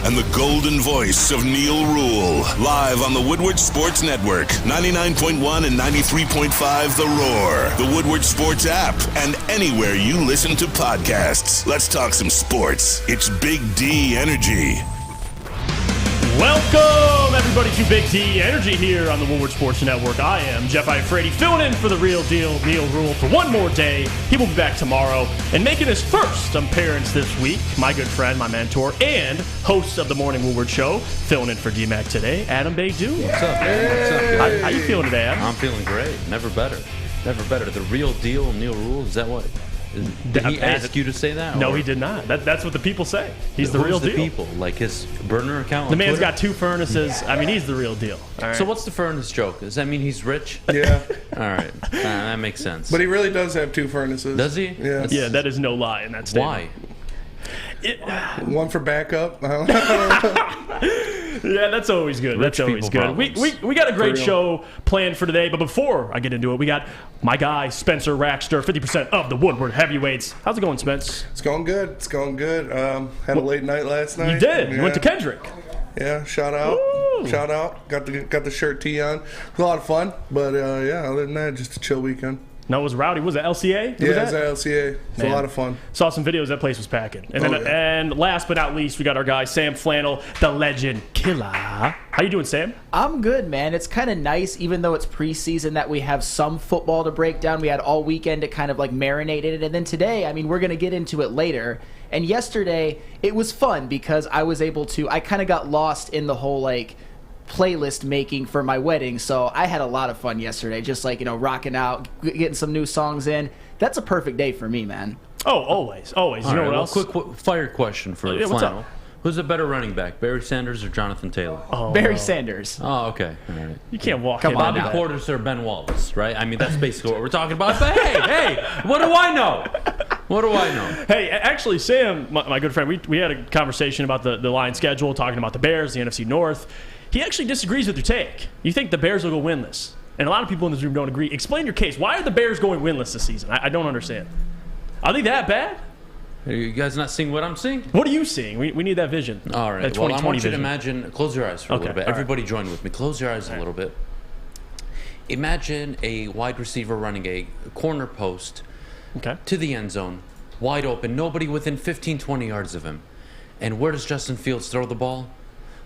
and the golden voice of Neil Rule. Live on the Woodward Sports Network, 99.1 and 93.5 The Roar, the Woodward Sports app, and anywhere you listen to podcasts. Let's talk some sports. It's Big D Energy. Welcome, everybody, to Big D Energy here on the Woodward Sports Network. I am Jeff Iafrate, filling in for the real deal, Neil Rule, for one more day. He will be back tomorrow. And making his first appearance this week, my good friend, my mentor, and host of the Morning Woodward Show, filling in for D-Mac today, Adham Beydoun. What's up, man? What's up, guys? How you feeling today, Adam? I'm feeling great. Never better. Never better. The real deal, Neil Rule, is that what? Did he ask you to say that? No, he did not. That's what the people say. He's the real deal. Who's the people? Like his burner account on The man's Twitter? got 2 furnaces. I mean, he's the real deal. All right. So what's the furnace joke? Does that mean he's rich? Yeah. All right. That makes sense. But he really does have 2 furnaces. Does he? Yeah. Yeah, that is no lie in that statement. Why? One for backup. I don't know. Yeah, that's always good. That's always good. We got a great show planned for today, but before I get into it, we got my guy, Spencer Rackster, 50% of the Woodward Heavyweights. How's it going, Spence? It's going good. It's going good. Had a late night last night. You did. Yeah. You went to Kendrick. Yeah, shout out. Woo. Shout out. Got the shirt tee on. It was a lot of fun, but yeah, other than that, just a chill weekend. No, it was rowdy. Was it LCA? Yeah, it was at LCA. It's a lot of fun. Saw some videos. That place was packing. And then, and last but not least, we got our guy, Sam Flannel, the legend killer. How you doing, Sam? I'm good, man. It's kind of nice, even though it's preseason, that we have some football to break down. We had all weekend to kind of like marinate in it. And then today, I mean, we're going to get into it later. And yesterday, it was fun because I was able to, I kind of got lost in the whole like playlist making for my wedding, so I had a lot of fun yesterday, just like, you know, rocking out, getting some new songs in. That's a perfect day for me, man. Oh, always. You know what else? Quick fire question for Yeah, what's Flannel. up? Who's a better running back, Barry Sanders or Jonathan Taylor? Oh, Barry Sanders. Oh, okay. All right. you can't walk Come in on, on Bobby that. Portis or Ben Wallace, right? I mean, that's basically what we're talking about. But hey, what do I know? What do I know? Hey, actually, Sam, my good friend, we had a conversation about the Lions schedule, talking about the Bears, the NFC North. He actually disagrees with your take. You think the Bears will go winless. And a lot of people in this room don't agree. Explain your case. Why are the Bears going winless this season? I don't understand. Are they that bad? Are you guys not seeing what I'm seeing? What are you seeing? We need that vision. All right. That Well, I 2020 want you to vision. imagine, close your eyes for a Okay, little bit. all right. Everybody join with me. Close your eyes a little bit. Imagine a wide receiver running a corner post Okay. to the end zone, wide open, nobody within 15, 20 yards of him. And where does Justin Fields throw the ball?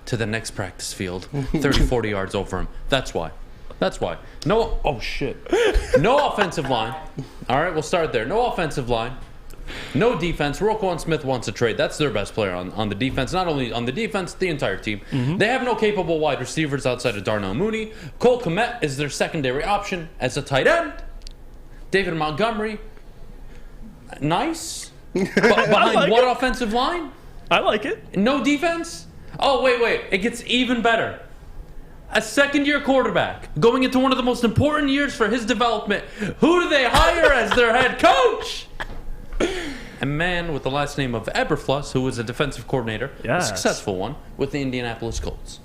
To the next practice field, 30, 40 yards over him. That's why. No, oh shit. No offensive line. All right, we'll start there. No offensive line. No defense. Roquan Smith wants a trade. That's their best player on the defense. Not only on the defense, the entire team. They have no capable wide receivers outside of Darnell Mooney. Cole Kmet is their secondary option as a tight end. David Montgomery. Nice. Behind like what it. offensive line? I like it. No defense? Oh, wait. It gets even better. A second-year quarterback going into one of the most important years for his development. Who do they hire as their head coach? A man with the last name of Eberfluss, who was a defensive coordinator, Yes. a successful one, with the Indianapolis Colts.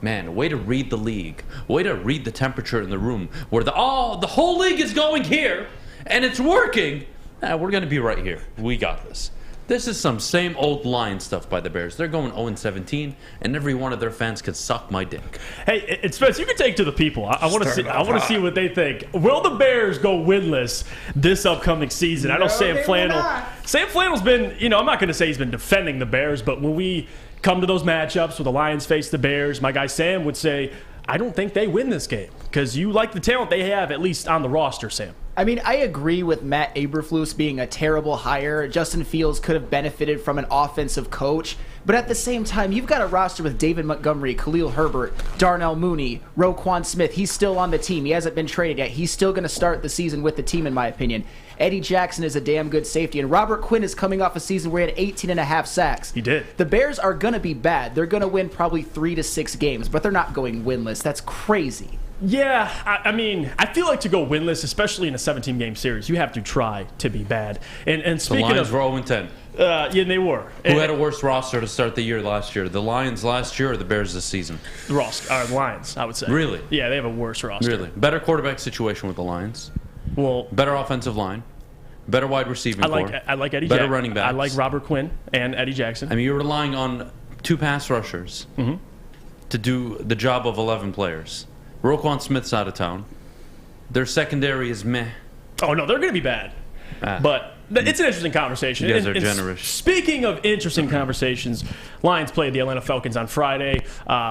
Man, way to read the league. Way to read the temperature in the room where the whole league is going here, and it's working. We're going to be right here. We got this. This is some same old line stuff by the Bears. They're going 0-17, and every one of their fans could suck my dick. Hey, it's Spence. You can take to the people. I want to see. I want to see what they think. Will the Bears go winless this upcoming season? I know Sam Flannel. Sam Flannel's been. You know, I'm not going to say he's been defending the Bears, but when we come to those matchups where the Lions face the Bears, my guy Sam would say, I don't think they win this game because you like the talent they have, at least on the roster, Sam. I mean, I agree with Matt Eberflus being a terrible hire. Justin Fields could have benefited from an offensive coach. But at the same time, you've got a roster with David Montgomery, Khalil Herbert, Darnell Mooney, Roquan Smith. He's still on the team. He hasn't been traded yet. He's still going to start the season with the team, in my opinion. Eddie Jackson is a damn good safety. And Robert Quinn is coming off a season where he had 18.5 sacks. He did. The Bears are going to be bad. They're going to win probably 3 to 6 games, but they're not going winless. That's crazy. Yeah, I mean, I feel like to go winless, especially in a 17-game series, you have to try to be bad. And The speaking Lions of, were 0-10. yeah, they were. Who had a worse roster to start the year last year? The Lions last year or the Bears this season? The Lions, I would say. Really? Yeah, they have a worse roster. Really? Better quarterback situation with the Lions. Well, Better offensive line. Better wide receiving core. I like Eddie Better Jackson. running backs. I like Robert Quinn and Eddie Jackson. I mean, you're relying on 2 pass rushers to do the job of 11 players. Roquan Smith's out of town. Their secondary is meh. Oh, no, they're going to be bad. But it's an interesting conversation. You guys are generous. Speaking of interesting conversations, Lions played the Atlanta Falcons on Friday.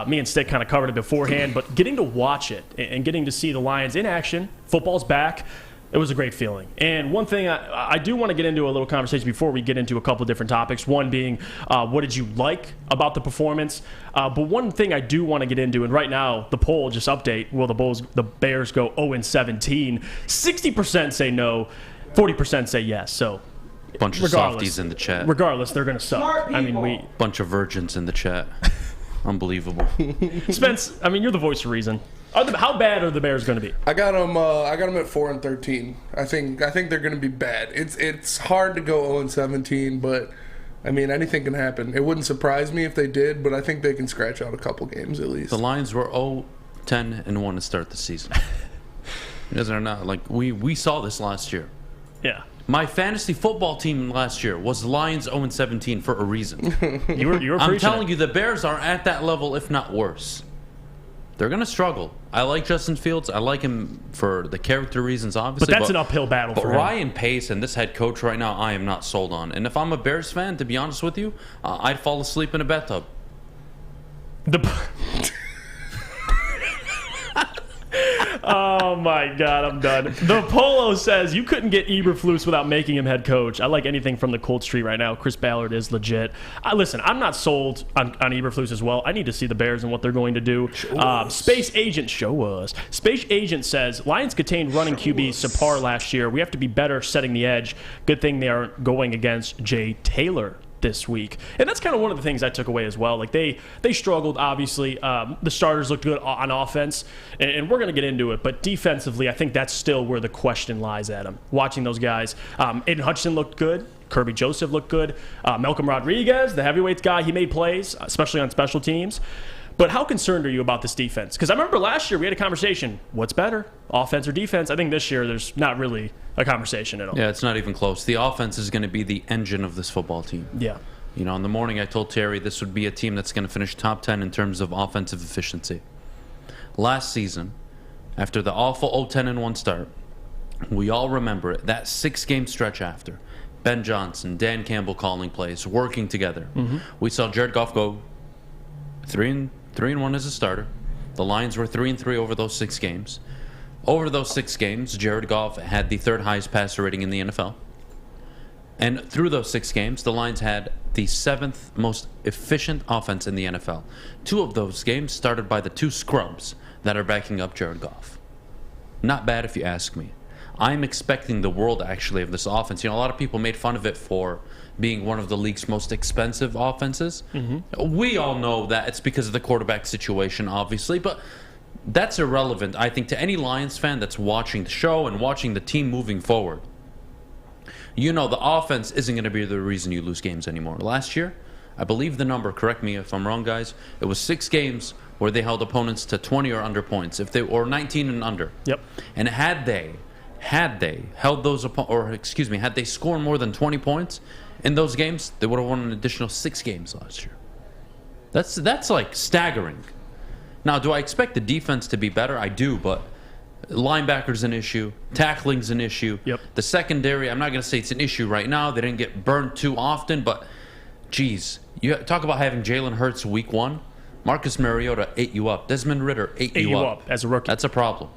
Me and Stick kind of covered it beforehand, but getting to watch it and getting to see the Lions in action, football's back, it was a great feeling. And one thing I do want to get into a little conversation before we get into a couple of different topics. One being, what did you like about the performance? But one thing I do want to get into, and right now, the poll just update, will the Bears go 0-17? 60% say no, 40% say yes. So, bunch of softies in the chat. Regardless, they're going to suck. Bunch of virgins in the chat. Unbelievable. Spence, you're the voice of reason. How bad are the Bears going to be? I got them at 4-13. I think they're going to be bad. It's hard to go 0-17, but anything can happen. It wouldn't surprise me if they did, but I think they can scratch out a couple games at least. The Lions were 0-10-1 to start the season. Because they're not we saw this last year. Yeah. My fantasy football team last year was Lions 0-17 for a reason. You were I'm telling you, the Bears are at that level, if not worse. They're going to struggle. I like Justin Fields. I like him for the character reasons, obviously. But that's an uphill battle for him. But Ryan Pace and this head coach right now, I am not sold on. And if I'm a Bears fan, to be honest with you, I'd fall asleep in a bathtub. Oh my God, I'm done. The Polo says you couldn't get Eberflus without making him head coach. I like anything from the Colts tree right now. Chris Ballard is legit. Listen, I'm not sold on Eberflus as well. I need to see the Bears and what they're going to do. Space Agent Space Agent says Lions contained running QB subpar last year. We have to be better setting the edge. Good thing they aren't going against Jay Taylor this week. And that's kind of one of the things I took away as well. They struggled, obviously. The starters looked good on offense, and we're going to get into it. But defensively, I think that's still where the question lies, Adam. Watching those guys. Aiden Hutchinson looked good. Kirby Joseph looked good. Malcolm Rodriguez, the heavyweights guy, he made plays, especially on special teams. But how concerned are you about this defense? Because I remember last year we had a conversation. What's better, offense or defense? I think this year there's not really a conversation at all. Yeah, it's not even close. The offense is going to be the engine of this football team. Yeah. In the morning I told Terry this would be a team that's going to finish top 10 in terms of offensive efficiency. Last season, after the awful 0-10-1 start, we all remember it, that 6-game stretch after. Ben Johnson, Dan Campbell calling plays, working together. Mm-hmm. We saw Jared Goff go 3-1 as a starter. The Lions were 3-3 over those 6 games. Over those 6 games, Jared Goff had the 3rd highest passer rating in the NFL. And through those 6 games, the Lions had the 7th most efficient offense in the NFL. 2 of those games started by the 2 scrubs that are backing up Jared Goff. Not bad if you ask me. I'm expecting the world, actually, of this offense. A lot of people made fun of it for being one of the league's most expensive offenses. Mm-hmm. We all know that it's because of the quarterback situation, obviously, but that's irrelevant, I think, to any Lions fan that's watching the show and watching the team moving forward. The offense isn't going to be the reason you lose games anymore. Last year, I believe the number, correct me if I'm wrong, guys, it was 6 games where they held opponents to 20 or under points, or 19 and under. Yep. And had they held those had they scored more than 20 points in those games, they would have won an additional 6 games last year. That's like staggering. Now, do I expect the defense to be better? I do, but linebackers an issue, tackling's an issue. Yep. The secondary, I'm not going to say it's an issue right now. They didn't get burned too often, but geez, you talk about having Jalen Hurts week 1. Marcus Mariota ate you up. Desmond Ridder ate you up as a rookie. That's a problem.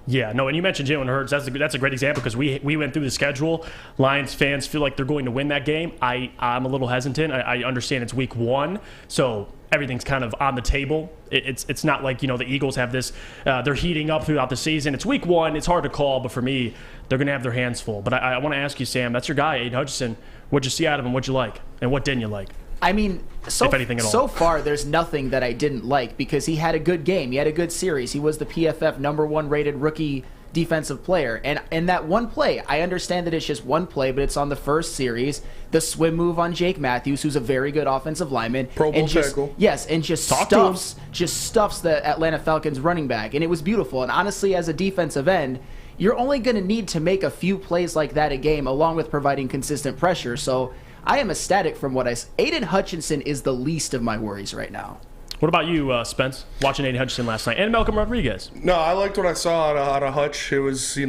Yeah, no, and you mentioned Jalen Hurts. That's a great example because we went through the schedule. Lions fans feel like they're going to win that game. I'm a little hesitant. I understand it's week 1, so everything's kind of on the table. It's not like the Eagles have this. They're heating up throughout the season. It's week 1. It's hard to call, but for me, they're going to have their hands full. But I want to ask you, Sam. That's your guy, Aiden Hutchinson. What'd you see out of him? What'd you like, and what didn't you like? If anything at all. So far, there's nothing that I didn't like because he had a good game. He had a good series. He was the PFF #1 rated rookie defensive player. And in that one play, I understand that it's just one play, but it's on the first series. The swim move on Jake Matthews, who's a very good offensive lineman. Pro Bowl tackle. Yes, and just stuffs the Atlanta Falcons running back. And it was beautiful. And honestly, as a defensive end, you're only going to need to make a few plays like that a game along with providing consistent pressure. So I am ecstatic from what Aiden Hutchinson is the least of my worries right now. What about you, Spence, watching Aiden Hutchinson last night, and Malcolm Rodriguez? No, I liked what I saw out of Hutch. It was,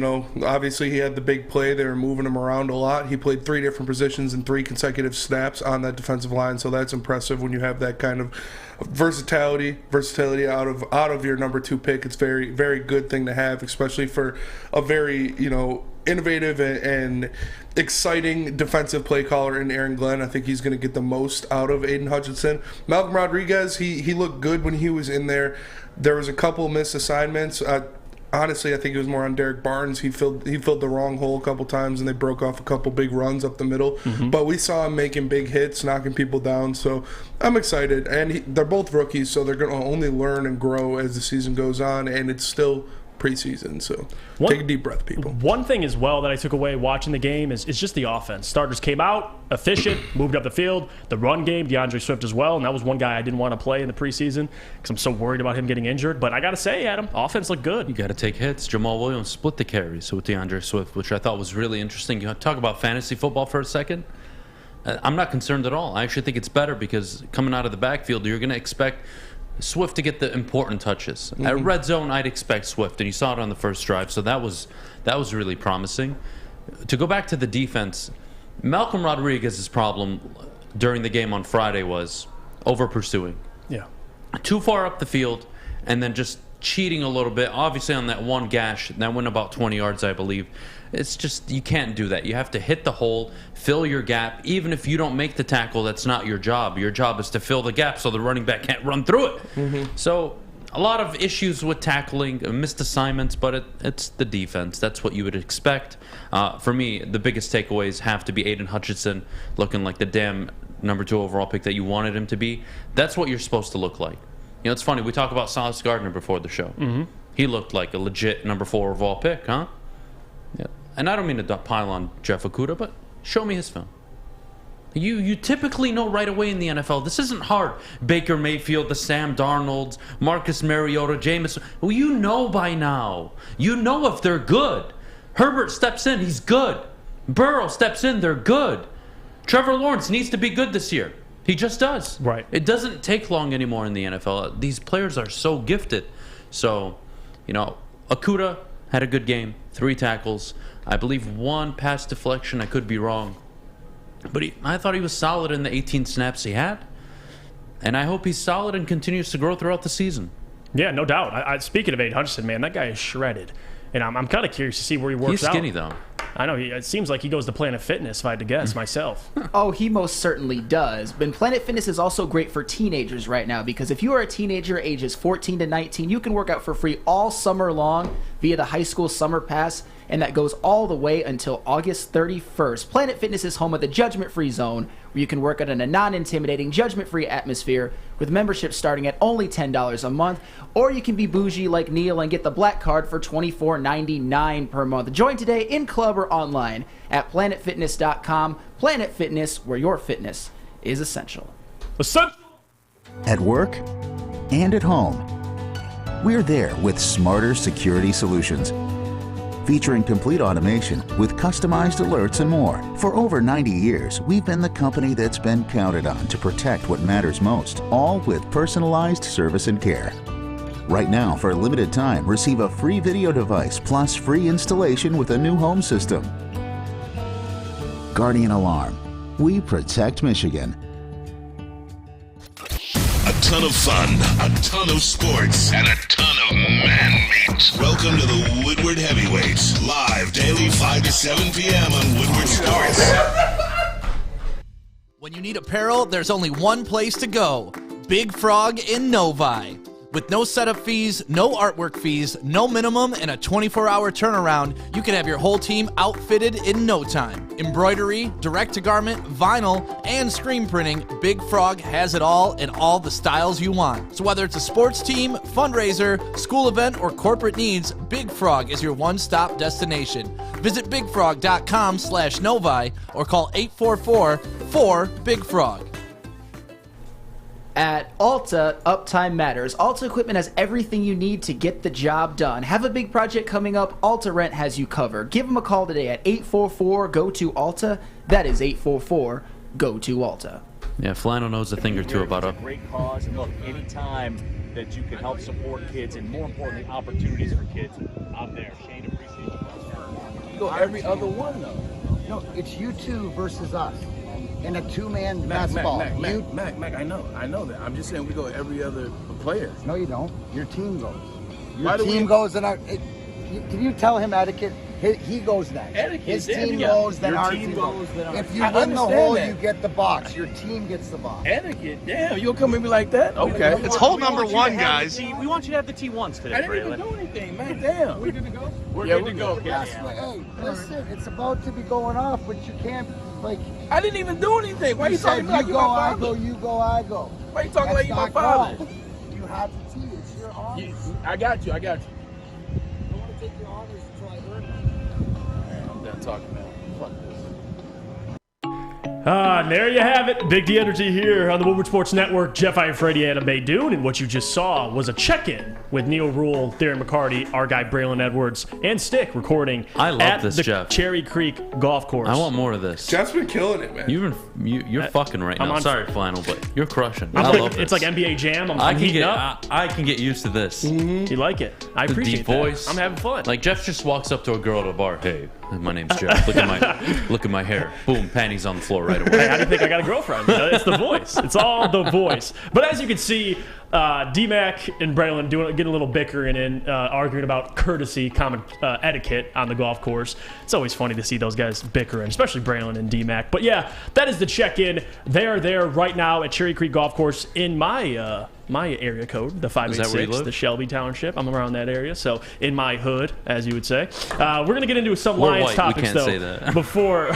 obviously he had the big play. They were moving him around a lot. He played 3 different positions in 3 consecutive snaps on that defensive line, so that's impressive when you have that kind of versatility out of your number 2 pick. It's very, very good thing to have, especially for a very, innovative and exciting defensive play caller in Aaron Glenn. I think he's going to get the most out of Aiden Hutchinson. Malcolm Rodriguez, he looked good when he was in there. There was a couple missed assignments. Honestly, I think it was more on Derek Barnes. He filled the wrong hole a couple times, and they broke off a couple big runs up the middle. Mm-hmm. But we saw him making big hits, knocking people down. So I'm excited. And they're both rookies, so they're going to only learn and grow as the season goes on, and it's still preseason, so take a deep breath, people. One thing as well that I took away watching the game is just the offense. Starters came out, efficient, moved up the field. The run game, DeAndre Swift as well, and that was one guy I didn't want to play in the preseason because I'm so worried about him getting injured. But I got to say, Adam, offense looked good. You got to take hits. Jamal Williams split the carries with DeAndre Swift, which I thought was really interesting. You talk about fantasy football for a second. I'm not concerned at all. I actually think it's better because coming out of the backfield, you're going to expect Swift to get the important touches. Mm-hmm. At red zone, I'd expect Swift, and you saw it on the first drive, so that was really promising. To go back to the defense, Malcolm Rodriguez's problem during the game on Friday was over-pursuing. Yeah. Too far up the field, and then just cheating a little bit. Obviously, on that one gash, that went about 20 yards, I believe. It's just, you can't do that. You have to hit the hole, fill your gap. Even if you don't make the tackle, that's not your job. Your job is to fill the gap so the running back can't run through it. Mm-hmm. So a lot of issues with tackling, missed assignments, but it's the defense. That's what you would expect. For me, the biggest takeaways have to be Aiden Hutchinson looking like the damn number 2 overall pick that you wanted him to be. That's what you're supposed to look like. It's funny. We talked about Sauce Gardner before the show. Mm-hmm. He looked like a legit number 4 overall pick, huh? Yeah. And I don't mean to pile on Jeff Okudah, but show me his film. You typically know right away in the NFL. This isn't hard. Baker Mayfield, the Sam Darnolds, Marcus Mariota, Jameis. Well, you know by now. You know if they're good. Herbert steps in, he's good. Burrow steps in, they're good. Trevor Lawrence needs to be good this year. He just does. Right. It doesn't take long anymore in the NFL. These players are so gifted. So, Okudah had a good game, 3 tackles. I believe 1 pass deflection. I could be wrong. But I thought he was solid in the 18 snaps he had. And I hope he's solid and continues to grow throughout the season. Yeah, no doubt. Speaking of Aiden Hutchinson, man, that guy is shredded. And I'm kind of curious to see where he works out. He's skinny, though. I know. It seems like he goes to Planet Fitness, if I had to guess myself. Oh, he most certainly does. But Planet Fitness is also great for teenagers right now because if you are a teenager ages 14 to 19, you can work out for free all summer long via the high school summer pass, and that goes all the way until August 31st. Planet Fitness is home of the judgment-free zone, where you can work out in a non-intimidating, judgment-free atmosphere with membership starting at only $10 a month, or you can be bougie like Neil and get the black card for $24.99 per month. Join today in club or online at planetfitness.com. Planet Fitness, where your fitness is essential. At work and at home, we're there with smarter security solutions. Featuring complete automation with customized alerts and more. For over 90 years, we've been the company that's been counted on to protect what matters most, all with personalized service and care. Right now, for a limited time, receive a free video device plus free installation with a new home system. Guardian Alarm. We protect Michigan. A ton of fun, a ton of sports, and a ton of man-meat. Welcome to the Woodward Heavyweights, live daily 5 to 7 p.m. on Woodward Sports. When you need apparel, there's only one place to go. Big Frog in Novi. With no setup fees, no artwork fees, no minimum, and a 24-hour turnaround, you can have your whole team outfitted in no time. Embroidery, direct-to-garment, vinyl, and screen printing, Big Frog has it all in all the styles you want. So whether it's a sports team, fundraiser, school event, or corporate needs, Big Frog is your one-stop destination. Visit bigfrog.com/Novi or call 844-4-BIG-FROG. At Alta, uptime matters. Alta Equipment has everything you need to get the job done. Have a big project coming up? Alta Rent has you covered. Give them a call today at 844-GO-TO-ALTA. That is 844 go to Alta. Yeah, Flannel knows a thing or two about It's it. a great cause, and look, anytime that you can help support kids, and more importantly, opportunities for kids, I'm there. Shane, appreciate you. You go every other one, though. No, it's you two versus us in a two-man basketball. Mac, I know that. I'm just saying we go every other player. No, you don't. Your team goes. Your team goes, and can you tell him etiquette? He goes next. His team goes, then our team goes. If you win the hole, you get the box. Your team gets the box. Etiquette? Damn, you'll come at me like that? Okay. It's hole number one, guys. We want you to have the T1s today, I didn't even do anything, man. Damn. We're good to go? We're good to go. Yes, hey, listen, it's about to be going off, but you can't, like... I didn't even do anything. Why you talking like you you go, my I father? go, you go, I go. Why you talking like you my father? You have to tee. It's your honors. I got you. I don't want to take your honors until I earn them. I'm done talking now. Fuck this. And there you have it. Big D Energy here on the Woodward Sports Network. Jeff Iafrate, Adham, Beydoun, and what you just saw was a check-in with Neil Rule, Darren McCarty, our guy Braylon Edwards, and Stick recording I love at this, the Jeff. Cherry Creek Golf Course. I want more of this. Jeff's been killing it, man. You're fucking right I'm now. on- Sorry, Flannel, but you're crushing. I'm I like- love this. It's like NBA Jam. I'm I can heating get up. I can get used to this. You like it? I The appreciate deep that. voice. I'm having fun. Like Jeff just walks up to a girl at a bar. Hey, my name's Jeff. Look at my hair. Boom, panties on the floor right away. Hey, how do you think I got a girlfriend? You know, it's the voice. It's all the voice. But as you can see, D-Mac and Braylon getting a little bickering and arguing about courtesy, common etiquette on the golf course. It's always funny to see those guys bickering, especially Braylon and D-Mac. But yeah, that is the check-in. They are there right now at Cherry Creek Golf Course in my area code, the Is that where you 586, live? the Shelby Township. I'm around that area, so in my hood, as you would say. We're going to get into some We're Lions white. We topics, can't though, say that. before...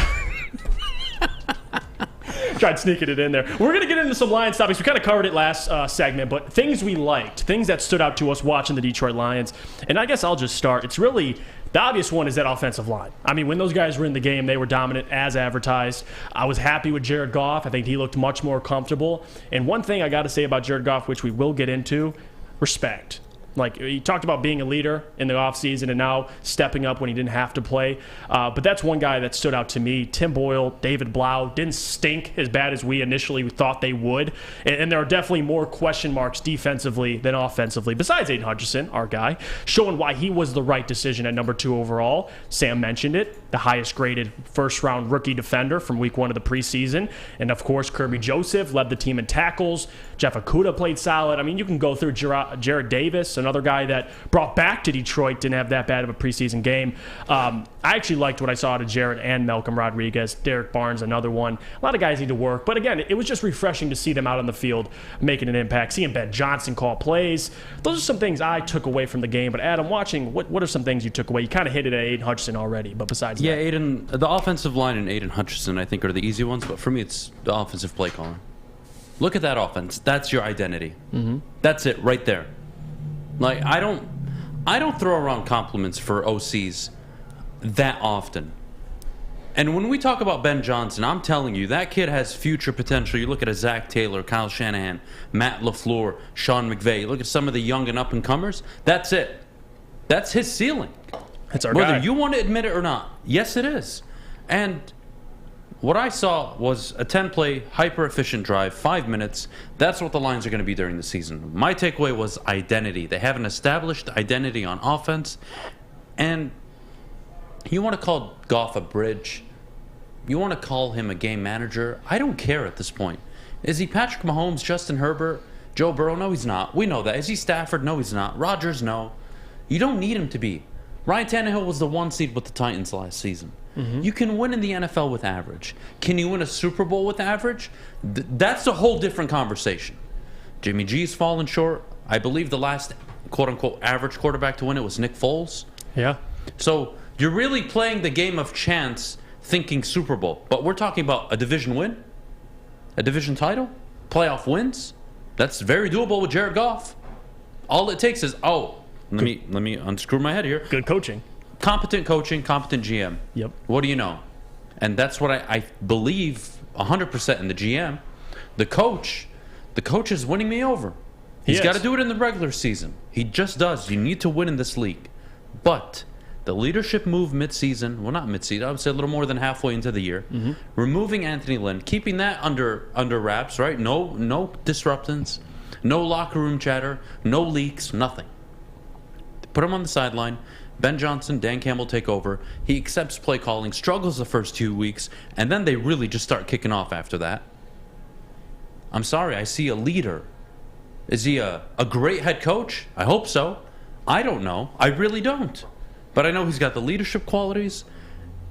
Tried sneaking it in there. We're going to get into some Lions topics. We kind of covered it last segment, but things we liked, things that stood out to us watching the Detroit Lions. And I guess I'll just start. It's really, the obvious one is that offensive line. I mean, when those guys were in the game, they were dominant as advertised. I was happy with Jared Goff. I think he looked much more comfortable. And one thing I got to say about Jared Goff, which we will get into, respect. Like, he talked about being a leader in the offseason and now stepping up when he didn't have to play. But that's one guy that stood out to me. Tim Boyle, David Blau didn't stink as bad as we initially thought they would. And there are definitely more question marks defensively than offensively, besides Aiden Hutchinson, our guy, showing why he was the right decision at number 2 overall. Sam mentioned it, the highest graded first-round rookie defender from week 1 of the preseason. And, of course, Kirby Joseph led the team in tackles. Jeff Okudah played solid. I mean, you can go through Jared Davis, another guy that brought back to Detroit, didn't have that bad of a preseason game. I actually liked what I saw out of Jared and Malcolm Rodriguez. Derek Barnes, another one. A lot of guys need to work. But, again, it was just refreshing to see them out on the field making an impact. Seeing Ben Johnson call plays. Those are some things I took away from the game. But, Adam, watching, what are some things you took away? You kind of hit it at Aiden Hutchinson already, but besides Yeah, that. Aiden, the offensive line and Aiden Hutchinson, I think, are the easy ones. But for me, it's the offensive play calling. Look at that offense. That's your identity. Mm-hmm. That's it right there. Like, I don't throw around compliments for OCs that often. And when we talk about Ben Johnson, I'm telling you, that kid has future potential. You look at a Zach Taylor, Kyle Shanahan, Matt LaFleur, Sean McVay. You look at some of the young and up-and-comers. That's it. That's his ceiling. That's our Whether guy. you want to admit it or not. Yes, it is. And what I saw was a 10-play, hyper-efficient drive, 5 minutes. That's what the Lions are going to be during the season. My takeaway was identity. They have an established identity on offense. And you want to call Goff a bridge. You want to call him a game manager. I don't care at this point. Is he Patrick Mahomes, Justin Herbert, Joe Burrow? No, he's not. We know that. Is he Stafford? No, he's not. Rodgers? No. You don't need him to be. Ryan Tannehill was the 1 seed with the Titans last season. Mm-hmm. You can win in the NFL with average. Can you win a Super Bowl with average? That's a whole different conversation. Jimmy G's fallen short. I believe the last quote-unquote average quarterback to win it was Nick Foles. Yeah. So you're really playing the game of chance thinking Super Bowl. But we're talking about a division win, a division title, playoff wins. That's very doable with Jared Goff. All it takes is, let me unscrew my head here. Good coaching. Competent coaching, competent GM. Yep. What do you know? And that's what I believe 100% in the GM. The coach is winning me over. He's got to do it in the regular season. He just does. You need to win in this league. But The leadership move midseason, well, not midseason, I would say a little more than halfway into the year. Removing Anthony Lynn, keeping that under wraps, right? No disruptions, no locker room chatter, no leaks, nothing. Put him on the sideline. Ben Johnson, Dan Campbell take over. He accepts play calling, struggles the first 2 weeks, and then they really just start kicking off after that. I'm sorry, I see a leader. Is he a great head coach? I hope so. I don't know. I really don't. But I know he's got the leadership qualities,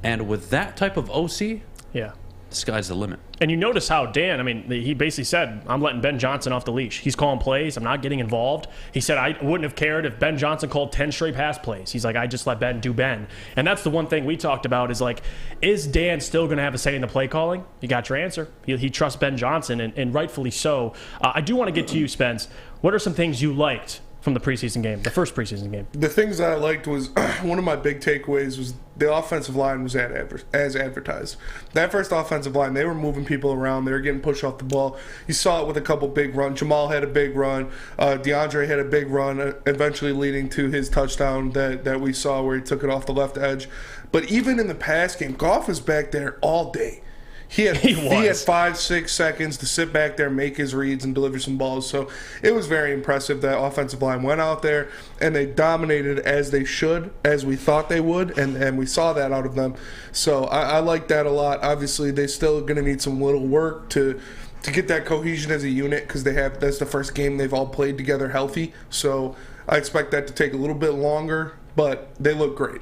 and with that type of OC, yeah, the sky's the limit. And you notice how Dan, I mean, he basically said, I'm letting Ben Johnson off the leash. He's calling plays. I'm not getting involved. He said, I wouldn't have cared if Ben Johnson called 10 straight pass plays. He's like, I just let Ben do Ben. And that's the one thing we talked about is like, is Dan still going to have a say in the play calling? You got your answer. He trusts Ben Johnson, and rightfully so. I do want to get to you, Spence. What are some things you liked from the preseason game, the first preseason game? The things that I liked was one of my big takeaways was the offensive line was as advertised. That first offensive line, they were moving people around. They were getting pushed off the ball. You saw it with a couple big runs. Jamal had a big run. DeAndre had a big run, eventually leading to his touchdown that we saw where he took it off the left edge. But even in the pass game, Goff was back there all day. He had 5-6 seconds to sit back there, make his reads, and deliver some balls. So it was very impressive. That offensive line went out there, and they dominated as they should, as we thought they would, and we saw that out of them. So I like that a lot. Obviously, they're still going to need some little work to get that cohesion as a unit because that's the first game they've all played together healthy. So I expect that to take a little bit longer, but they look great.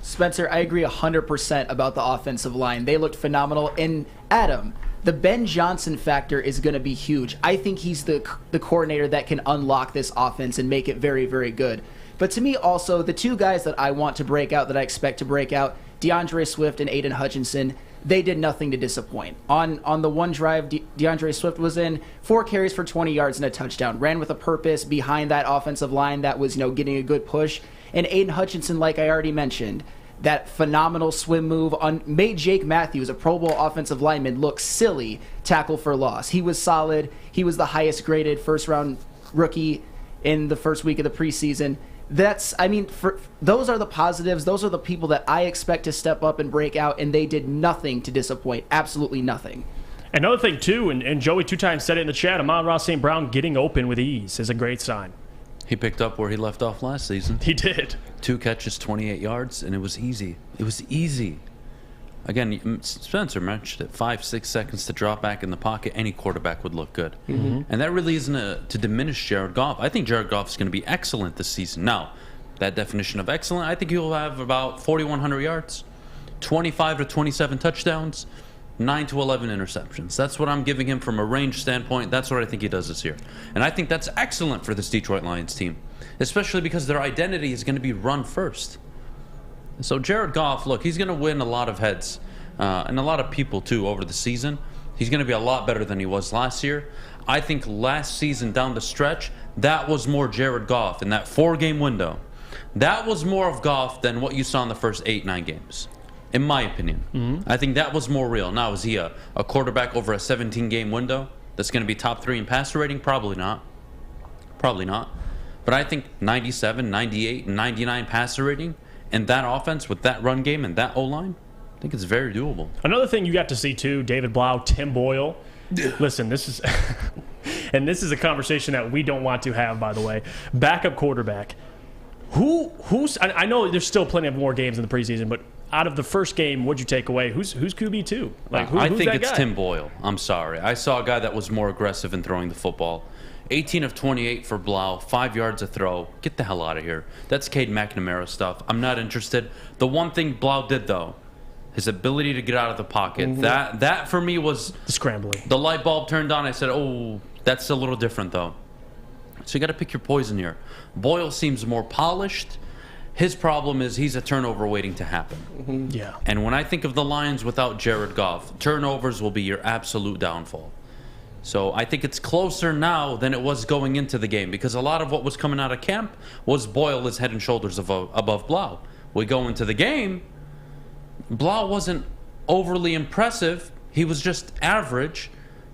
Spencer, I agree 100% about the offensive line. They looked phenomenal. And Adham, the Ben Johnson factor is going to be huge. I think he's the coordinator that can unlock this offense and make it very, very good. But to me also, the two guys that I want to break out, that I expect to break out, DeAndre Swift and Aidan Hutchinson, they did nothing to disappoint. On the one drive, DeAndre Swift was in 4 carries for 20 yards and a touchdown. Ran with a purpose behind that offensive line that was, getting a good push. And Aidan Hutchinson, like I already mentioned, that phenomenal swim move made Jake Matthews, a Pro Bowl offensive lineman, look silly tackle for loss. He was solid. He was the highest graded first-round rookie in the first week of the preseason. Those are the positives. Those are the people that I expect to step up and break out, and they did nothing to disappoint. Absolutely nothing. Another thing, too, and Joey 2 times said it in the chat, Amon-Ra St. Brown getting open with ease is a great sign. He picked up where he left off last season. He did. 2 catches, 28 yards, and it was easy. It was easy. Again, Spencer mentioned it, 5-6 seconds to drop back in the pocket. Any quarterback would look good. And that really isn't to diminish Jared Goff. I think Jared Goff is going to be excellent this season. Now, that definition of excellent, I think he'll have about 4,100 yards, 25 to 27 touchdowns, 9 to 11 interceptions. That's what I'm giving him from a range standpoint. That's what I think he does this year. And I think that's excellent for this Detroit Lions team, especially because their identity is going to be run first. So Jared Goff, look, he's going to win a lot of heads and a lot of people, too, over the season. He's going to be a lot better than he was last year. I think last season down the stretch, that was more Jared Goff in that 4-game window. That was more of Goff than what you saw in the first 8-9 games. In my opinion. I think that was more real. Now, is he a quarterback over a 17-game window that's going to be top 3 in passer rating? Probably not. Probably not. But I think 97, 98, and 99 passer rating and that offense with that run game and that O-line, I think it's very doable. Another thing you got to see, too, David Blau, Tim Boyle. Listen, this is and this is a conversation that we don't want to have, by the way. Backup quarterback. I know there's still plenty of more games in the preseason, but out of the first game, what'd you take away? Who's QB2? I think it's Tim Boyle. I'm sorry. I saw a guy that was more aggressive in throwing the football. 18 of 28 for Blau, 5 yards a throw. Get the hell out of here. That's Cade McNamara stuff. I'm not interested. The one thing Blau did, though, his ability to get out of the pocket, that for me was the scrambling. The light bulb turned on. I said, oh, that's a little different, though. So you got to pick your poison here. Boyle seems more polished. His problem is he's a turnover waiting to happen. Yeah. And when I think of the Lions without Jared Goff, turnovers will be your absolute downfall. So I think it's closer now than it was going into the game because a lot of what was coming out of camp was Boyle is head and shoulders above Blau. We go into the game, Blau wasn't overly impressive. He was just average.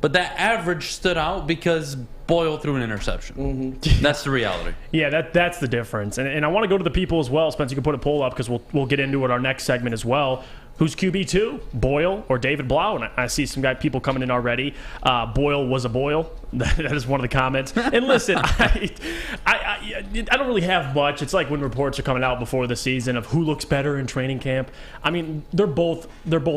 But that average stood out because Boyle threw an interception. That's the reality. Yeah, that's the difference. And I want to go to the people as well. Spence, you can put a poll up because we'll get into it our next segment as well. Who's QB2, Boyle or David Blau? And I see some people coming in already. Boyle was a Boyle. That is one of the comments. And listen, I don't really have much. It's like when reports are coming out before the season of who looks better in training camp. I mean, they're both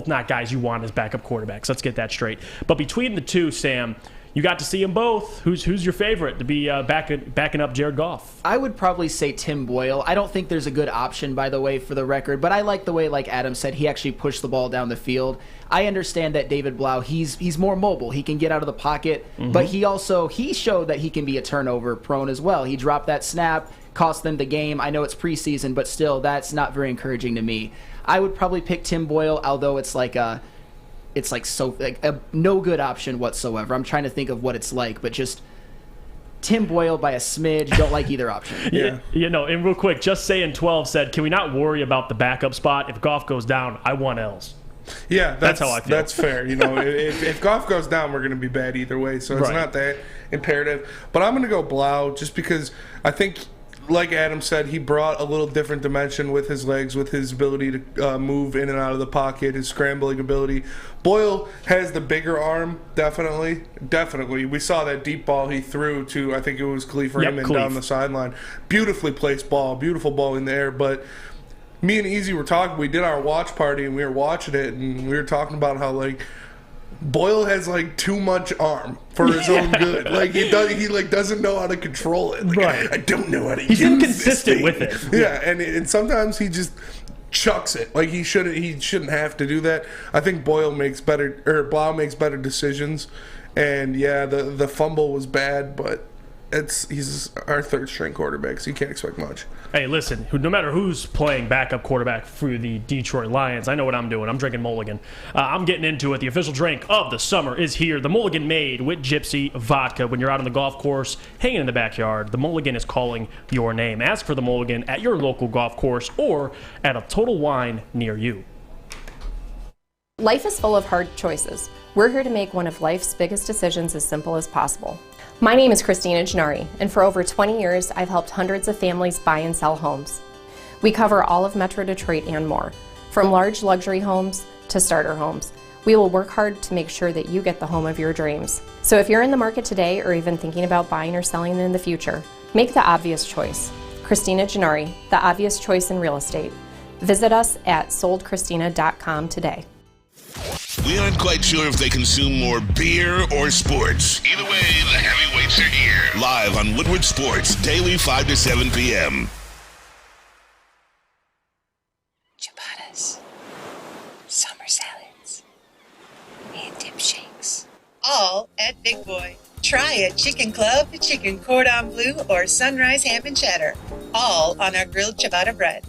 not guys you want as backup quarterbacks. Let's get that straight. But between the two, Sam, you got to see them both. Who's your favorite to be backing up Jared Goff? I would probably say Tim Boyle. I don't think there's a good option, by the way, for the record, but I like the way, like Adam said, he actually pushed the ball down the field. I understand that David Blau, he's more mobile. He can get out of the pocket, but he showed that he can be a turnover prone as well. He dropped that snap, cost them the game. I know it's preseason, but still, that's not very encouraging to me. I would probably pick Tim Boyle, although it's like a no good option whatsoever. I'm trying to think of what it's like, but just Tim Boyle by a smidge. Don't like either option. Yeah. And real quick, Just Saying 12 said, can we not worry about the backup spot? If Goff goes down, I want L's. Yeah, that's how I feel. That's fair. If Goff goes down, we're going to be bad either way, so it's not that imperative. But I'm going to go Blau just because I think, like Adam said, he brought a little different dimension with his legs, with his ability to move in and out of the pocket, his scrambling ability. Boyle has the bigger arm, definitely. We saw that deep ball he threw to, I think it was Khalif Raymond down the sideline. Beautifully placed ball, beautiful ball in the air. But me and Easy were talking, we did our watch party, and we were watching it, and we were talking about how, like, Boyle has too much arm for his own good. He doesn't know how to control it. I don't know how to. He's inconsistent with it. Yeah, and sometimes he just chucks it. He shouldn't have to do that. I think Blau makes better decisions. And yeah, the fumble was bad, but he's our third string quarterback, so you can't expect much. Hey, listen, no matter who's playing backup quarterback for the Detroit Lions, I know what I'm doing. I'm drinking Mulligan. I'm getting into it. The official drink of the summer is here. The Mulligan made with Gypsy vodka. When you're out on the golf course, hanging in the backyard, the Mulligan is calling your name. Ask for the Mulligan at your local golf course or at a Total Wine near you. Life is full of hard choices. We're here to make one of life's biggest decisions as simple as possible. My name is Christina Gennari, and for over 20 years, I've helped hundreds of families buy and sell homes. We cover all of Metro Detroit and more, from large luxury homes to starter homes. We will work hard to make sure that you get the home of your dreams. So if you're in the market today or even thinking about buying or selling in the future, make the obvious choice. Christina Gennari, the obvious choice in real estate. Visit us at soldchristina.com today. We aren't quite sure if they consume more beer or sports. Either way, the heavyweights are here. Live on Woodward Sports, daily 5 to 7 p.m. Ciabattas, summer salads, and dip shakes. All at Big Boy. Try a chicken club, chicken cordon bleu, or sunrise ham and cheddar. All on our grilled ciabatta bread.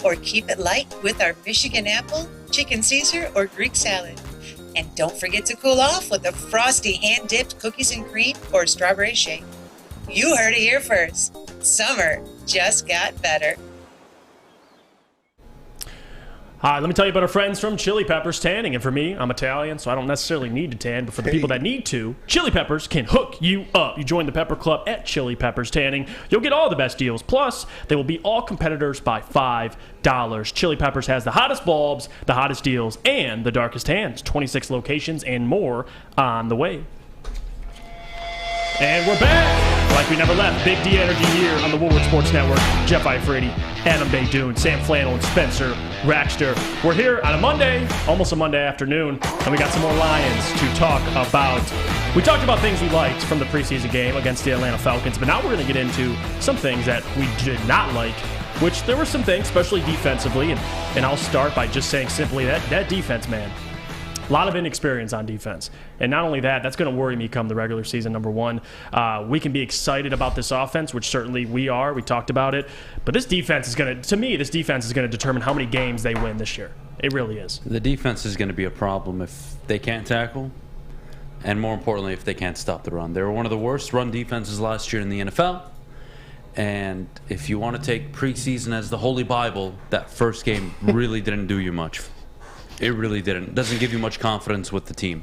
Or keep it light with our Michigan apple, chicken Caesar, or Greek salad. And don't forget to cool off with a frosty hand-dipped cookies and cream or strawberry shake. You heard it here first. Summer just got better. Hi, let me tell you about our friends from Chili Peppers Tanning. And for me, I'm Italian, so I don't necessarily need to tan. But for the people that need to, Chili Peppers can hook you up. You join the Pepper Club at Chili Peppers Tanning. You'll get all the best deals. Plus, they will be all competitors by $5. Chili Peppers has the hottest bulbs, the hottest deals, and the darkest tans. 26 locations and more on the way. And we're back like we never left. Big D Energy here on the Woodward Sports Network. Jeff Iafrate, Adham, Beydoun, Sam Flannel, and Spencer Rackster. We're here on a Monday, almost a Monday afternoon, and we got some more Lions to talk about. We talked about things we liked from the preseason game against the Atlanta Falcons, but now we're going to get into some things that we did not like, which there were some things, especially defensively, and I'll start by just saying simply that defense, man. A lot of inexperience on defense. And not only that, that's going to worry me come the regular season, number one. We can be excited about this offense, which certainly we are. We talked about it. But this defense is going to determine how many games they win this year. It really is. The defense is going to be a problem if they can't tackle, and more importantly, if they can't stop the run. They were one of the worst run defenses last year in the NFL. And if you want to take preseason as the Holy Bible, that first game really didn't do you much. It really didn't. Doesn't give you much confidence with the team.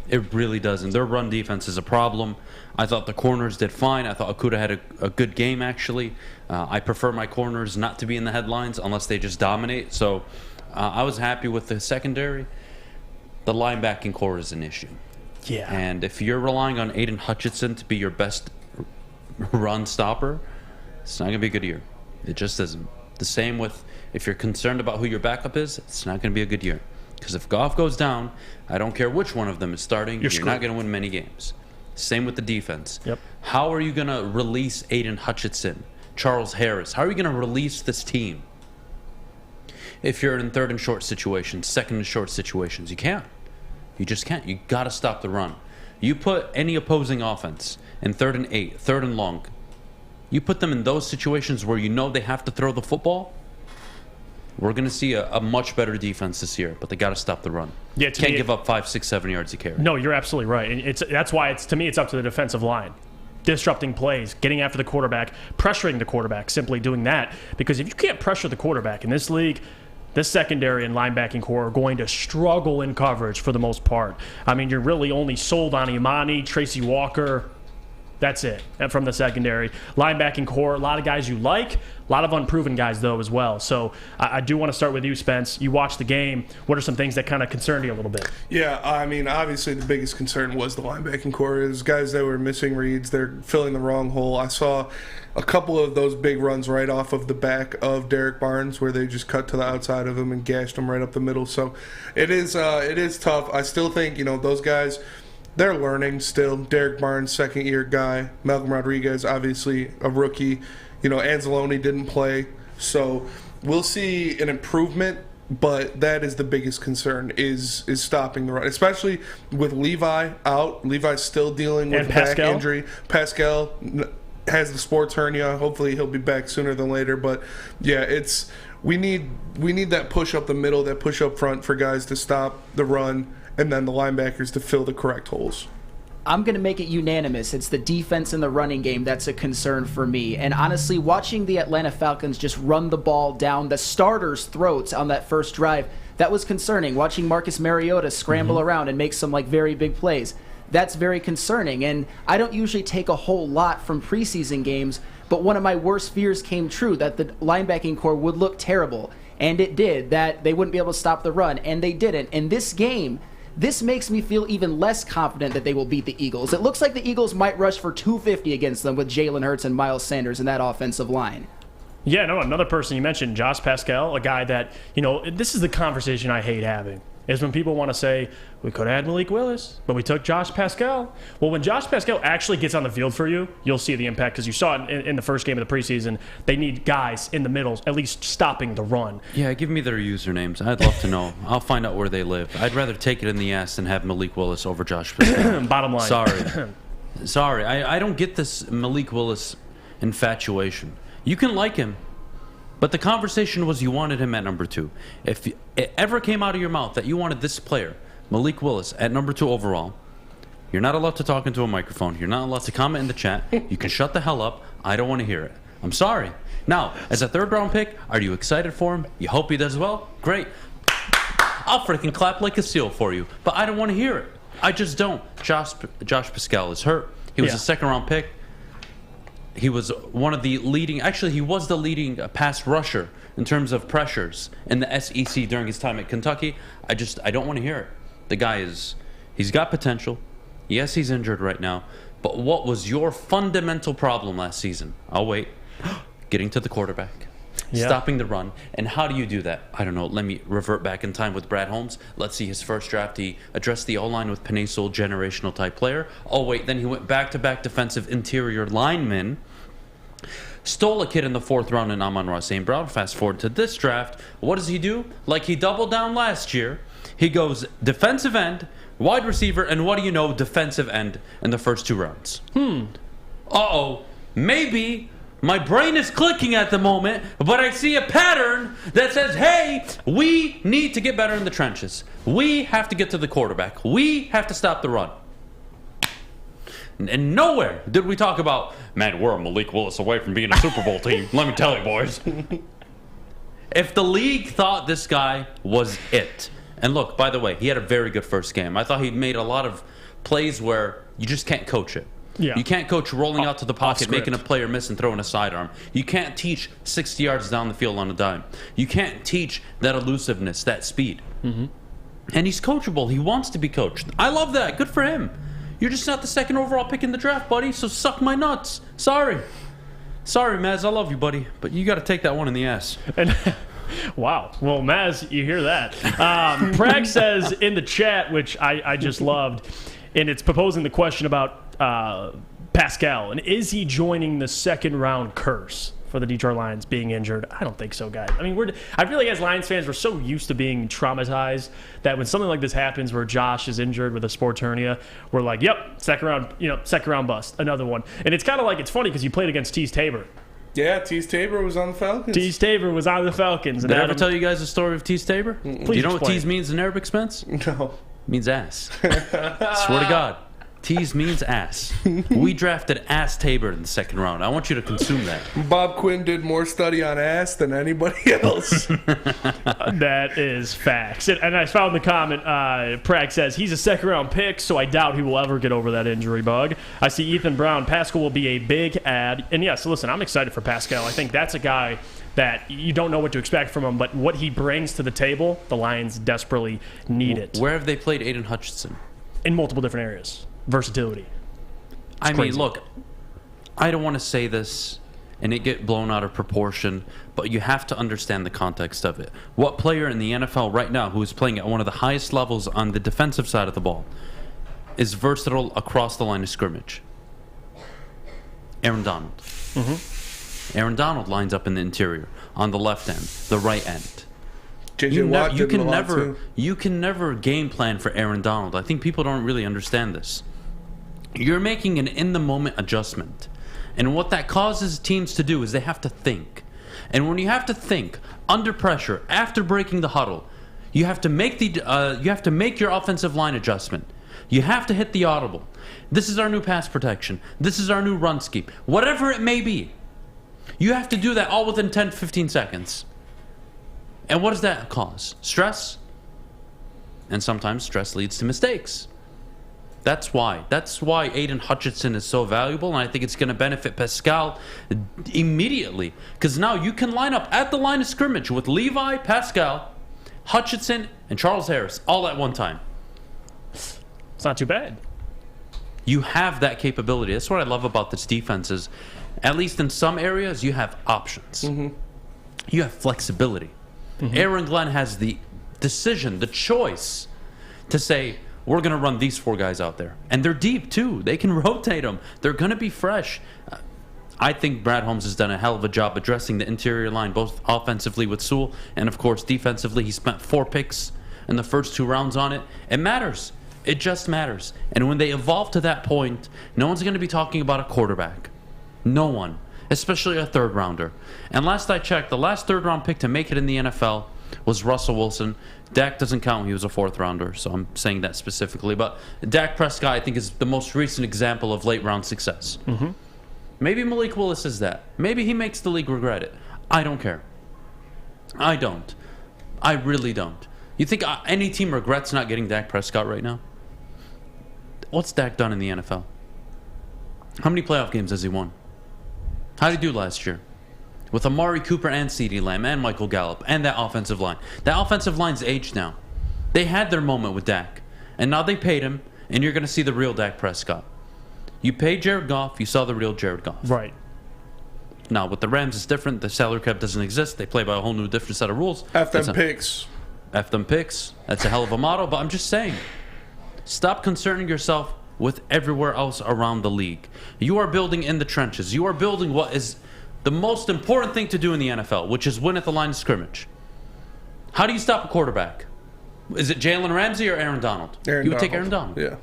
It really doesn't. Their run defense is a problem. I thought the corners did fine. I thought Okudah had a good game, actually. I prefer my corners not to be in the headlines unless they just dominate. So I was happy with the secondary. The linebacking core is an issue. Yeah. And if you're relying on Aiden Hutchinson to be your best run stopper, it's not going to be a good year. It just isn't. The same with if you're concerned about who your backup is, it's not going to be a good year. Because if Goff goes down, I don't care which one of them is starting, you're not going to win many games. Same with the defense. Yep. How are you going to release Aiden Hutchinson, Charles Harris? How are you going to release this team? If you're in third and short situations, second and short situations, you can't. You just can't. You got to stop the run. You put any opposing offense in 3rd and 8, 3rd and long, you put them in those situations where you know they have to throw the football, we're going to see a much better defense this year, but they got to stop the run. Yeah, can't give up 5, 6, 7 yards a carry. No, you're absolutely right. And that's why to me it's up to the defensive line. Disrupting plays, getting after the quarterback, pressuring the quarterback, simply doing that. Because if you can't pressure the quarterback in this league, this secondary and linebacking core are going to struggle in coverage for the most part. I mean, you're really only sold on Imani, Tracy Walker. That's it. And from the secondary. Linebacking core, a lot of guys you like, a lot of unproven guys, though, as well. So I do want to start with you, Spence. You watched the game. What are some things that kind of concerned you a little bit? Yeah, I mean, obviously the biggest concern was the linebacking core. Is guys that were missing reads. They're filling the wrong hole. I saw a couple of those big runs right off of the back of Derek Barnes where they just cut to the outside of him and gashed him right up the middle. So it is tough. I still think, those guys, they're learning still. Derek Barnes, second-year guy. Malcolm Rodriguez, obviously a rookie. Anzalone didn't play. So we'll see an improvement, but that is the biggest concern is stopping the run, especially with Levi out. Levi's still dealing with back injury. Pascal has the sports hernia. Hopefully he'll be back sooner than later. But, yeah, we need that push up the middle, that push up front for guys to stop the run, and then the linebackers to fill the correct holes. I'm going to make it unanimous. It's the defense and the running game that's a concern for me. And honestly, watching the Atlanta Falcons just run the ball down the starters' throats on that first drive, that was concerning. Watching Marcus Mariota scramble around and make some very big plays, that's very concerning. And I don't usually take a whole lot from preseason games, but one of my worst fears came true, that the linebacking core would look terrible. And it did, that they wouldn't be able to stop the run, and they didn't. In this game, this makes me feel even less confident that they will beat the Eagles. It looks like the Eagles might rush for 250 against them with Jalen Hurts and Miles Sanders in that offensive line. Yeah, no, another person you mentioned, Josh Pascal, a guy that, this is the conversation I hate having, is when people want to say, we could have had Malik Willis, but we took Josh Pascal. Well, when Josh Pascal actually gets on the field for you, you'll see the impact, because you saw it in the first game of the preseason. They need guys in the middle, at least stopping the run. Yeah, give me their usernames. I'd love to know. I'll find out where they live. I'd rather take it in the ass than have Malik Willis over Josh Pascal. Bottom line. Sorry. I don't get this Malik Willis infatuation. You can like him, but the conversation was you wanted him at number 2. If it ever came out of your mouth that you wanted this player, Malik Willis, at number 2 overall, you're not allowed to talk into a microphone. You're not allowed to comment in the chat. You can shut the hell up. I don't want to hear it. I'm sorry. Now, as a 3rd-round pick, are you excited for him? You hope he does well? Great. I'll freaking clap like a seal for you. But I don't want to hear it. I just don't. Josh Pascal is hurt. He was a 2nd-round pick. He was one of the leading, actually he was the leading pass rusher in terms of pressures in the SEC during his time at Kentucky. I don't want to hear it. The guy he's got potential. Yes, he's injured right now. But what was your fundamental problem last season? I'll wait. Getting to the quarterback. Yeah. Stopping the run. And how do you do that? I don't know. Let me revert back in time with Brad Holmes. Let's see his first draft. He addressed the O-line with Penei Sewell, generational type player. Oh, wait. Then he went back-to-back defensive interior lineman. Stole a kid in the 4th round in Amon-Ra St. Brown. Fast forward to this draft. What does he do? Like he doubled down last year. He goes defensive end, wide receiver, and what do you know? Defensive end in the first 2 rounds. Uh-oh. Maybe my brain is clicking at the moment, but I see a pattern that says, hey, we need to get better in the trenches. We have to get to the quarterback. We have to stop the run. And nowhere did we talk about, man, we're a Malik Willis away from being a Super Bowl team. Let me tell you, boys. If the league thought this guy was it, and look, by the way, he had a very good first game. I thought he made a lot of plays where you just can't coach it. Yeah. You can't coach rolling out to the pocket, script. making a player miss and throwing a sidearm. You can't teach 60 yards down the field on a dime. You can't teach that elusiveness, that speed. Mm-hmm. And he's coachable. He wants to be coached. I love that. Good for him. You're just not the second overall pick in the draft, buddy, so suck my nuts. Sorry, Maz, I love you, buddy, but you got to take that one in the ass. And wow. Well, Maz, you hear that. Prag says in the chat, which I just loved, and it's proposing the question about Pascal, and is he joining the second-round curse for the Detroit Lions being injured? I don't think so, guys. I mean, I feel like as Lions fans, we're so used to being traumatized that when something like this happens where Josh is injured with a sports hernia, we're like, yep, second round bust, another one. And it's kind of like, it's funny because you played against Tease Tabor. Yeah, Tease Tabor was on the Falcons. Tease Tabor was on the Falcons. Did I ever tell you guys the story of Tease Tabor? Do you know what Tease means in Arabic, Spence? No. It means ass. Swear to God. Tease means ass. We drafted Ass Tabor in the second round. I want you to consume that. Bob Quinn did more study on ass than anybody else. That is facts. And I found the comment, Prag says, he's a second-round pick, so I doubt he will ever get over that injury bug. I see Ethan Brown. Pascal will be a big ad. And yes, listen, I'm excited for Pascal. I think that's a guy that you don't know what to expect from him, but what he brings to the table, the Lions desperately need it. Where have they played Aiden Hutchinson? In multiple different areas. Versatility. I mean, look, I don't want to say this and it get blown out of proportion, but you have to understand the context of it. What player in the NFL right now who is playing at one of the highest levels on the defensive side of the ball is versatile across the line of scrimmage? Aaron Donald. Mm-hmm. Aaron Donald lines up in the interior, on the left end, the right end. You can never game plan for Aaron Donald. I think people don't really understand this. You're making an in-the-moment adjustment. And what that causes teams to do is they have to think. And when you have to think under pressure, after breaking the huddle, you have to make your offensive line adjustment. You have to hit the audible. This is our new pass protection. This is our new run scheme. Whatever it may be. You have to do that all within 10 to 15 seconds. And what does that cause? Stress. And sometimes stress leads to mistakes. That's why Aiden Hutchinson is so valuable, and I think it's going to benefit Pascal immediately. Because now you can line up at the line of scrimmage with Levi, Pascal, Hutchinson, and Charles Harris all at one time. It's not too bad. You have that capability. That's what I love about this defense is, at least in some areas, you have options. Mm-hmm. You have flexibility. Mm-hmm. Aaron Glenn has the decision, the choice to say, we're going to run these four guys out there. And they're deep, too. They can rotate them. They're going to be fresh. I think Brad Holmes has done a hell of a job addressing the interior line, both offensively with Sewell and, of course, defensively. He spent 4 picks in the first 2 rounds on it. It matters. It just matters. And when they evolve to that point, no one's going to be talking about a quarterback. No one. Especially a third-rounder. And last I checked, the last third-round pick to make it in the NFL was Russell Wilson. Dak doesn't count. He was a 4th-rounder, so I'm saying that specifically. But Dak Prescott, I think, is the most recent example of late-round success. Mm-hmm. Maybe Malik Willis is that. Maybe he makes the league regret it. I don't care. I don't. I really don't. You think any team regrets not getting Dak Prescott right now? What's Dak done in the NFL? How many playoff games has he won? How did he do last year? With Amari Cooper and CeeDee Lamb and Michael Gallup and that offensive line. That offensive line's aged now. They had their moment with Dak. And now they paid him, and you're going to see the real Dak Prescott. You paid Jared Goff, you saw the real Jared Goff. Right. Now, with the Rams, it's different. The salary cap doesn't exist. They play by a whole new different set of rules. F them picks. F them picks. That's a hell of a motto, but I'm just saying. Stop concerning yourself with everywhere else around the league. You are building in the trenches. You are building what is the most important thing to do in the NFL, which is win at the line of scrimmage. How do you stop a quarterback? Is it Jalen Ramsey or Aaron Donald? You would take Aaron Donald. Yeah.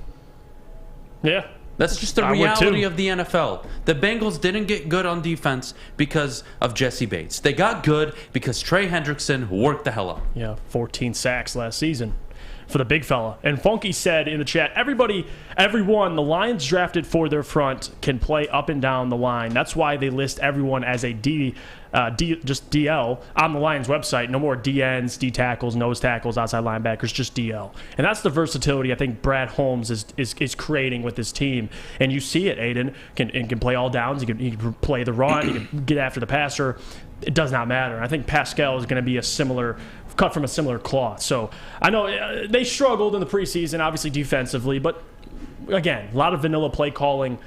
Yeah. That's just the reality of the NFL. The Bengals didn't get good on defense because of Jesse Bates. They got good because Trey Hendrickson worked the hell out. Yeah, 14 sacks last season. for the big fella. And Funky said in the chat, everyone the Lions drafted for their front can play up and down the line. That's why they list everyone as a just DL on the Lions website. No more DNs, D tackles, nose tackles, outside linebackers, just DL. And that's the versatility I think Brad Holmes is creating with this team. And you see it, Aiden can play all downs. He can play the run. He can get after the passer. It does not matter. I think Pascal is going to be cut from a similar cloth. So I know they struggled in the preseason, obviously defensively, but again, a lot of vanilla play calling,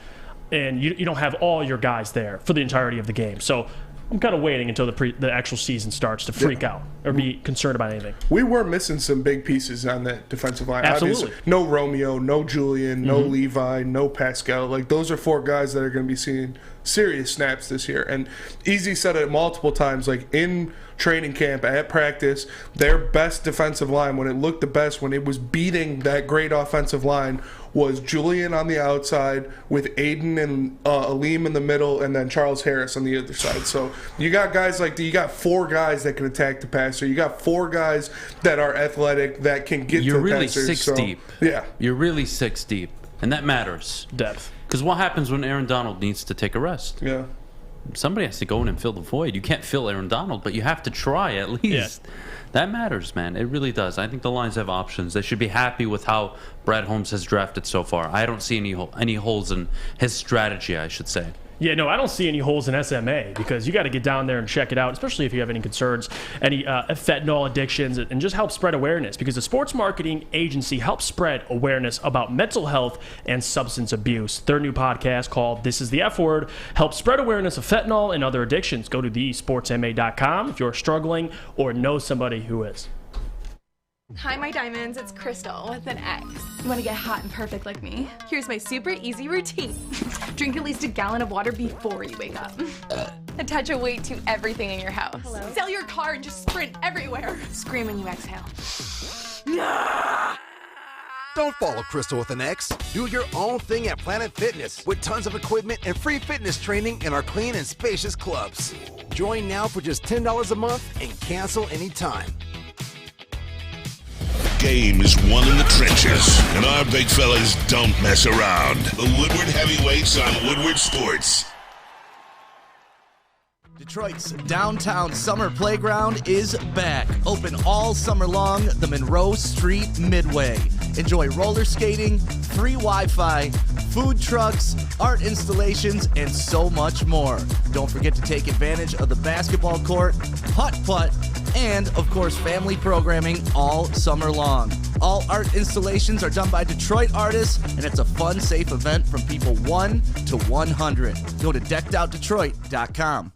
and you don't have all your guys there for the entirety of the game. So I'm kind of waiting until the actual season starts to freak out or be concerned about anything. We were missing some big pieces on that defensive line. Absolutely. Obviously, no Romeo, no Julian, no Levi, no Pascal. Like, those are 4 guys that are going to be seeing serious snaps this year. And Easy said it multiple times, like in training camp, at practice, their best defensive line, when it looked the best, when it was beating that great offensive line, was Julian on the outside with Aiden and Aleem in the middle, and then Charles Harris on the other side. So you got guys like you got 4 guys that can attack the passer. You got 4 guys that are athletic that can get to the passers. You're really 6 deep. Yeah. You're really 6 deep, and that matters. Depth. Because what happens when Aaron Donald needs to take a rest? Yeah. Somebody has to go in and fill the void. You can't fill Aaron Donald, but you have to try at least. Yeah. That matters, man. It really does. I think the Lions have options. They should be happy with how Brad Holmes has drafted so far. I don't see any holes in his strategy, I should say. Yeah, no, I don't see any holes in SMA because you got to get down there and check it out, especially if you have any concerns, any fentanyl addictions, and just help spread awareness, because the sports marketing agency helps spread awareness about mental health and substance abuse. Their new podcast called This is the F Word helps spread awareness of fentanyl and other addictions. Go to thesportsma.com if you're struggling or know somebody who is. Hi, my diamonds. It's Crystal with an X. You want to get hot and perfect like me? Here's my super easy routine. Drink at least a gallon of water before you wake up. Attach a weight to everything in your house. Hello? Sell your car and just sprint everywhere. Scream when you exhale. Don't follow Crystal with an X. Do your own thing at Planet Fitness with tons of equipment and free fitness training in our clean and spacious clubs. Join now for just $10 a month and cancel anytime. Game is won in the trenches, and our big fellas don't mess around. The Woodward Heavyweights on Woodward Sports. Detroit's downtown summer playground is back. Open all summer long, the Monroe Street Midway. Enjoy roller skating, free Wi-Fi, food trucks, art installations, and so much more. Don't forget to take advantage of the basketball court, putt-putt, and, of course, family programming all summer long. All art installations are done by Detroit artists, and it's a fun, safe event from people 1 to 100. Go to deckedoutdetroit.com.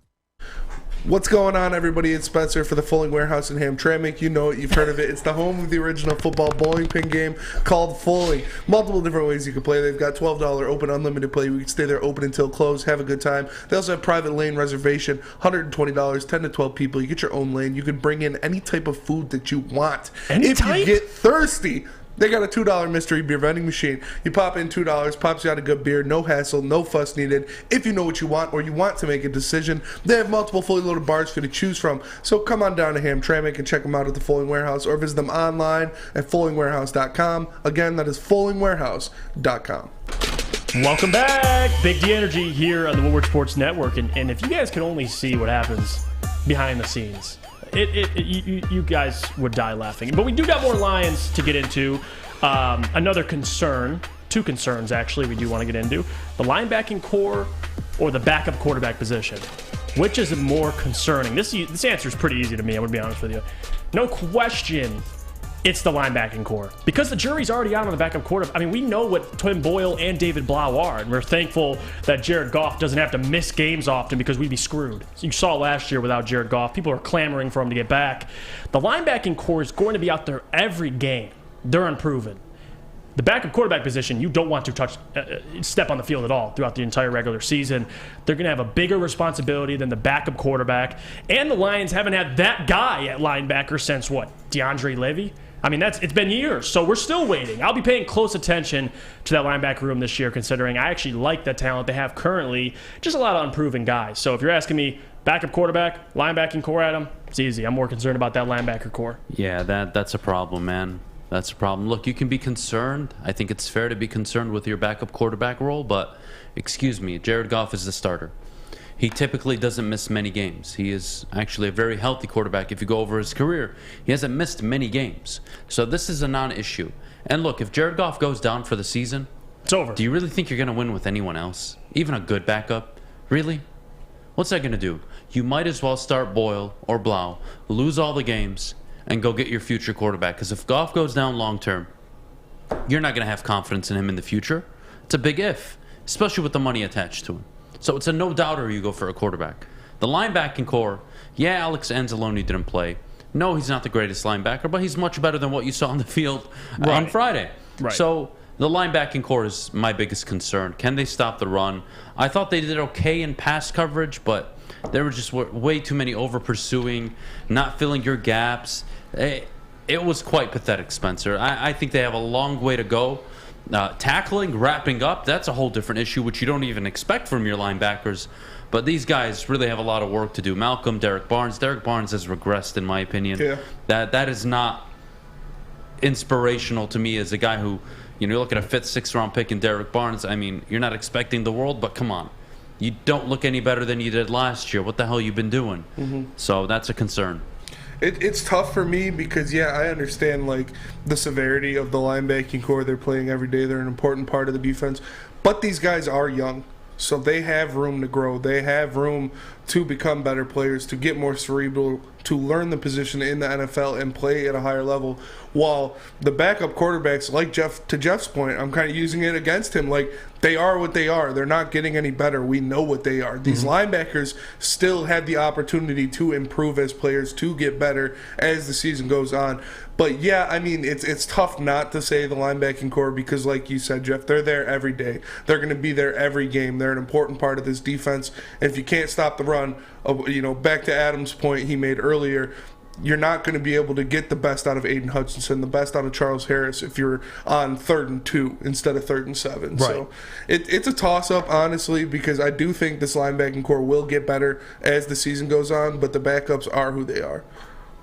What's going on, everybody? It's Spencer for the Fulling Warehouse in Hamtramck. You know it. You've heard of it. It's the home of the original football bowling pin game called Fulling. Multiple different ways you can play. They've got $12 open unlimited play. We can stay there open until close. Have a good time. They also have private lane reservation, $120, 10 to 12 people. You get your own lane. You can bring in any type of food that you want. If you get thirsty, they got a $2 mystery beer vending machine. You pop in $2, pops you out a good beer, no hassle, no fuss needed. If you know what you want or you want to make a decision, they have multiple fully loaded bars for you to choose from. So come on down to Hamtramck and check them out at the Fulling Warehouse, or visit them online at fullingwarehouse.com. Again, that is fullingwarehouse.com. Welcome back. Big D Energy here on the Woodward Sports Network. And if you guys could only see what happens behind the scenes, you guys would die laughing. But we do got more Lions to get into. Another concern, 2 concerns actually, we do want to get into. The linebacking core or the backup quarterback position. Which is more concerning? This answer is pretty easy to me, I'm going to be honest with you. No question, it's the linebacking core. Because the jury's already out on the backup quarterback. I mean, we know what Tim Boyle and David Blau are, and we're thankful that Jared Goff doesn't have to miss games often because we'd be screwed. So you saw last year without Jared Goff, people are clamoring for him to get back. The linebacking core is going to be out there every game. They're unproven. The backup quarterback position, you don't want to step on the field at all throughout the entire regular season. They're going to have a bigger responsibility than the backup quarterback. And the Lions haven't had that guy at linebacker since what? DeAndre Levy? I mean, it's been years, so we're still waiting. I'll be paying close attention to that linebacker room this year, considering I actually like the talent they have currently. Just a lot of unproven guys. So if you're asking me, backup quarterback, linebacking core, Adam, it's easy. I'm more concerned about that linebacker core. Yeah, that's a problem, man. That's the problem. Look, you can be concerned. I think it's fair to be concerned with your backup quarterback role, but excuse me, Jared Goff is the starter. He typically doesn't miss many games. He is actually a very healthy quarterback. If you go over his career, he hasn't missed many games. So this is a non-issue. And look, if Jared Goff goes down for the season, it's over. Do you really think you're going to win with anyone else? Even a good backup? Really? What's that going to do? You might as well start Boyle or Blau, lose all the games, and go get your future quarterback. Because if Goff goes down long term, you're not going to have confidence in him in the future. It's a big if, especially with the money attached to him. So it's a no-doubter you go for a quarterback. The linebacking core, yeah, Alex Anzalone didn't play. No, he's not the greatest linebacker, but he's much better than what you saw on the field on Friday. Right. So the linebacking core is my biggest concern. Can they stop the run? I thought they did okay in pass coverage, but there were just way too many over-pursuing, not filling your gaps. It was quite pathetic, Spencer. I think they have a long way to go. Tackling, wrapping up, that's a whole different issue, which you don't even expect from your linebackers. But these guys really have a lot of work to do. Malcolm, Derek Barnes. Derek Barnes has regressed, in my opinion. Yeah. That is not inspirational to me as a guy who, you look at a 5th, 6th round pick in Derek Barnes. I mean, you're not expecting the world, but come on. You don't look any better than you did last year. What the hell you been doing? Mm-hmm. So that's a concern. It's tough for me because, yeah, I understand, like, the severity of the linebacking core. They're playing every day. They're an important part of the defense. But these guys are young, so they have room to grow. They have room to become better players, to get more cerebral, to learn the position in the NFL and play at a higher level. While the backup quarterbacks, like to Jeff's point, I'm kind of using it against him, like, they are what they are. They're not getting any better. We know what they are. These linebackers still have the opportunity to improve as players, to get better as the season goes on. But, yeah, I mean, it's tough not to say the linebacking core because, like you said, Jeff, they're there every day. They're going to be there every game. They're an important part of this defense. And if you can't stop the run, back to Adam's point he made earlier, you're not going to be able to get the best out of Aiden Hutchinson, the best out of Charles Harris if you're on 3rd and 2 instead of 3rd and 7. Right. So it's a toss-up, honestly, because I do think this linebacking core will get better as the season goes on, but the backups are who they are.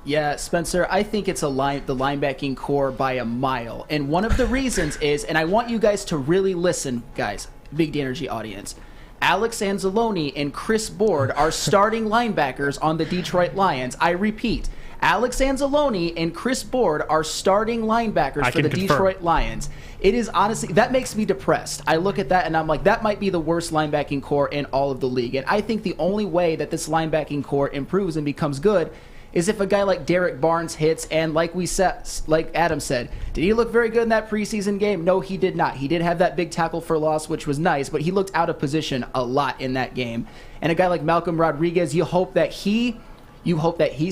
Yeah, Spencer, I think it's the linebacking core by a mile. And one of the reasons is, and I want you guys to really listen, guys, Big D Energy audience, Alex Anzalone and Chris Board are starting linebackers on the Detroit Lions. I repeat, Alex Anzalone and Chris Board are starting linebackers for the Detroit Lions. It is honestly, that makes me depressed. I look at that and I'm like, that might be the worst linebacking core in all of the league. And I think the only way that this linebacking core improves and becomes good is if a guy like Derek Barnes hits, and like Adam said, did he look very good in that preseason game? No, he did not. He did have that big tackle for loss, which was nice, but he looked out of position a lot in that game. And a guy like Malcolm Rodriguez, you hope that he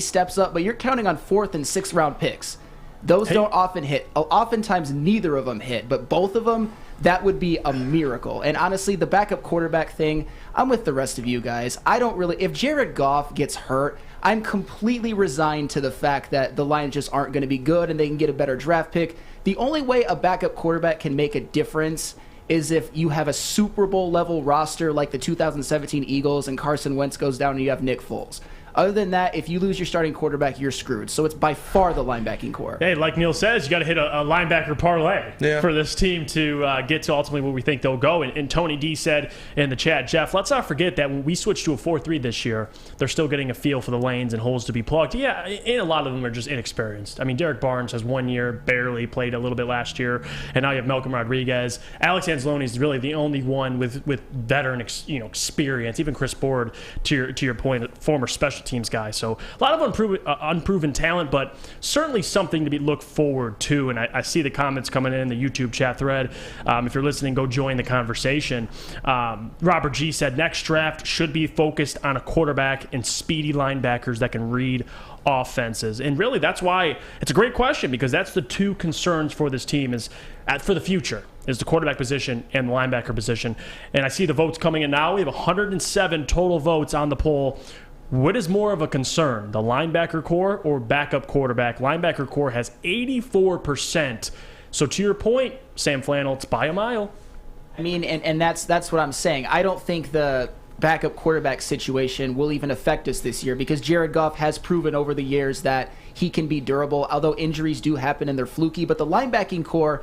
steps up, but you're counting on 4th and 6th round picks. Those don't often hit. Oftentimes neither of them hit, but both of them, that would be a miracle. And honestly, the backup quarterback thing, I'm with the rest of you guys. If Jared Goff gets hurt, I'm completely resigned to the fact that the Lions just aren't going to be good and they can get a better draft pick. The only way a backup quarterback can make a difference is if you have a Super Bowl level roster like the 2017 Eagles and Carson Wentz goes down and you have Nick Foles. Other than that, if you lose your starting quarterback, you're screwed. So it's by far the linebacking core. Hey, like Neil says, you got to hit a linebacker parlay for this team to get to ultimately where we think they'll go. And Tony D said in the chat, Jeff, let's not forget that when we switched to a 4-3 this year, they're still getting a feel for the lanes and holes to be plugged. Yeah, and a lot of them are just inexperienced. I mean, Derek Barnes has 1 year, barely played a little bit last year, and now you have Malcolm Rodriguez. Alex Anzalone is really the only one with veteran experience. Even Chris Board, to your point, former special teams guy. So a lot of unproven talent, but certainly something to be looked forward to. And I see the comments coming in the YouTube chat thread. If you're listening, go join the conversation. Robert G said next draft should be focused on a quarterback and speedy linebackers that can read offenses. And really, that's why it's a great question, because that's the two concerns for this team for the future is the quarterback position and the linebacker position. And I see the votes coming in now. We have 107 total votes on the poll. What is more of a concern, the linebacker core or backup quarterback? Linebacker core has 84%. So to your point, Sam Flannel, it's by a mile. I mean, and that's what I'm saying. I don't think the backup quarterback situation will even affect us this year, because Jared Goff has proven over the years that he can be durable, although injuries do happen and they're fluky. But the linebacking core,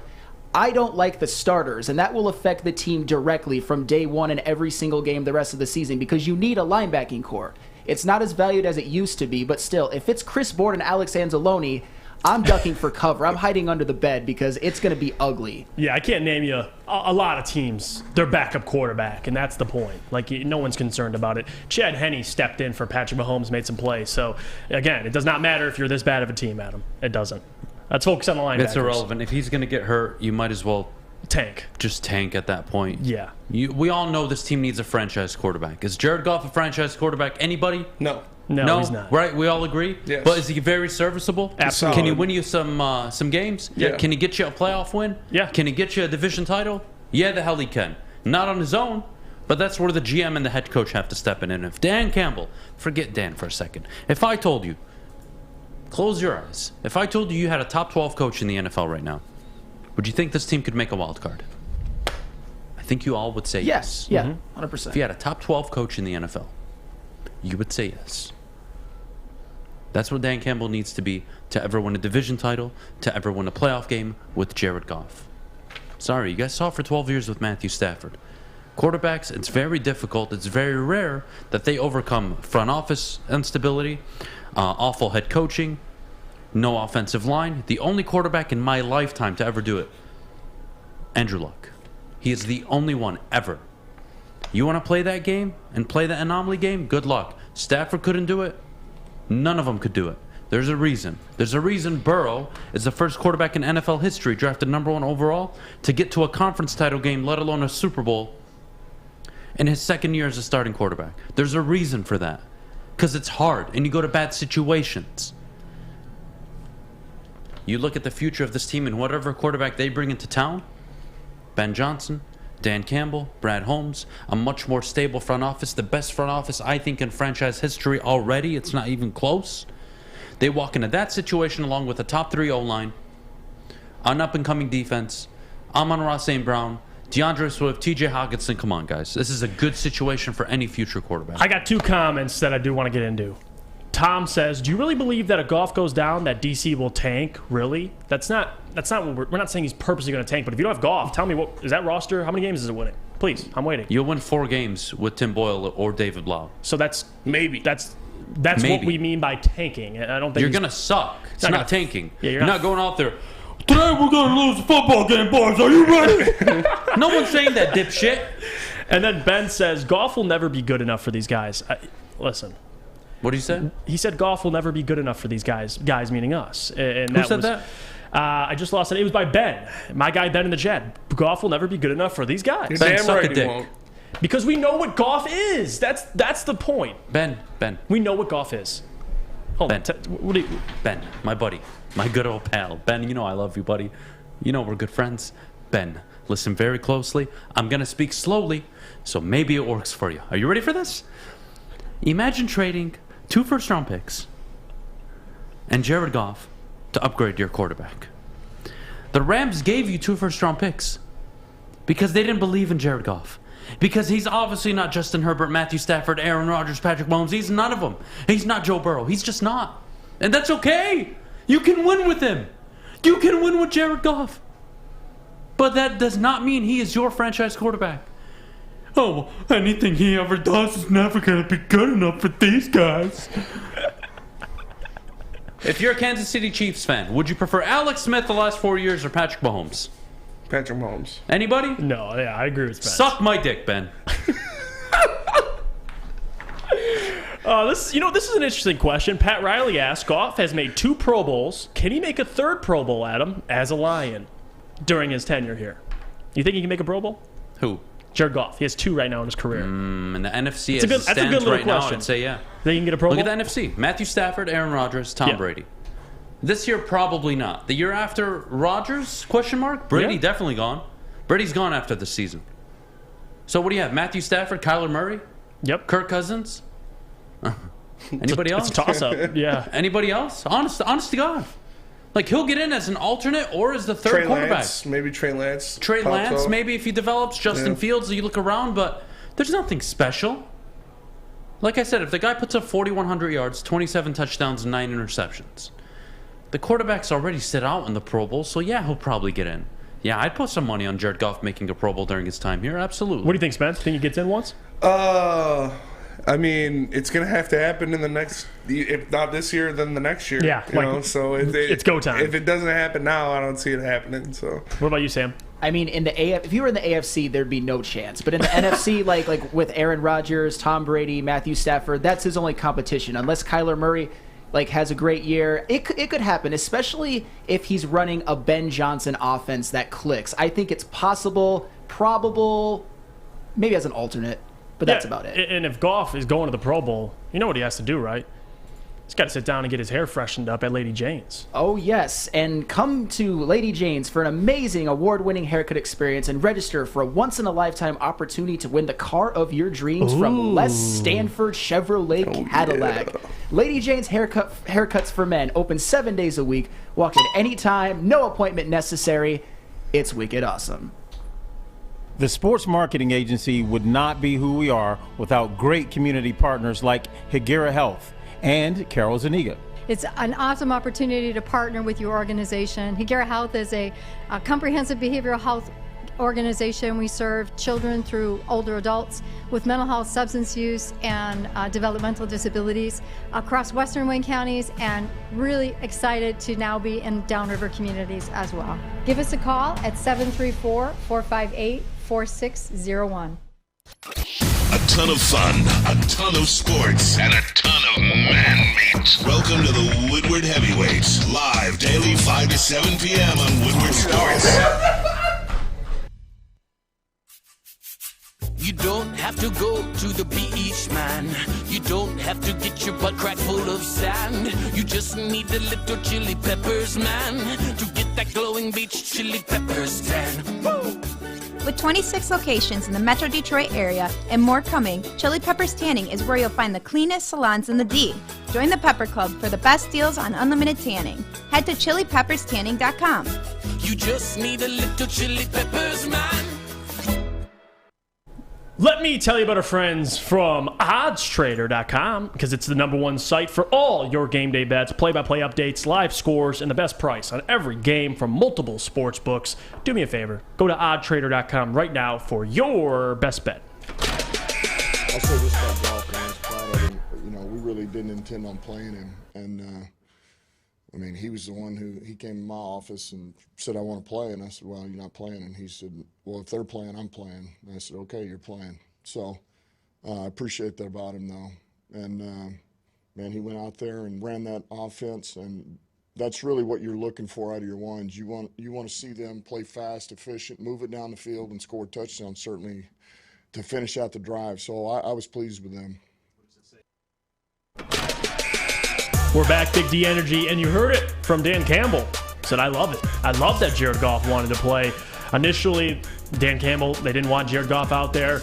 I don't like the starters, and that will affect the team directly from day one in every single game the rest of the season, because you need a linebacking core. It's not as valued as it used to be, but still, if it's Chris Board and Alex Anzalone, I'm ducking for cover. I'm hiding under the bed because it's going to be ugly. Yeah, I can't name you a lot of teams, their backup quarterback, and that's the point. Like, no one's concerned about it. Chad Henne stepped in for Patrick Mahomes, made some plays. So, again, it does not matter if you're this bad of a team, Adam. It doesn't. Let's focus on the linebackers. It's irrelevant. If he's going to get hurt, you might as well tank. Just tank at that point. Yeah. We all know this team needs a franchise quarterback. Is Jared Goff a franchise quarterback? Anybody? No. No, he's not. Right? We all agree? Yes. But is he very serviceable? Absolutely. Can he win you some games? Yeah. Can he get you a playoff win? Yeah. Can he get you a division title? Yeah, the hell he can. Not on his own, but that's where the GM and the head coach have to step in. And if Dan Campbell, forget Dan for a second, if I told you, close your eyes, if I told you had a top 12 coach in the NFL right now, would you think this team could make a wild card? I think you all would say yes. Yeah, 100%. If you had a top 12 coach in the NFL, you would say yes. That's what Dan Campbell needs to be to ever win a division title, to ever win a playoff game with Jared Goff. Sorry, you guys saw it for 12 years with Matthew Stafford. Quarterbacks, it's very difficult, it's very rare that they overcome front office instability, awful head coaching, no offensive line. The only quarterback in my lifetime to ever do it, Andrew Luck. He is the only one ever. You want to play that game and play the anomaly game? Good luck. Stafford couldn't do it. None of them could do it. There's a reason. There's a reason Burrow is the first quarterback in NFL history drafted #1 overall to get to a conference title game, let alone a Super Bowl, in his second year as a starting quarterback. There's a reason for that. Because it's hard, and you go to bad situations. You look at the future of this team and whatever quarterback they bring into town, Ben Johnson, Dan Campbell, Brad Holmes, a much more stable front office, the best front office I think in franchise history already. It's not even close. They walk into that situation along with a top 3 O-line, an up-and-coming defense, Amon-Ra St. Brown, DeAndre Swift, TJ Hawkinson. Come on, guys. This is a good situation for any future quarterback. I got 2 comments that I do want to get into. Tom says, do you really believe that if Goff goes down, that DC will tank? Really? That's not what we're not saying he's purposely going to tank, but if you don't have Goff, tell me, what is that roster? How many games is it winning? Please, I'm waiting. You'll win 4 games with Tim Boyle or David Blau. So that's maybe. That's what we mean by tanking. I don't think you're going to suck. It's not tanking. Yeah, you're not going out there, today we're going to lose a football game, boys. Are you ready? No one's saying that, dipshit. And then Ben says, Goff will never be good enough for these guys. Listen. What did he say? He said Goff will never be good enough for these guys meaning us. And Who said that? I just lost it. It was by Ben. My guy Ben in the chat. Goff will never be good enough for these guys. You're Ben, damn suck right a he dick. won't. Because we know what Goff is. That's the point. Ben. We know what Goff is. Hold on. What do you... Ben, my buddy. My good old pal. Ben, you know I love you, buddy. You know we're good friends. Ben, listen very closely. I'm going to speak slowly, so maybe it works for you. Are you ready for this? Imagine trading 2 first-round picks and Jared Goff to upgrade your quarterback. The Rams gave you 2 first-round picks because they didn't believe in Jared Goff. Because he's obviously not Justin Herbert, Matthew Stafford, Aaron Rodgers, Patrick Mahomes. He's none of them. He's not Joe Burrow. He's just not. And that's okay. You can win with him. You can win with Jared Goff. But that does not mean he is your franchise quarterback. Oh, anything he ever does is never going to be good enough for these guys. If you're a Kansas City Chiefs fan, would you prefer Alex Smith the last 4 years or Patrick Mahomes? Patrick Mahomes. Anybody? No, yeah, I agree with Ben. Suck my dick, Ben. This is an interesting question. Pat Riley asked, Goff has made 2 Pro Bowls. Can he make a 3rd Pro Bowl, Adam, as a Lion during his tenure here? You think he can make a Pro Bowl? Who? Jared Goff. He has 2 right now in his career. In the NFC, that's a good little right question. now, I'd say yeah. Then you can get a Pro Bowl? Look at the NFC. Matthew Stafford, Aaron Rodgers, Tom Brady. This year, probably not. The year after Rodgers, question mark? Brady definitely gone. Brady's gone after this season. So what do you have? Matthew Stafford, Kyler Murray? Yep. Kirk Cousins? Anybody else? It's a toss-up, yeah. Anybody else? Honest to God. Like, he'll get in as an alternate or as the 3rd quarterback. Lance, maybe Trey Lance. Trey Lance, maybe if he develops. Justin Fields, you look around, but there's nothing special. Like I said, if the guy puts up 4,100 yards, 27 touchdowns, and 9 interceptions, the quarterback's already sit out in the Pro Bowl, so yeah, he'll probably get in. Yeah, I'd put some money on Jared Goff making a Pro Bowl during his time here. Absolutely. What do you think, Spence? Think he gets in once? I mean, it's going to have to happen in the next, if not this year, then the next year. Yeah. You know, so it's go time. If it doesn't happen now, I don't see it happening. So. What about you, Sam? I mean, if you were in the AFC, there'd be no chance. But in the NFC, like with Aaron Rodgers, Tom Brady, Matthew Stafford, that's his only competition. Unless Kyler Murray has a great year, it could happen, especially if he's running a Ben Johnson offense that clicks. I think it's possible, probable, maybe as an alternate. But that's about it. And if Goff is going to the Pro Bowl, you know what he has to do, right? He's got to sit down and get his hair freshened up at Lady Jane's. Oh, yes. And come to Lady Jane's for an amazing award-winning haircut experience and register for a once-in-a-lifetime opportunity to win the car of your dreams from Les Stanford Chevrolet Cadillac. Yeah. Lady Jane's haircuts for men open 7 days a week. Walk in anytime, no appointment necessary. It's wicked awesome. The sports marketing agency would not be who we are without great community partners like Higuera Health and Carol Zuniga. It's an awesome opportunity to partner with your organization. Higuera Health is a comprehensive behavioral health organization. We serve children through older adults with mental health, substance use, and developmental disabilities across Western Wayne counties, and really excited to now be in downriver communities as well. Give us a call at 734-458-4601. A ton of fun, a ton of sports, and a ton of man meat. Welcome to the Woodward Heavyweights, live daily 5 to 7 p.m. on Woodward Sports. You don't have to go to the beach, man. You don't have to get your butt crack full of sand. You just need a little chili peppers, man, to get that glowing beach chili peppers tan. Woo! With 26 locations in the Metro Detroit area and more coming, Chili Peppers Tanning is where you'll find the cleanest salons in the D. Join the Pepper Club for the best deals on unlimited tanning. Head to chilipepperstanning.com. You just need a little chili peppers, man. Let me tell you about our friends from oddstrader.com, because it's the #1 site for all your game day bets, play-by-play updates, live scores, and the best price on every game from multiple sports books. Do me a favor. Go to oddstrader.com right now for your best bet. I'll say this about Goff, man. I was proud of him. You know, we really didn't intend on playing him. And, I mean, he was the one he came to my office and said, I want to play. And I said, well, you're not playing. And he said, well, if they're playing, I'm playing. And I said, okay, you're playing. So I appreciate that about him, though. And, man, he went out there and ran that offense. And that's really what you're looking for out of your ones. You want to see them play fast, efficient, move it down the field, and score touchdowns, certainly, to finish out the drive. So I was pleased with them. We're back, Big D Energy, and you heard it from Dan Campbell. Said, I love it. I love that Jared Goff wanted to play. Initially, Dan Campbell, they didn't want Jared Goff out there.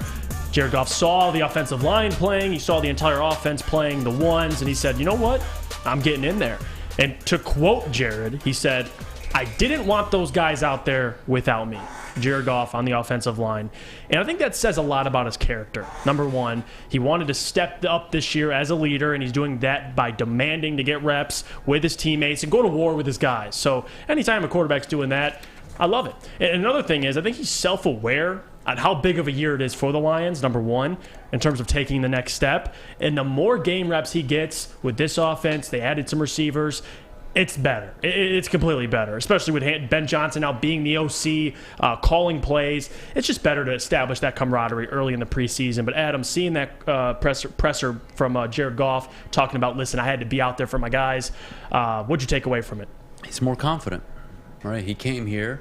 Jared Goff saw the offensive line playing. He saw the entire offense playing the ones, and he said, you know what? I'm getting in there. And to quote Jared, he said, I didn't want those guys out there without me. Jared Goff on the offensive line. And I think that says a lot about his character. #1, he wanted to step up this year as a leader, and he's doing that by demanding to get reps with his teammates and go to war with his guys. So anytime a quarterback's doing that, I love it. And another thing is, I think he's self-aware on how big of a year it is for the Lions, #1, in terms of taking the next step. And the more game reps he gets with this offense, they added some receivers, it's better. It's completely better, especially with Ben Johnson now being the OC, calling plays. It's just better to establish that camaraderie early in the preseason. But Adham, seeing that presser from Jared Goff talking about, listen, I had to be out there for my guys, what'd you take away from it? He's more confident, right? He came here,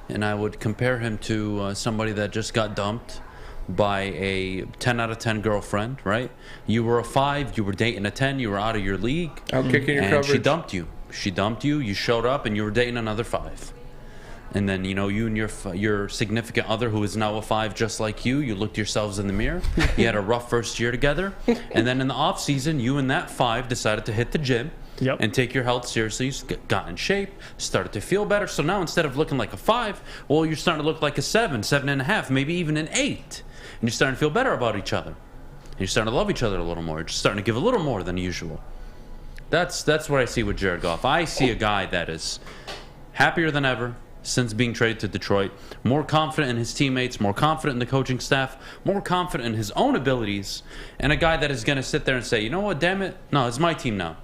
and I would compare him to somebody that just got dumped by a 10 out of 10 girlfriend, right? You were a 5, you were dating a 10, you were out of your league. Out kicking your coverage. She dumped you. She dumped you, you showed up, and you were dating another 5. And then, you and your significant other, who is now a 5 just like you looked yourselves in the mirror. You had a rough first year together. And then in the off season, you and that 5 decided to hit the gym and take your health seriously. You got in shape, started to feel better. So now instead of looking like a 5, well, you're starting to look like a 7, 7.5, maybe even an 8. And you're starting to feel better about each other. You're starting to love each other a little more. You're just starting to give a little more than usual. That's what I see with Jared Goff. I see a guy that is happier than ever since being traded to Detroit, more confident in his teammates, more confident in the coaching staff, more confident in his own abilities, and a guy that is going to sit there and say, you know what, damn it, no, it's my team now.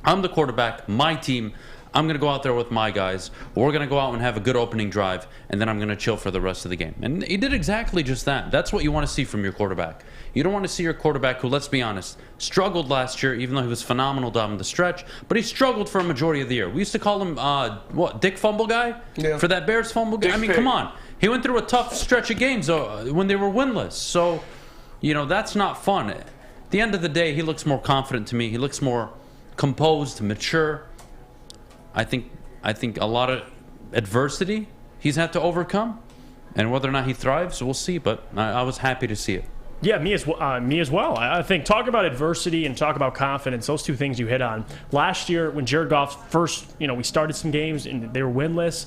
I'm the quarterback, my team. I'm going to go out there with my guys. We're going to go out and have a good opening drive, and then I'm going to chill for the rest of the game. And he did exactly just that. That's what you want to see from your quarterback. You don't want to see your quarterback who, let's be honest, struggled last year, even though he was phenomenal down the stretch, but he struggled for a majority of the year. We used to call him, Dick Fumble Guy? Yeah. For that Bears fumble guy? I mean, come on. He went through a tough stretch of games when they were winless. So, that's not fun. At the end of the day, he looks more confident to me. He looks more composed, mature. I think a lot of adversity he's had to overcome, and whether or not he thrives, we'll see. But I was happy to see it. Yeah, me as well. I think talk about adversity and talk about confidence. Those two things you hit on. Last year, when Jared Goff first, we started some games and they were winless.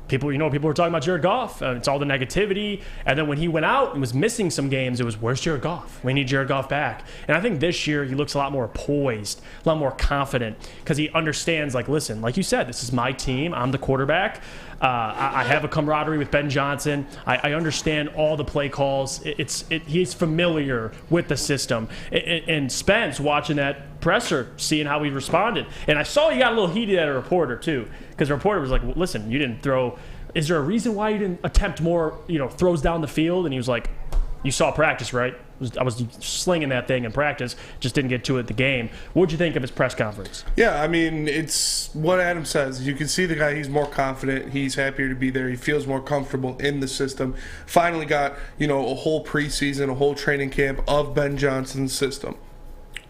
People were talking about Jared Goff. It's all the negativity. And then when he went out and was missing some games, it was, where's Jared Goff? We need Jared Goff back. And I think this year he looks a lot more poised, a lot more confident, because he understands, listen, like you said, this is my team. I'm the quarterback. I have a camaraderie with Ben Johnson. I understand all the play calls. He's familiar with the system. And Spence, watching that presser, seeing how he responded. And I saw he got a little heated at a reporter, too, because the reporter was like, well, listen, you didn't throw. Is there a reason why you didn't attempt more, throws down the field? And he was like, you saw practice, right? I was slinging that thing in practice, just didn't get to it at the game. What did you think of his press conference? Yeah, I mean, it's what Adham says. You can see the guy, he's more confident. He's happier to be there. He feels more comfortable in the system. Finally got, a whole preseason, a whole training camp of Ben Johnson's system.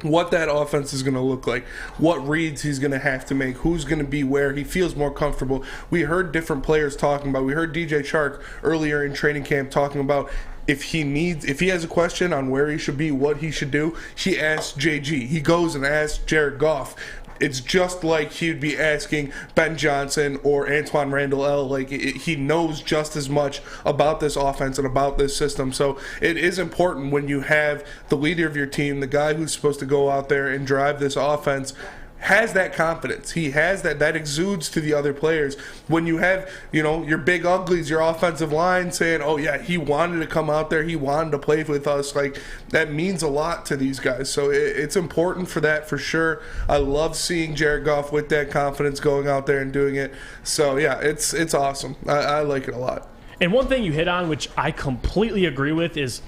What that offense is going to look like, what reads he's going to have to make, who's going to be where. He feels more comfortable. We heard different players talking about. We heard DJ Chark earlier in training camp talking about if he has a question on where he should be, what he should do, he asks JG. He goes and asks Jared Goff. It's just like he'd be asking Ben Johnson or Antoine Randall L. He knows just as much about this offense and about this system. So it is important when you have the leader of your team, the guy who's supposed to go out there and drive this offense, has that confidence. He has that exudes to the other players. When you have, your big uglies, your offensive line saying, oh yeah, he wanted to come out there, he wanted to play with us, that means a lot to these guys. So it's important for that for sure. I love seeing Jared Goff with that confidence going out there and doing it. So yeah, it's awesome. I like it a lot. And one thing you hit on, which I completely agree with, is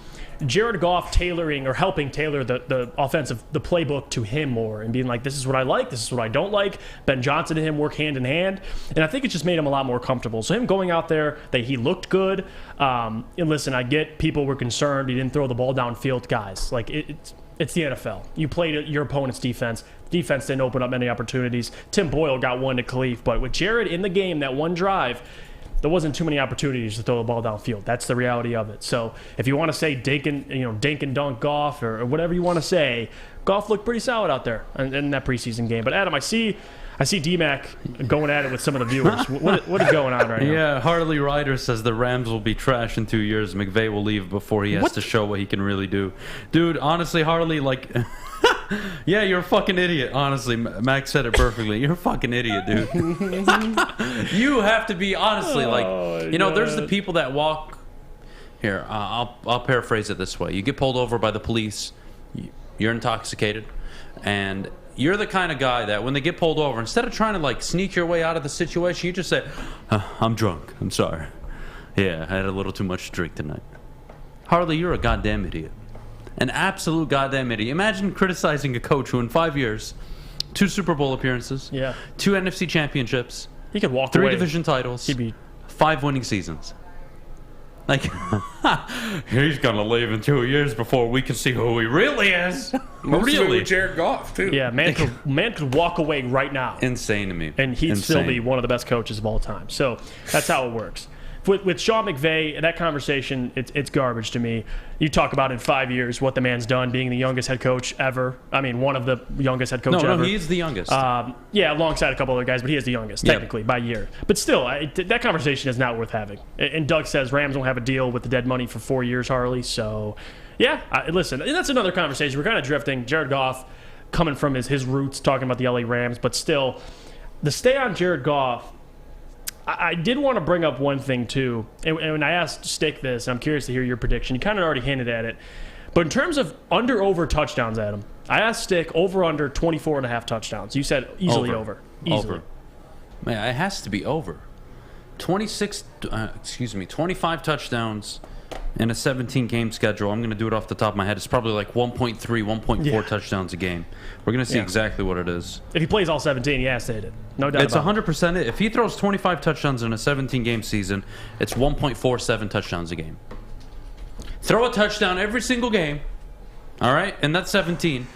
Jared Goff tailoring or helping tailor the playbook to him more and being like, this is what I like, this is what I don't like. Ben Johnson and him work hand in hand. And I think it just made him a lot more comfortable. So him going out there, he looked good. And listen, I get people were concerned he didn't throw the ball downfield. Guys, it's the NFL. You played your opponent's defense. Defense didn't open up many opportunities. Tim Boyle got one to Khalif. But with Jared in the game, that one drive, there wasn't too many opportunities to throw the ball downfield. That's the reality of it. So if you want to say dink and dunk Goff or whatever you want to say, Goff looked pretty solid out there in that preseason game. But Adam, I see D-Mac going at it with some of the viewers. What is going on right now? Yeah, Harley Ryder says the Rams will be trash in 2 years. McVay will leave before he has to show what he can really do. Dude, honestly, Harley, yeah, you're a fucking idiot, honestly. Max said it perfectly. You're a fucking idiot, dude. You have to be, honestly, there's the people that walk. Here, I'll paraphrase it this way. You get pulled over by the police, you're intoxicated, and you're the kind of guy that when they get pulled over, instead of trying to sneak your way out of the situation, you just say, I'm drunk, I'm sorry. Yeah, I had a little too much to drink tonight. Harley, you're a goddamn idiot. An absolute goddamn idiot. Imagine criticizing a coach who in 5 years, 2 Super Bowl appearances, 2 NFC championships, he could walk 3 away. division titles, He'd be 5 winning seasons. He's gonna leave in 2 years before we can see who he really is. Really, with Jared Goff too. Yeah, man could walk away right now. Insane to me. And he'd still be one of the best coaches of all time. So that's how it works. With Sean McVay, that conversation, it's garbage to me. You talk about in 5 years what the man's done, being the youngest head coach ever. I mean, one of the youngest head coaches ever. No, he's the youngest. Alongside a couple other guys, but he is the youngest, technically, by year. But still, that conversation is not worth having. And Doug says Rams don't have a deal with the dead money for 4 years, Harley, so Yeah, listen, and that's another conversation. We're kind of drifting. Jared Goff coming from his roots, talking about the LA Rams, but still, the stay on Jared Goff, I did want to bring up one thing, too. And when I asked Stick this, I'm curious to hear your prediction. You kind of already hinted at it. But in terms of under-over touchdowns, Adam, I asked Stick over-under 24.5 touchdowns. You said easily over. Easily. Over. Man, it has to be over. 25 touchdowns in a 17-game schedule. I'm going to do it off the top of my head. It's probably like 1.3, 1.4 touchdowns a game. We're going to see exactly what it is. If he plays all 17, he has to hit it. No doubt about it. It's 100% it. If he throws 25 touchdowns in a 17-game season, it's 1.47 touchdowns a game. Throw a touchdown every single game, all right? And that's 17.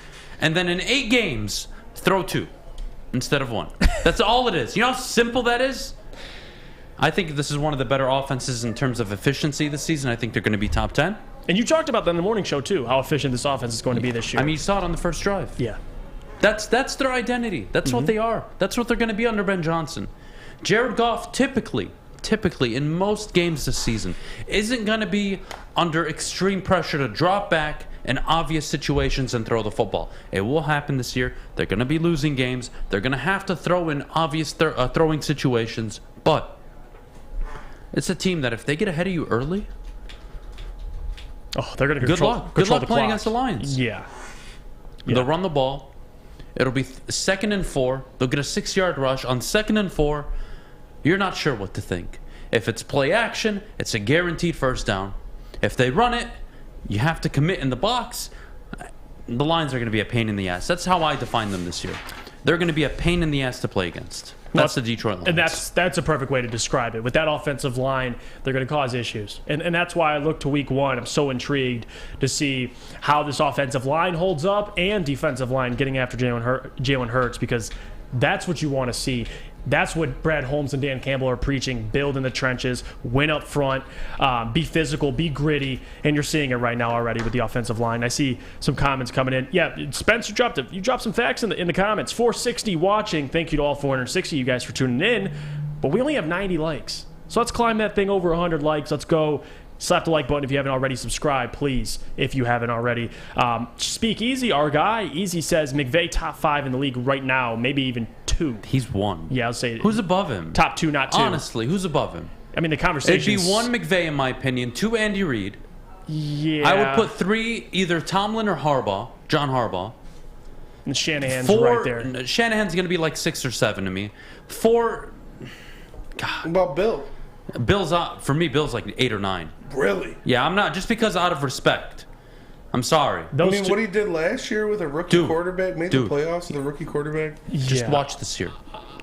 And then in 8 games, throw 2 instead of 1. That's all it is. You know how simple that is? I think this is one of the better offenses in terms of efficiency this season. I think they're going to be top 10. And you talked about that in the morning show, too, how efficient this offense is going to be this year. I mean, you saw it on the first drive. Yeah. That's their identity. That's what they are. That's what they're going to be under Ben Johnson. Jared Goff typically in most games this season isn't going to be under extreme pressure to drop back in obvious situations and throw the football. It will happen this year. They're going to be losing games. They're going to have to throw in obvious throwing situations. But it's a team that if they get ahead of you early, they're going to good luck playing against the Lions. Yeah. They'll run the ball. It'll be 2nd and 4. They'll get a 6-yard rush on 2nd and 4. You're not sure what to think. If it's play action, it's a guaranteed first down. If they run it, you have to commit in the box. The Lions are going to be a pain in the ass. That's how I define them this year. They're going to be a pain in the ass to play against. That's the Detroit Lions. And that's a perfect way to describe it. With that offensive line, they're going to cause issues. And that's why I look to week 1. I'm so intrigued to see how this offensive line holds up and defensive line getting after Jalen Hurts, because that's what you want to see. That's what Brad Holmes and Dan Campbell are preaching. Build in the trenches, win up front, be physical, be gritty, and you're seeing it right now already with the offensive line. I see some comments coming in. Yeah, Spencer you dropped some facts in the comments. 460 watching. Thank you to all 460 you guys for tuning in. But we only have 90 likes. So let's climb that thing over 100 likes. Let's go. Slap the like button if you haven't already. Subscribe, please, if you haven't already. Speak Easy, our guy. Easy says McVay top 5 in the league right now, maybe even 2. He's 1. Yeah, I'll say it. Who's above him? Top 2, not 2. Honestly, who's above him? I mean, the conversation. It'd be 1 McVay, in my opinion, 2 Andy Reid. Yeah. I would put 3 either Tomlin or Harbaugh, John Harbaugh. And Shanahan's 4, right there. Shanahan's going to be like 6 or 7 to me. 4. God. What about Bill? For me, Bill's like 8 or 9. Really? Yeah, I'm not, just because out of respect. I'm sorry. What he did last year with a rookie quarterback, made the playoffs with a rookie quarterback? Just watch this year.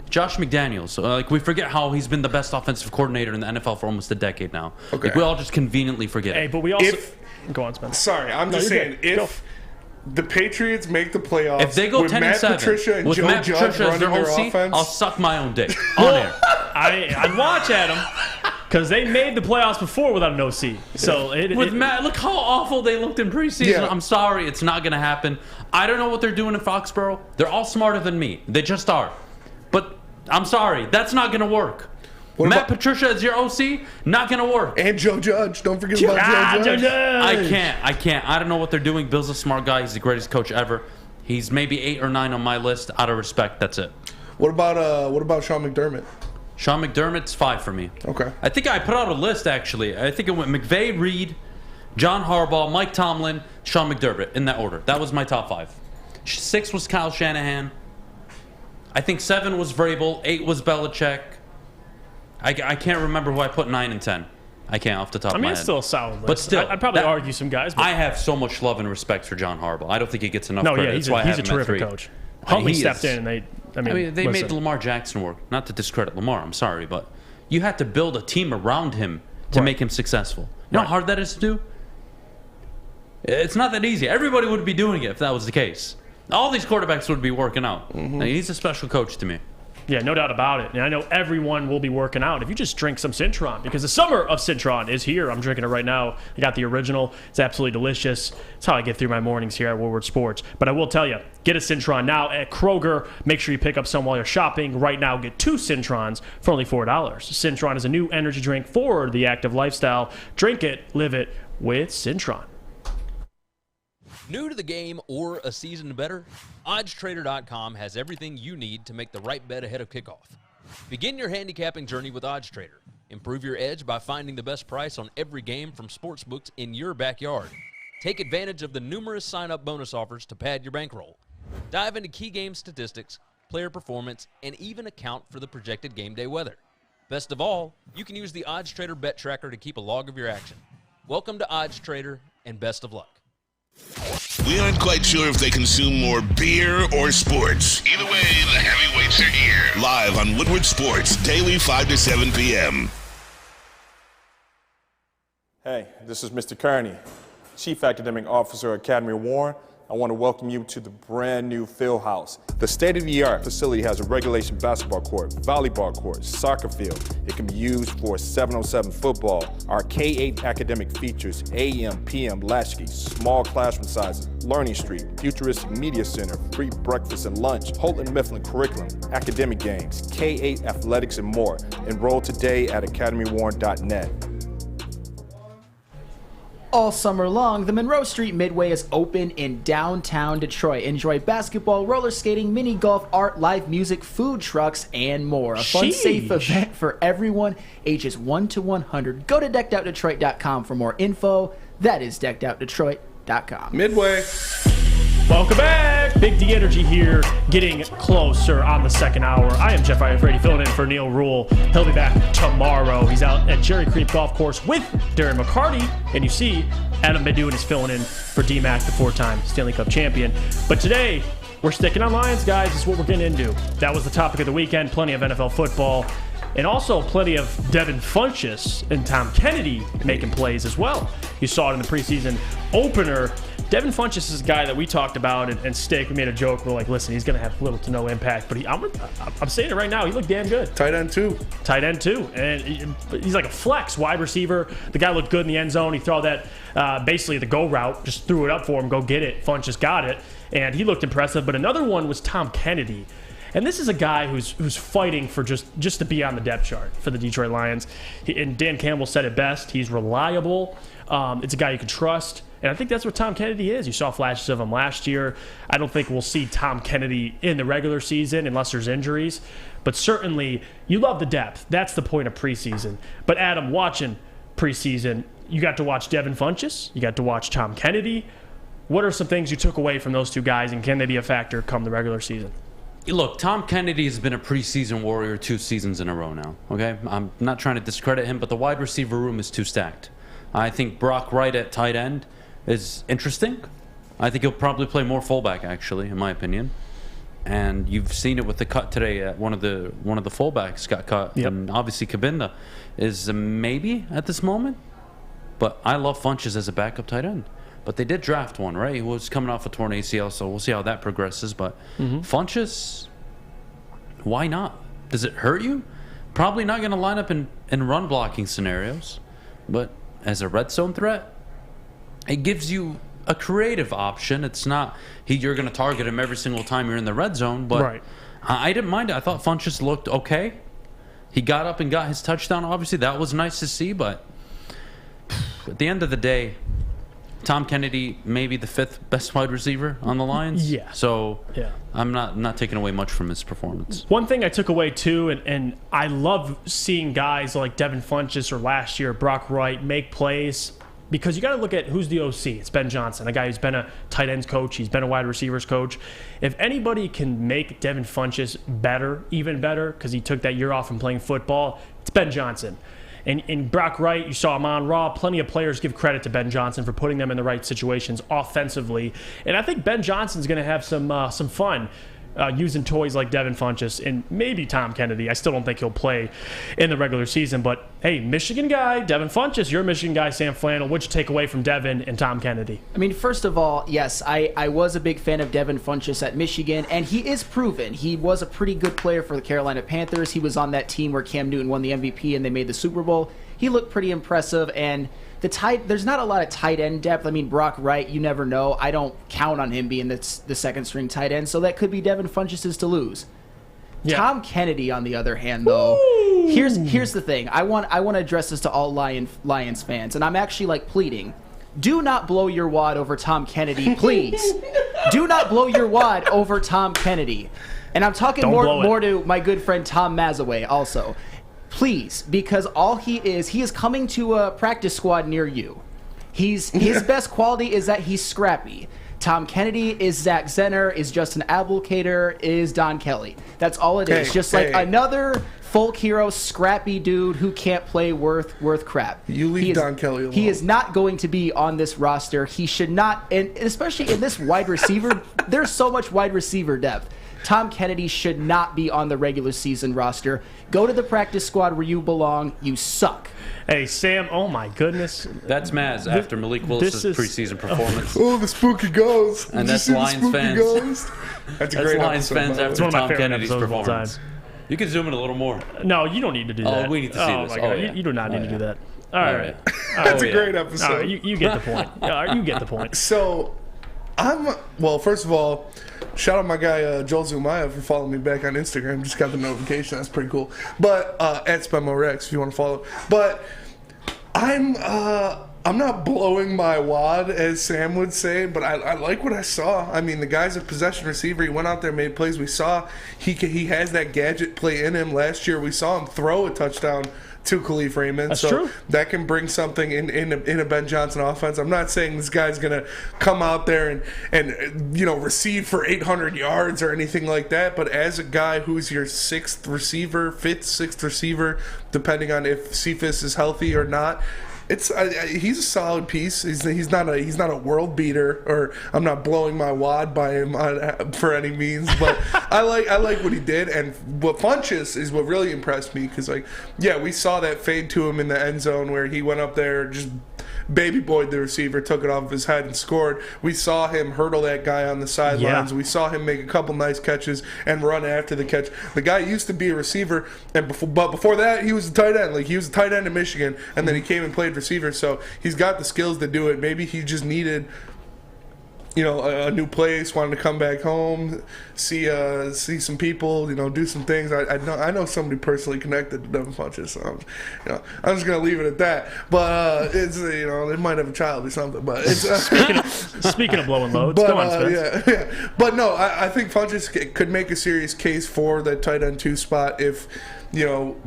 Josh McDaniels, we forget how he's been the best offensive coordinator in the NFL for almost a decade now. Okay. We all just conveniently forget. Hey, but we also... Go on, Spencer. Sorry, I'm just saying, if the Patriots make the playoffs, if they go with 10 Matt and 7, Patricia and with Joe Matt Judge Patricia as running their their OC, offense, I'll suck my own dick on air. I'd watch Adam, because they made the playoffs before without an OC. So Matt, look how awful they looked in preseason. Yeah. I'm sorry, it's not going to happen. I don't know what they're doing in Foxborough. They're all smarter than me. They just are. But I'm sorry, that's not going to work. Matt Patricia as your OC, not going to work. And Joe Judge. Don't forget about Joe Judge. I can't. I don't know what they're doing. Bill's a smart guy. He's the greatest coach ever. He's maybe 8 or 9 on my list. Out of respect, that's it. What about Sean McDermott? Sean McDermott's 5 for me. Okay. I think I put out a list, actually. I think it went McVay, Reid, John Harbaugh, Mike Tomlin, Sean McDermott, in that order. That was my top 5. 6 was Kyle Shanahan. I think 7 was Vrabel. 8 was Belichick. I can't remember who I put 9 and 10. I can't off the top of my head. It's still a solid list. But still, I'd probably argue some guys. But I have so much love and respect for John Harbaugh. I don't think he gets enough credit. That's why he's I a terrific coach. Huntley stepped in, and they made Lamar Jackson work. Not to discredit Lamar, I'm sorry, but you had to build a team around him to make him successful. You know how hard that is to do? It's not that easy. Everybody would be doing it if that was the case. All these quarterbacks would be working out. Mm-hmm. He's a special coach to me. Yeah, no doubt about it. And I know everyone will be working out if you just drink some Citron, because the summer of Citron is here. I'm drinking it right now. I got the original. It's absolutely delicious. It's how I get through my mornings here at Woodward Sports. But I will tell you, get a Citron now at Kroger. Make sure you pick up some while you're shopping. Right now, get 2 Citrons for only $4. Citron is a new energy drink for the active lifestyle. Drink it, live it with Citron. New to the game or a season better? OddsTrader.com has everything you need to make the right bet ahead of kickoff. Begin your handicapping journey with OddsTrader. Improve your edge by finding the best price on every game from sportsbooks in your backyard. Take advantage of the numerous sign-up bonus offers to pad your bankroll. Dive into key game statistics, player performance, and even account for the projected game day weather. Best of all, you can use the OddsTrader bet tracker to keep a log of your action. Welcome to OddsTrader, and best of luck. We aren't quite sure if they consume more beer or sports. Either way, the heavyweights are here. Live on Woodward Sports, daily 5 to 7 p.m. Hey, this is Mr. Kearney, Chief Academic Officer at Academy Warren. I want to welcome you to the brand new Field House. The state-of-the-art facility has a regulation basketball court, volleyball court, soccer field. It can be used for 7-on-7 football. Our K-8 academic features AM, PM, latchkey, small classroom sizes, Learning Street, futuristic media center, free breakfast and lunch, Houghton Mifflin curriculum, academic games, K-8 athletics, and more. Enroll today at academywarren.net. All summer long, the Monroe Street Midway is open in downtown Detroit. Enjoy basketball, roller skating, mini golf, art, live music, food trucks, and more. A fun, safe event for everyone ages 1 to 100. Go to deckedoutdetroit.com for more info. That is deckedoutdetroit.com. Midway. Welcome back. Big D Energy here, getting closer on the second hour. I am Jeff Iafrate, filling in for Neil Rule. He'll be back tomorrow. He's out at Cherry Creek Golf Course with Darren McCarty. And you see, Adham Beydoun is filling in for D-Mac, the 4-time Stanley Cup champion. But today, we're sticking on Lions, guys. This is what we're getting into. That was the topic of the weekend. Plenty of NFL football. And also plenty of Devin Funchess and Tom Kennedy making plays as well. You saw it in the preseason opener. Devin Funchess is a guy that we talked about, and Steak, we made a joke. We're like, listen, he's going to have little to no impact. But I'm saying it right now. He looked damn good. Tight end, too. And he's like a flex wide receiver. The guy looked good in the end zone. He threw that, basically the go route, just threw it up for him, go get it. Funchess got it, and he looked impressive. But another one was Tom Kennedy. And this is a guy who's fighting for just to be on the depth chart for the Detroit Lions. And Dan Campbell said it best. He's reliable. It's a guy you can trust. And I think that's what Tom Kennedy is. You saw flashes of him last year. I don't think we'll see Tom Kennedy in the regular season unless there's injuries. But certainly, you love the depth. That's the point of preseason. But Adam, watching preseason, you got to watch Devin Funchess. You got to watch Tom Kennedy. What are some things you took away from those two guys, and can they be a factor come the regular season? Look, Tom Kennedy has been a preseason warrior 2 seasons in a row now, okay? I'm not trying to discredit him, but the wide receiver room is too stacked. I think Brock Wright at tight end is interesting. I think he'll probably play more fullback, actually, in my opinion. And you've seen it with the cut today. One of the fullbacks got cut, yep. And obviously Kabinda is a maybe at this moment. But I love Funchess as a backup tight end. But they did draft one, right? He was coming off a torn ACL, so we'll see how that progresses. But Funchess, why not? Does it hurt you? Probably not going to line up in run blocking scenarios. But as a red zone threat, it gives you a creative option. It's not you're going to target him every single time you're in the red zone. But right. I didn't mind it. I thought Funchess looked okay. He got up and got his touchdown. Obviously, that was nice to see. But at the end of the day, Tom Kennedy may be the 5th best wide receiver on the Lions. Yeah. So yeah. I'm not taking away much from his performance. One thing I took away too, and I love seeing guys like Devin Funchess or last year Brock Wright make plays, because you got to look at who's the OC. It's Ben Johnson, a guy who's been a tight ends coach. He's been a wide receivers coach. If anybody can make Devin Funchess better, even better, because he took that year off from playing football, it's Ben Johnson. And Brock Wright, you saw him on Raw. Plenty of players give credit to Ben Johnson for putting them in the right situations offensively. And I think Ben Johnson's going to have some fun using toys like Devin Funchess and maybe Tom Kennedy. I still don't think he'll play in the regular season. But, hey, Michigan guy, Devin Funchess, you're a Michigan guy, Sam Flannel. What'd you take away from Devin and Tom Kennedy? I mean, first of all, yes, I was a big fan of Devin Funchess at Michigan, and he is proven. He was a pretty good player for the Carolina Panthers. He was on that team where Cam Newton won the MVP and they made the Super Bowl. He looked pretty impressive, and there's not a lot of tight end depth. I mean, Brock Wright, you never know. I don't count on him being the second string tight end, so that could be Devin Funchess' to lose. Yeah. Tom Kennedy, on the other hand, though, here's the thing. I want to address this to all Lions fans, and I'm actually pleading. do not blow your wad over Tom Kennedy, please. Do not blow your wad over Tom Kennedy. And I'm talking more to my good friend Tom Mazaway also. Please, because all he is coming to a practice squad near you. His best quality is that he's scrappy. Tom Kennedy is Zach Zenner, is Justin Abelkader, is Don Kelly. That's all it is. Just like another folk hero, scrappy dude who can't play worth crap. You leave Don Kelly alone. He is not going to be on this roster. He should not, and especially in this wide receiver, there's so much wide receiver depth. Tom Kennedy should not be on the regular season roster. Go to the practice squad where you belong. You suck. Hey, Sam, oh my goodness. That's Maz after Malik Willis's preseason performance. Oh, the spooky ghost. And that's Lions fans. That's a great Lions fans after Tom Kennedy's performance. performance. You can zoom in a little more. No, you don't need to do that. Oh, we need to see this. My God. You do not need to do that. All right. That's a great episode. All right, you get the point. You get the point. So, first of all, shout out my guy Joel Zumaya for following me back on Instagram. Just got the notification. That's pretty cool. But at SpammoRex if you want to follow. But I'm not blowing my wad, as Sam would say, but I like what I saw. I mean, the guy's a possession receiver. He went out there, made plays. We saw he has that gadget play in him. Last year, we saw him throw a touchdown to Khalif Raymond. That's so true. That can bring something in a Ben Johnson offense. I'm not saying this guy's going to come out there and receive for 800 yards or anything like that, but as a guy who's your fifth, sixth receiver, depending on if Cephas is healthy or not, he's a solid piece. He's not a world beater, or I'm not blowing my wad by him for any means. But I like what he did, and what Funchess is what really impressed me, because we saw that fade to him in the end zone where he went up there, just baby boyed the receiver, took it off of his head and scored. We saw him hurdle that guy on the sidelines. We saw him make a couple nice catches and run after the catch. The guy used to be a receiver, but before that he was a tight end. He was a tight end in Michigan, and then he came and played receiver. So he's got the skills to do it. Maybe he just needed a new place, wanted to come back home, see some people, do some things. I know somebody personally connected to Devin Funchess, so I'm just gonna leave it at that. But it's they might have a child or something. But it's speaking of blowing loads, go on, Spence. Yeah. But no, I think Funchess could make a serious case for that tight end 2 spot if.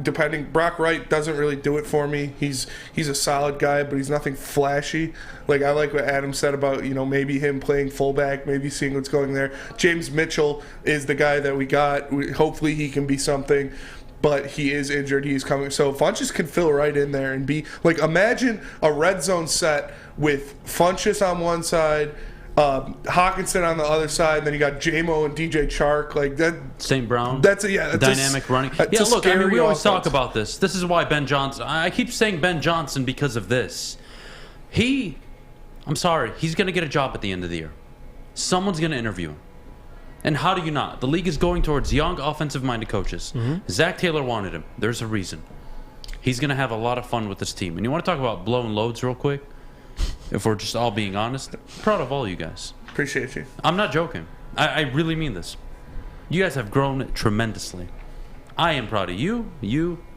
Depending, Brock Wright doesn't really do it for me. He's a solid guy, but he's nothing flashy. I like what Adham said about, maybe him playing fullback, maybe seeing what's going there. James Mitchell is the guy that we got. Hopefully he can be something, but he is injured. He's coming. So Funchess can fill right in there and be, imagine a red zone set with Funchess on one side, Hutchinson on the other side, and then you got J-Mo and DJ Chark, that. St. Brown. That's dynamic running. Yeah, look, we always talk about this. This is why Ben Johnson. I keep saying Ben Johnson because of this. I'm sorry, he's going to get a job at the end of the year. Someone's going to interview him. And how do you not? The league is going towards young, offensive-minded coaches. Mm-hmm. Zach Taylor wanted him. There's a reason. He's going to have a lot of fun with this team. And you want to talk about blowing loads real quick? If we're just all being honest, proud of all you guys. Appreciate you. I'm not joking. I really mean this. You guys have grown tremendously. I am proud of you,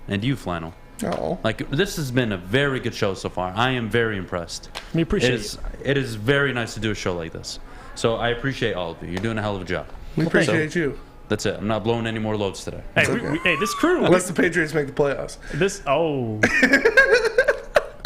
and you, Flannel. Oh. This has been a very good show so far. I am very impressed. We appreciate it. It is very nice to do a show like this. So I appreciate all of you. You're doing a hell of a job. We appreciate you. That's it. I'm not blowing any more loads today. Hey, this crew. Unless the Patriots make the playoffs.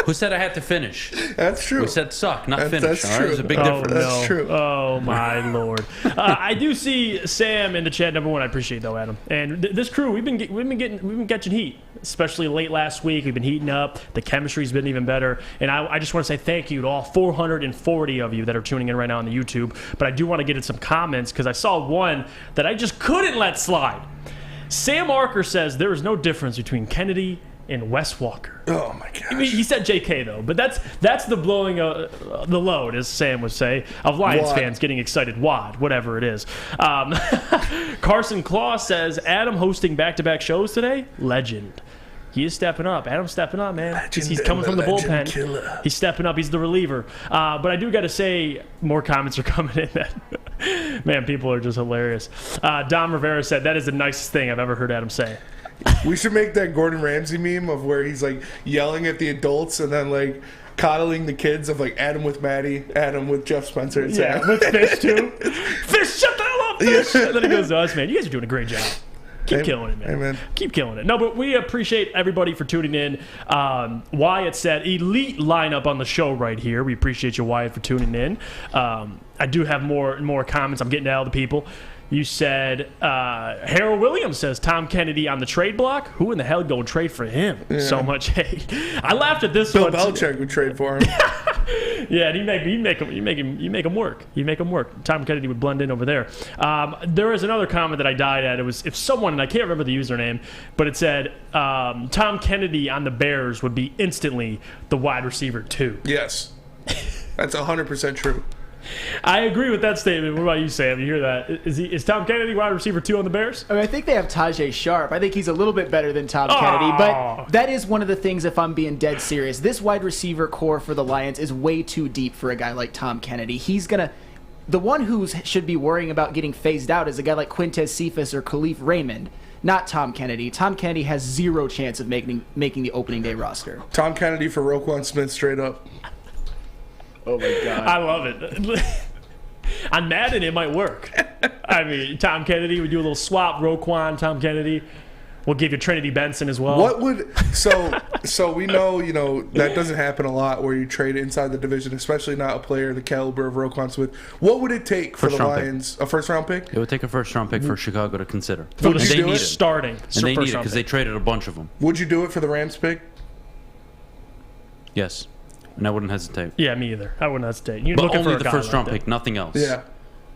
Who said I had to finish? That's true. We said suck, not finish. That's true. There's a big difference. That's true. Oh, my Lord. I do see Sam in the chat, number one. I appreciate, though, Adam. And this crew, we've been catching heat, especially late last week. We've been heating up. The chemistry's been even better. And I just want to say thank you to all 440 of you that are tuning in right now on the YouTube. But I do want to get in some comments because I saw one that I just couldn't let slide. Sam Arker says there is no difference between Kennedy and Wes Walker. Oh my gosh. I mean, he said JK though, but that's the blowing the load, as Sam would say, of Lions fans getting excited. Wad, whatever it is. Carson Claw says Adam hosting back-to-back shows today. Legend. He is stepping up. Adam's stepping up, man. He's coming from the bullpen. Killer. He's stepping up. He's the reliever. But I do got to say, more comments are coming in. That man, people are just hilarious. Dom Rivera said that is the nicest thing I've ever heard Adam say. We should make that Gordon Ramsay meme of where he's yelling at the adults and then coddling the kids of like Adham with Maddie, Adham with Jeff Spencer. And Yeah, with Fish too. Fish, shut the hell up, Fish. And then he goes to us, man. You guys are doing a great job. Keep killing it, man. Amen. Keep killing it. No, but we appreciate everybody for tuning in. Wyatt said, elite lineup on the show right here. We appreciate you, Wyatt, for tuning in. I do have more comments. I'm getting to all the people. You said, Harold Williams says, Tom Kennedy on the trade block? Who in the hell go trade for him? Yeah. So much hate. I laughed at this Bill one. Belichick would trade for him. Yeah, and you make him work. You make him work. Tom Kennedy would blend in over there. There is another comment that I died at. It was if someone, and I can't remember the username, but it said Tom Kennedy on the Bears would be instantly the wide receiver 2. Yes, that's 100% true. I agree with that statement. What about you, Sam? You hear that? Is Tom Kennedy wide receiver 2 on the Bears? I mean, I think they have Tajay Sharp. I think he's a little bit better than Tom Kennedy, but that is one of the things, if I'm being dead serious, this wide receiver core for the Lions is way too deep for a guy like Tom Kennedy. The one who should be worrying about getting phased out is a guy like Quintez Cephas or Khalif Raymond, not Tom Kennedy. Tom Kennedy has zero chance of making the opening day roster. Tom Kennedy for Roquan Smith straight up. Oh my God. I love it. On Madden, it might work. I mean, Tom Kennedy, we do a little swap. Roquan, Tom Kennedy. We'll give you Trinity Benson as well. What would so we know that doesn't happen a lot where you trade inside the division, especially not a player the caliber of Roquan Smith. What would it take for the Lions? A first round pick? It would take a first round pick for Chicago to consider. Would you they do need it? Starting. And they need it because they traded a bunch of them. Would you do it for the Rams pick? Yes. And I wouldn't hesitate. Yeah, me either. I wouldn't hesitate. You're But looking only for a the guy first like round that. pick, nothing else. Yeah.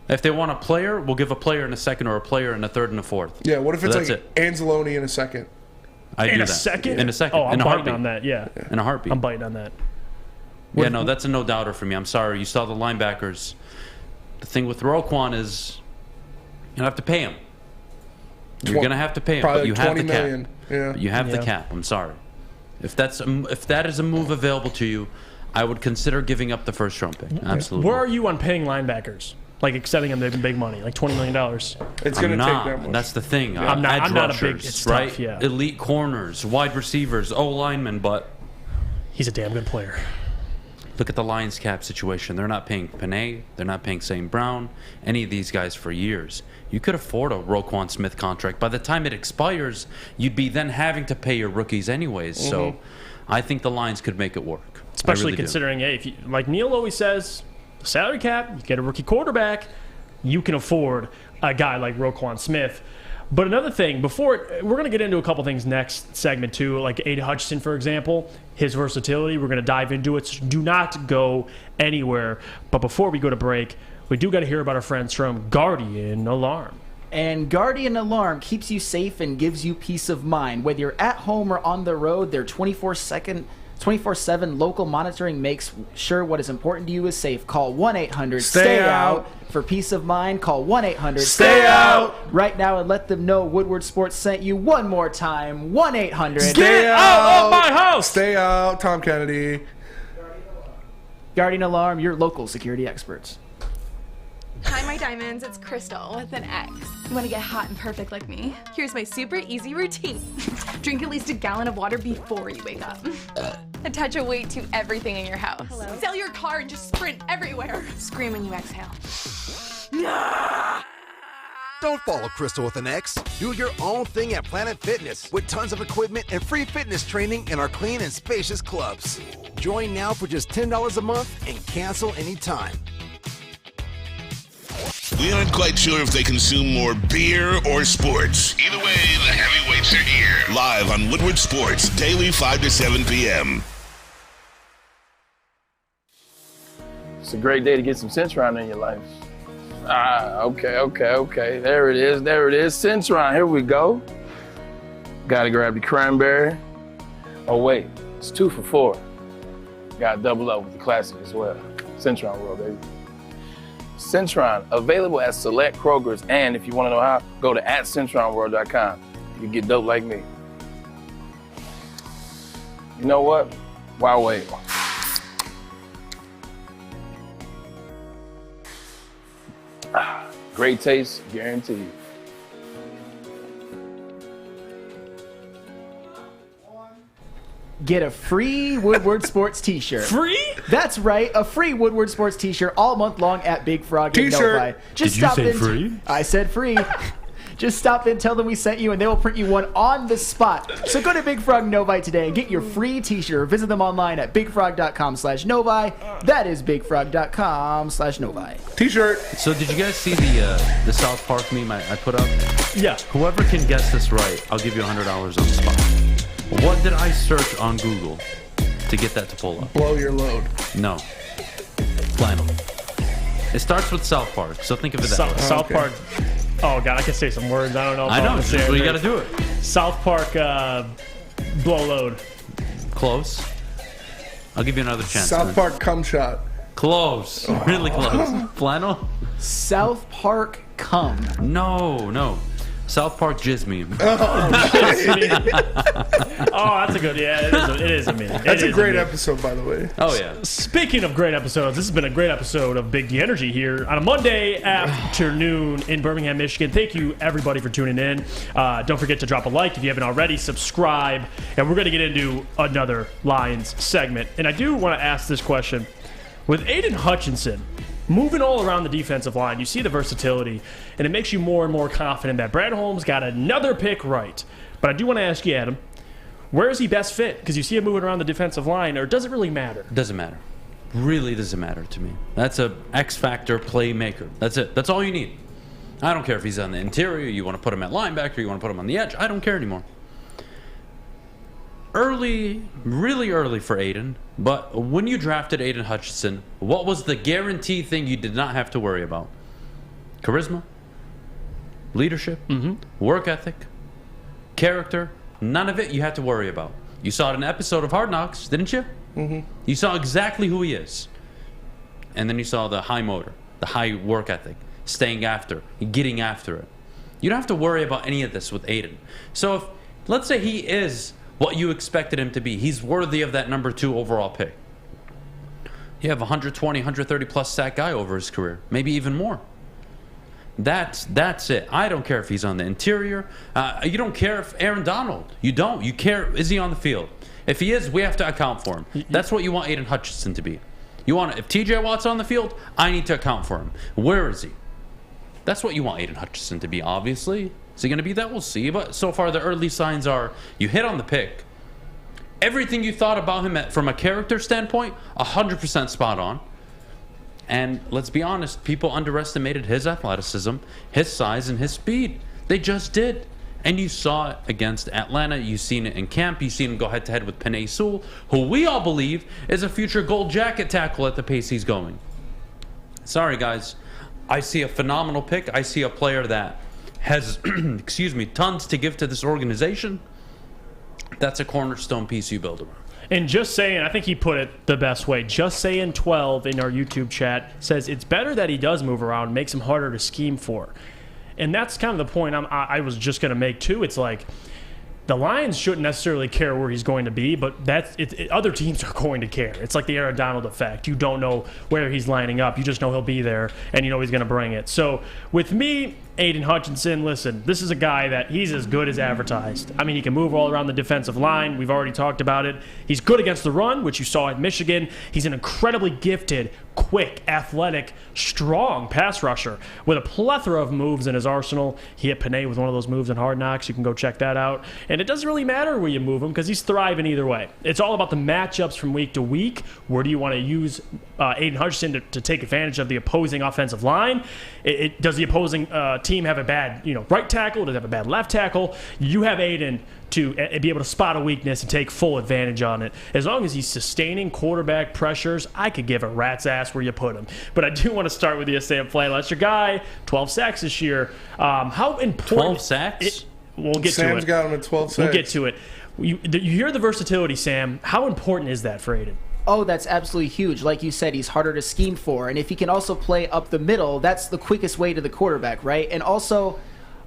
If they want a player, we'll give a player in a second or a player in a third and a fourth. Yeah. What if it's that's like Anzalone in a second? I do In a that. second? In a second. Oh, I'm in a biting heartbeat. on that. Yeah. In a heartbeat. I'm biting on that. Yeah, no, that's a no-doubter for me. I'm sorry. You saw the linebackers. The thing with Roquan is you have to pay him. You're going to have to pay him, Probably but you like have the $20 cap. million. Yeah. But you have the Yeah. cap. I'm sorry. If that is a move available to you, I would consider giving up the first round pick. Absolutely. Where are you on paying linebackers? Like extending them to big money, like $20 million. It's going to take that much. That's the thing. I'm not- Edge I'm not a rushers, big- it's right? tough, yeah. Elite corners, wide receivers, O-linemen, but He's a damn good player. look at the Lions cap situation. They're not paying Panay. They're not paying St. Brown, any of these guys for years. You could afford a Roquan Smith contract. By the time it expires, you'd be then having to pay your rookies anyways. So I think the Lions could make it work. Especially I really do. considering, hey, if you, like Neil always says, the salary cap, you get a rookie quarterback, you can afford a guy like Roquan Smith. But another thing, we're going to get into a couple things next segment too, like Adham Hutchinson, for example, his versatility. We're going to dive into it. So do not go anywhere. But before we go to break, we do got to hear about our friends from Guardian Alarm. And Guardian Alarm keeps you safe and gives you peace of mind. Whether you're at home or on the road, their 24/7 local monitoring makes sure what is important to you is safe. Call 1-800-STAY-OUT for peace of mind. Call 1-800-STAY-OUT right now and let them know Woodward Sports sent you one more time. 1-800 Stay out of my house. Stay out, Tom Kennedy. Guardian Alarm, your local security experts. Hi, my diamonds. It's Crystal with an X. You want to get hot and perfect like me? Here's my super easy routine. Drink at least a gallon of water before you wake up. Attach a weight to everything in your house. Sell your car and just sprint everywhere. Scream when you exhale. Don't follow Crystal with an X. Do your own thing at Planet Fitness with tons of equipment and free fitness training in our clean and spacious clubs. Join now for just $10 a month and cancel anytime. We aren't quite sure if they consume more beer or sports. Either way, the heavyweights are here. Live on Woodward Sports, daily 5 to 7 p.m. It's a great day to get some Centron in your life. Okay. There it is. Centron, here we go. Gotta grab the cranberry. Oh wait, it's 2 for $4. Gotta double up with the classic as well. Centron World, baby. Centron, available at select Krogers, and if you want to know how, go to @CentronWorld.com. You get dope like me. You know what? Why wait? Great taste, guaranteed. get a free Woodward Sports t-shirt. Free? That's right, a free Woodward Sports t-shirt all month long at Big Frog in Novi. Did you say free? I said free. Just stop in, tell them we sent you, and they will print you one on the spot. So go to Big Frog Novi today and get your free t-shirt. Visit them online at bigfrog.com/Novi. That is bigfrog.com/Novi. T-shirt. So did you guys see the South Park meme I put up? Yeah. Whoever can guess this right, I'll give you $100 on the spot. What did I search on Google to get that to pull up? Blow your load. No. Flannel. It starts with South Park, so think of it that way. South Park. Oh, God, I can say some words. I don't know if I know, I'm so you got to do it. South Park blow load. Close. I'll give you another chance. South Park cum shot. Close. Really close. Flannel? South Park cum. No. South Park jizz meme. Oh, that's a good, it is a meme. That's a great episode, by the way. Oh, yeah. Speaking of great episodes, this has been a great episode of Big D Energy here on a Monday afternoon in Birmingham, Michigan. Thank you, everybody, for tuning in. Don't forget to drop a like if you haven't already, subscribe, and we're going to get into another Lions segment. And I do want to ask this question. With Aidan Hutchinson moving all around the defensive line, you see the versatility, and it makes you more and more confident that Brad Holmes got another pick right. But I do want to ask you, Adam, where is he best fit? Because you see him moving around the defensive line, or does it really matter? Doesn't matter. Really doesn't matter to me. That's a X-factor playmaker. That's it. That's all you need. I don't care if he's on the interior, you want to put him at linebacker, you want to put him on the edge. I don't care anymore. Early, really early for Aidan, but when you drafted Aidan Hutchinson, what was the guaranteed thing you did not have to worry about? Charisma, leadership, work ethic, character, none of it you had to worry about. You saw it in an episode of Hard Knocks, didn't you? You saw exactly who he is. And then you saw the high motor, the high work ethic, staying after, getting after it. You don't have to worry about any of this with Aidan. So if, let's say he is what you expected him to be. He's worthy of that number 2 overall pick. You have 120, 130 plus sack guy over his career, maybe even more. That's it. I don't care if he's on the interior. You don't care if Aaron Donald. You don't. You care, is he on the field? If he is, we have to account for him. That's what you want Aidan Hutchinson to be. You want, if TJ Watt's on the field, I need to account for him. Where is he? That's what you want Aidan Hutchinson to be, obviously. Is he going to be that? We'll see. But so far, the early signs are you hit on the pick. Everything you thought about him from a character standpoint, 100% spot on. And let's be honest, people underestimated his athleticism, his size, and his speed. They just did. And you saw it against Atlanta. You've seen it in camp. You've seen him go head-to-head with Penei Sewell, who we all believe is a future gold jacket tackle at the pace he's going. Sorry, guys. I see a phenomenal pick. I see a player that has, tons to give to this organization. That's a cornerstone piece you build around. And just saying, I think he put it the best way. Just saying 12 in our YouTube chat says it's better that he does move around, makes him harder to scheme for. And that's kind of the point I was just going to make, too. It's like the Lions shouldn't necessarily care where he's going to be, but other teams are going to care. It's like the Aaron Donald effect. You don't know where he's lining up. You just know he'll be there, and you know he's going to bring it. So with me, Aidan Hutchinson, listen, this is a guy that he's as good as advertised. I mean, he can move all around the defensive line. We've already talked about it. He's good against the run, which you saw at Michigan. He's an incredibly gifted, quick, athletic, strong pass rusher with a plethora of moves in his arsenal. He hit Penei with one of those moves in Hard Knocks. You can go check that out. And it doesn't really matter where you move him because he's thriving either way. It's all about the matchups from week to week. Where do you want to use Aidan Hutchinson to take advantage of the opposing offensive line? Does the opposing team have a bad right tackle? Does it have a bad left tackle? You have Aidan to be able to spot a weakness and take full advantage on it. As long as he's sustaining quarterback pressures, I could give a rat's ass where you put him. But I do want to start with you, Sam Flannel. That's your guy. 12 sacks this year. How important? 12 sacks? We'll get to it. Sam's got him at 12 sacks. We'll get to it. You hear the versatility, Sam. How important is that for Aidan? Oh, that's absolutely huge. Like you said, he's harder to scheme for. And if he can also play up the middle, that's the quickest way to the quarterback, right? And also,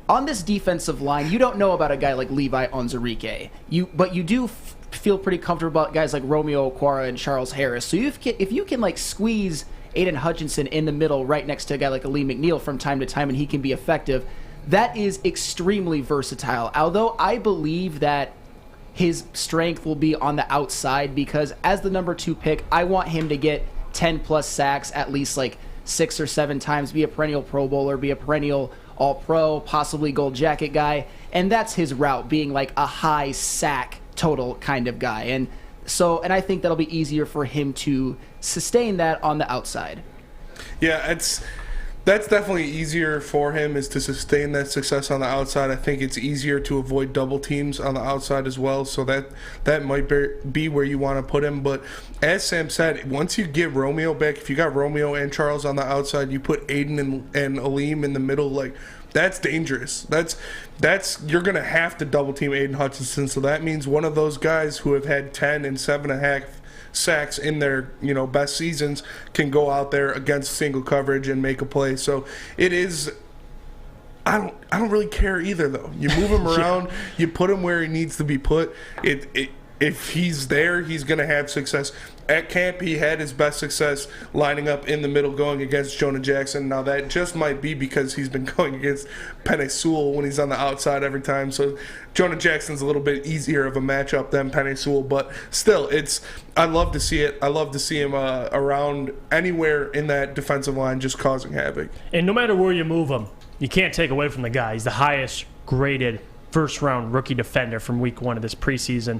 on this defensive line, you don't know about a guy like Levi Onwuzurike. But you do feel pretty comfortable about guys like Romeo Okwara and Charles Harris. So if you can like squeeze Aidan Hutchinson in the middle right next to a guy like Lee McNeil from time to time and he can be effective, that is extremely versatile. Although I believe that his strength will be on the outside, because as the number 2 pick, I want him to get 10 plus sacks at least like 6 or 7 times, be a perennial Pro Bowler, be a perennial All-Pro, possibly Gold Jacket guy, and that's his route, being like a high sack total kind of guy. And I think that'll be easier for him to sustain that on the outside. Yeah, that's definitely easier for him, is to sustain that success on the outside. I think it's easier to avoid double teams on the outside as well, so that might be where you want to put him. But as Sam said, once you get Romeo back, if you got Romeo and Charles on the outside, you put Aiden and Aleem in the middle, like, that's dangerous. That's you're going to have to double team Aiden Hutchinson, so that means one of those guys who have had 10 and 7.5 sacks in their best seasons can go out there against single coverage and make a play. So it is, I don't really care either, though. You move him around, you put him where he needs to be put. If he's there, he's going to have success. At camp, he had his best success lining up in the middle going against Jonah Jackson. Now, that just might be because he's been going against Penei Sewell when he's on the outside every time. So Jonah Jackson's a little bit easier of a matchup than Penei Sewell. But still, I love to see it. I love to see him around anywhere in that defensive line just causing havoc. And no matter where you move him, you can't take away from the guy. He's the highest graded first-round rookie defender from week 1 of this preseason.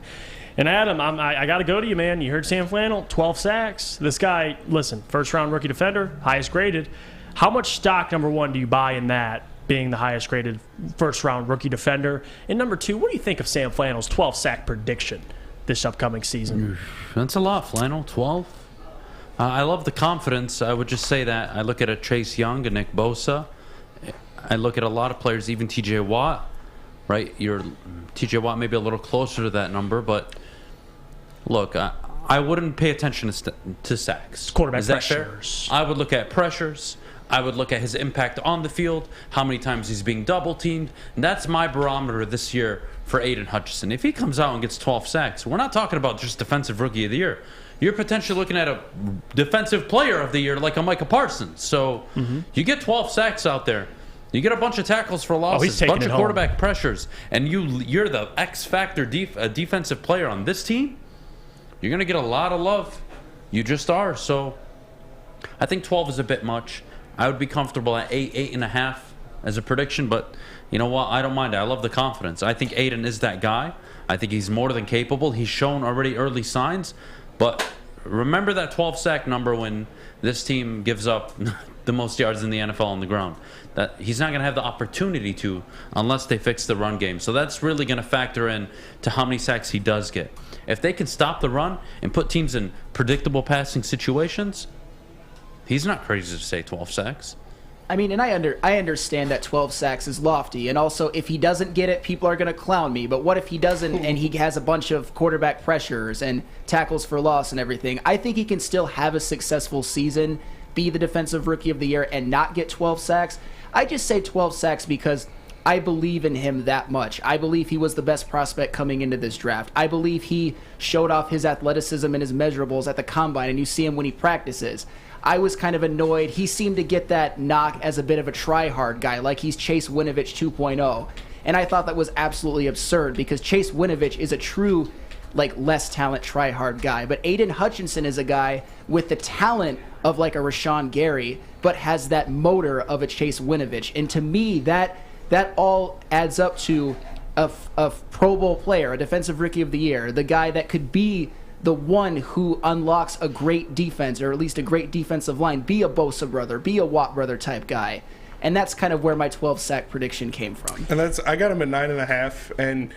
And Adam, I got to go to you, man. You heard Sam Flannel, 12 sacks. This guy, listen, first-round rookie defender, highest graded. How much stock, number 1, do you buy in that, being the highest graded first-round rookie defender? And number 2, what do you think of Sam Flannel's 12-sack prediction this upcoming season? That's a lot, Flannel, 12. I love the confidence. I would just say that. I look at a Chase Young, a Nick Bosa. I look at a lot of players, even T.J. Watt, right? T.J. Watt may be a little closer to that number, but look, I wouldn't pay attention to sacks. Quarterback pressures. Fair? I would look at pressures. I would look at his impact on the field, how many times he's being double-teamed. And that's my barometer this year for Aiden Hutchinson. If he comes out and gets 12 sacks, we're not talking about just Defensive Rookie of the Year. You're potentially looking at a Defensive Player of the Year like a Micah Parsons. So you get 12 sacks out there. You get a bunch of tackles for losses, a bunch of quarterback pressures, and you're the X-factor defensive player on this team, you're going to get a lot of love. You just are. So I think 12 is a bit much. I would be comfortable at 8.5 as a prediction, but you know what? I don't mind it. I love the confidence. I think Aiden is that guy. I think he's more than capable. He's shown already early signs, but remember that 12-sack number when this team gives up the most yards in the NFL on the ground. That he's not going to have the opportunity to unless they fix the run game. So that's really going to factor in to how many sacks he does get. If they can stop the run and put teams in predictable passing situations, he's not crazy to say 12 sacks. I mean, and I understand that 12 sacks is lofty, and also if he doesn't get it, people are going to clown me. But what if he doesn't and he has a bunch of quarterback pressures and tackles for loss and everything? I think he can still have a successful season, be the Defensive Rookie of the Year, and not get 12 sacks. I just say 12 sacks because I believe in him that much. I believe he was the best prospect coming into this draft. I believe he showed off his athleticism and his measurables at the combine, and you see him when he practices. I was kind of annoyed. He seemed to get that knock as a bit of a try-hard guy, like he's Chase Winovich 2.0. And I thought that was absolutely absurd because Chase Winovich is a true, less talent try-hard guy. But Aiden Hutchinson is a guy with the talent of like a Rashawn Gary, but has that motor of a Chase Winovich. And to me, that all adds up to a Pro Bowl player, a Defensive Rookie of the Year, the guy that could be the one who unlocks a great defense, or at least a great defensive line, be a Bosa brother, be a Watt brother type guy. And that's kind of where my 12-sack prediction came from. And I got him at 9.5. And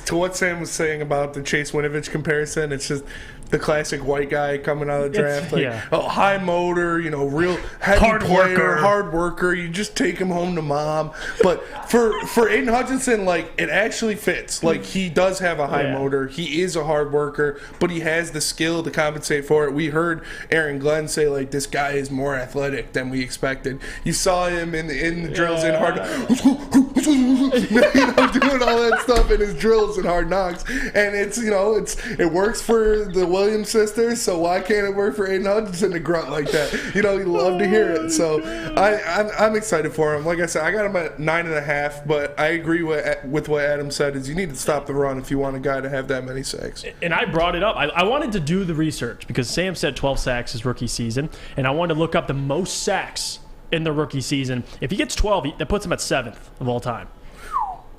to what Sam was saying about the Chase Winovich comparison, it's just the classic white guy coming out of the draft. High motor, real heavy hard worker. You just take him home to mom. But for Aiden Hutchinson, it actually fits. He does have a high motor. He is a hard worker, but he has the skill to compensate for it. We heard Aaron Glenn say, this guy is more athletic than we expected. You saw him in the drills in hard. doing all that stuff in his drills and Hard Knocks. And it works for the Williams sisters, so why can't it work for Aiden Hutchinson to grunt like that? You love to hear it. So I'm excited for him. Like I said, I got him at 9.5, but I agree with what Adam said, is you need to stop the run if you want a guy to have that many sacks. And I brought it up. I wanted to do the research because Sam said 12 sacks his rookie season, and I wanted to look up the most sacks in the rookie season. If he gets 12, that puts him at 7th of all time.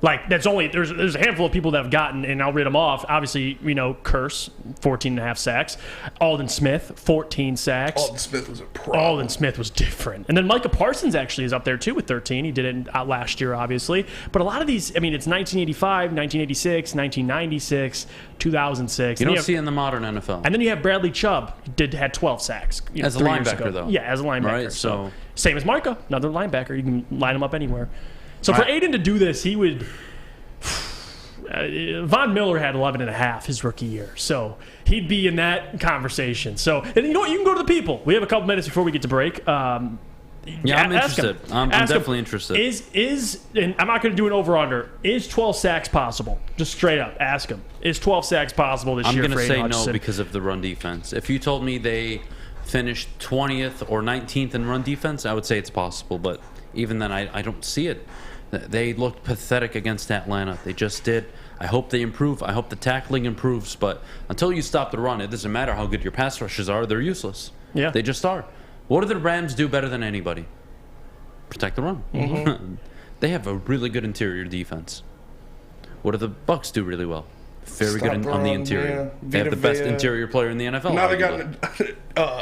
Like, there's a handful of people that have gotten, and I'll read them off. Obviously, Curse, 14.5 sacks. Alden Smith, 14 sacks. Alden Smith was a problem. Alden Smith was different. And then Micah Parsons actually is up there, too, with 13. He did it last year, obviously. But a lot of these, it's 1985, 1986, 1996, 2006. You don't see it in the modern NFL. And then you have Bradley Chubb, had 12 sacks. As a linebacker, though. Yeah, as a linebacker. Right, so same as Micah, another linebacker. You can line him up anywhere. So for Aiden to do this, he would. Von Miller had 11.5 his rookie year, so he'd be in that conversation. So, and you know what? You can go to the people. We have a couple minutes before we get to break. I'm interested. I'm definitely interested. And I'm not going to do an over/under. Is 12 sacks possible? Just straight up, ask him. Is 12 sacks possible this year? I'm going to say no because of the run defense. If you told me they finished 20th or 19th in run defense, I would say it's possible. But even then, I don't see it. They looked pathetic against Atlanta. They just did. I hope they improve. I hope the tackling improves. But until you stop the run, it doesn't matter how good your pass rushes are. They're useless. Yeah. They just are. What do the Rams do better than anybody? Protect the run. Mm-hmm. They have a really good interior defense. What do the Bucs do really well? Very good on the interior. Yeah. They have the best interior player in the NFL. Now they got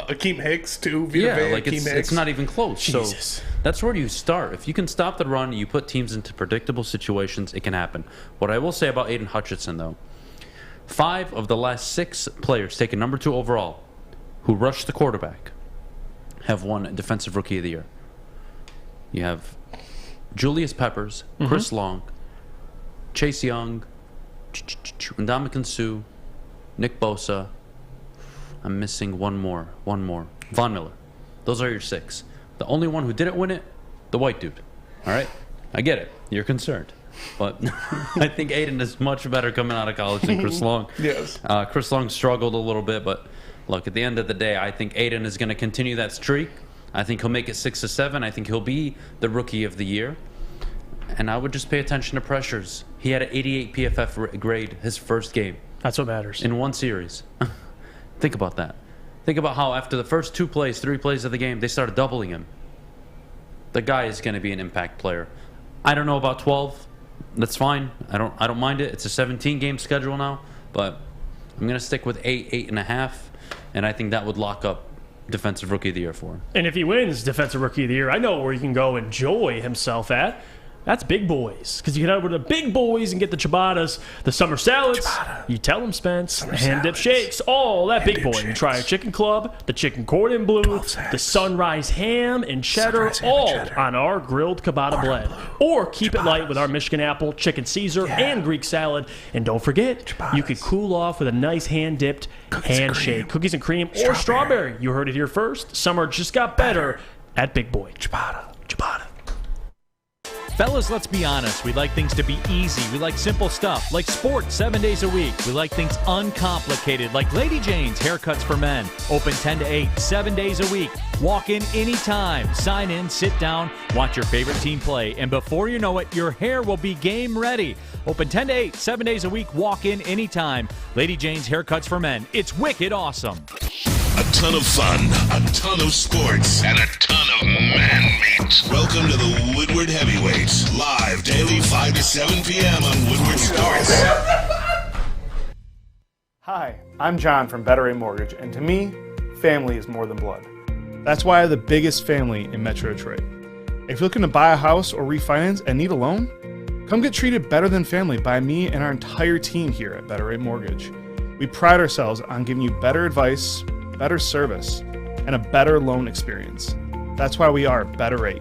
Akeem Hicks, too. It's not even close. Jesus. So that's where you start. If you can stop the run, you put teams into predictable situations, it can happen. What I will say about Aiden Hutchinson, though, 5 of the last 6 players taken number 2 overall who rushed the quarterback have won Defensive Rookie of the Year. You have Julius Peppers, Chris Long, Chase Young, Ndamukong Suh, Nick Bosa. I'm missing one more. Von Miller. Those are your 6. The only one who didn't win it, the white dude. All right? I get it. You're concerned. But I think Aiden is much better coming out of college than Chris Long. Yes. Chris Long struggled a little bit, but look, at the end of the day, I think Aiden is going to continue that streak. I think he'll make it 6 to 7. I think he'll be the Rookie of the Year. And I would just pay attention to pressures. He had an 88 PFF grade his first game. That's what matters. In one series. Think about that. Think about how after the first 2 plays, 3 plays of the game, they started doubling him. The guy is going to be an impact player. I don't know about 12. That's fine. I don't mind it. It's a 17-game schedule now. But I'm going to stick with 8.5. And I think that would lock up Defensive Rookie of the Year for him. And if he wins Defensive Rookie of the Year, I know where he can go enjoy himself at. That's Big Boys. Because you get over to Big Boys and get the ciabattas, the summer salads. You tell them, Spence. Hand dip shakes. All that Big Boy. You try a chicken club, the chicken cordon bleu, the sunrise ham and cheddar, on our grilled ciabatta blend. Or keep it light with our Michigan apple, chicken Caesar, and Greek salad. And don't forget, you could cool off with a nice hand-dipped handshake. Cookies and cream or strawberry. You heard it here first. Summer just got better at Big Boy. Ciabatta. Fellas, let's be honest. We like things to be easy. We like simple stuff, like sports 7 days a week. We like things uncomplicated, like Lady Jane's Haircuts for Men. Open 10 to 8, 7 days a week. Walk in anytime. Sign in, sit down, watch your favorite team play. And before you know it, your hair will be game ready. Open 10 to 8, 7 days a week. Walk in anytime. Lady Jane's Haircuts for Men. It's wicked awesome. A ton of fun, a ton of sports, and a ton of man meat. Welcome to the Woodward Heavyweights, live daily 5 to 7 p.m. on Woodward Sports. Hi, I'm John from Better Rate Mortgage, and to me, family is more than blood. That's why I have the biggest family in Metro Detroit. If you're looking to buy a house or refinance and need a loan, come get treated better than family by me and our entire team here at Better Rate Mortgage. We pride ourselves on giving you better advice, better service, and a better loan experience. That's why we are Better Rate.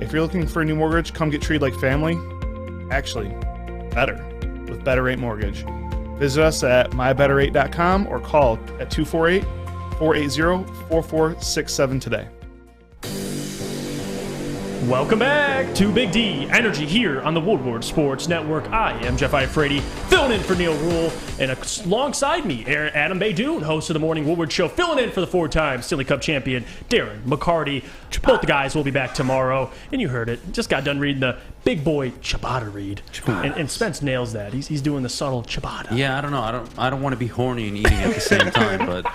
If you're looking for a new mortgage, come get treated like family. Actually, better with Better Rate Mortgage. Visit us at mybetterrate.com or call at 248-480-4467 today. Welcome back to Big D Energy here on the Woodward Sports Network. I am Jeff Iafrate, filling in for Neil Rule, and alongside me, Adham Beydoun, host of the Morning Woodward Show, filling in for the 4-time Stanley Cup champion, Darren McCarty. Both the guys will be back tomorrow, and you heard it. Just got done reading the big boy ciabatta read, and Spence nails that. He's doing the subtle ciabatta. Yeah, I don't know. I don't want to be horny and eating at the same time, but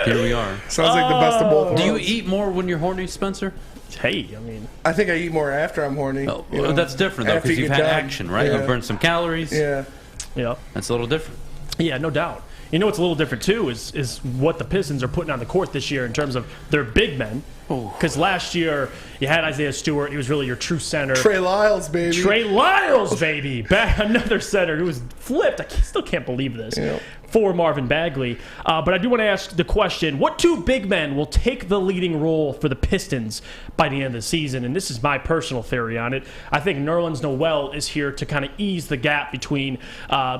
here we are. Sounds like the best of both worlds. Do you eat more when you're horny, Spencer? Hey, I mean, I think I eat more after I'm horny. Oh, that's different though, because you've had action, right? Yeah. You burn some calories. Yeah. That's a little different. Yeah, no doubt. You know what's a little different too is what the Pistons are putting on the court this year in terms of their big men. Because last year you had Isaiah Stewart. He was really your true center. Trey Lyles, baby. Back another center who was flipped. I still can't believe this. For Marvin Bagley. But I do want to ask the question, what two big men will take the leading role for the Pistons by the end of the season? And this is my personal theory on it. I think Nerlens Noel is here to kind of ease the gap between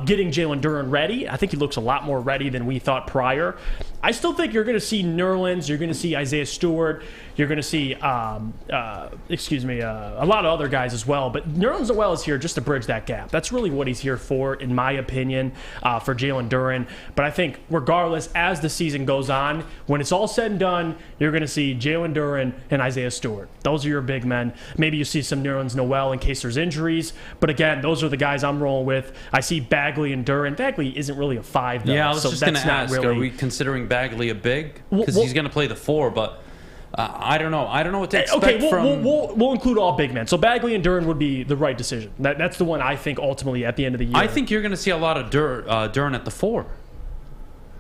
getting Jalen Duren ready. I think he looks a lot more ready than we thought prior. I still think you're going to see Nerlens, you're going to see Isaiah Stewart, you're going to see, a lot of other guys as well. But Nerlens Noel is here just to bridge that gap. That's really what he's here for, in my opinion, for Jalen Duren. But I think regardless, as the season goes on, when it's all said and done, you're going to see Jalen Duren and Isaiah Stewart. Those are your big men. Maybe you see some Nerlens Noel in case there's injuries. But again, those are the guys I'm rolling with. I see Bagley and Duren. Bagley isn't really a 5, though. Yeah, I was so just going to ask, really... are we considering Bagley a big? Because he's going to play the 4, but... I don't know. I don't know what to expect from... We'll include all big men. So Bagley and Duren would be the right decision. That's the one I think ultimately at the end of the year. I think you're going to see a lot of Duren at the 4.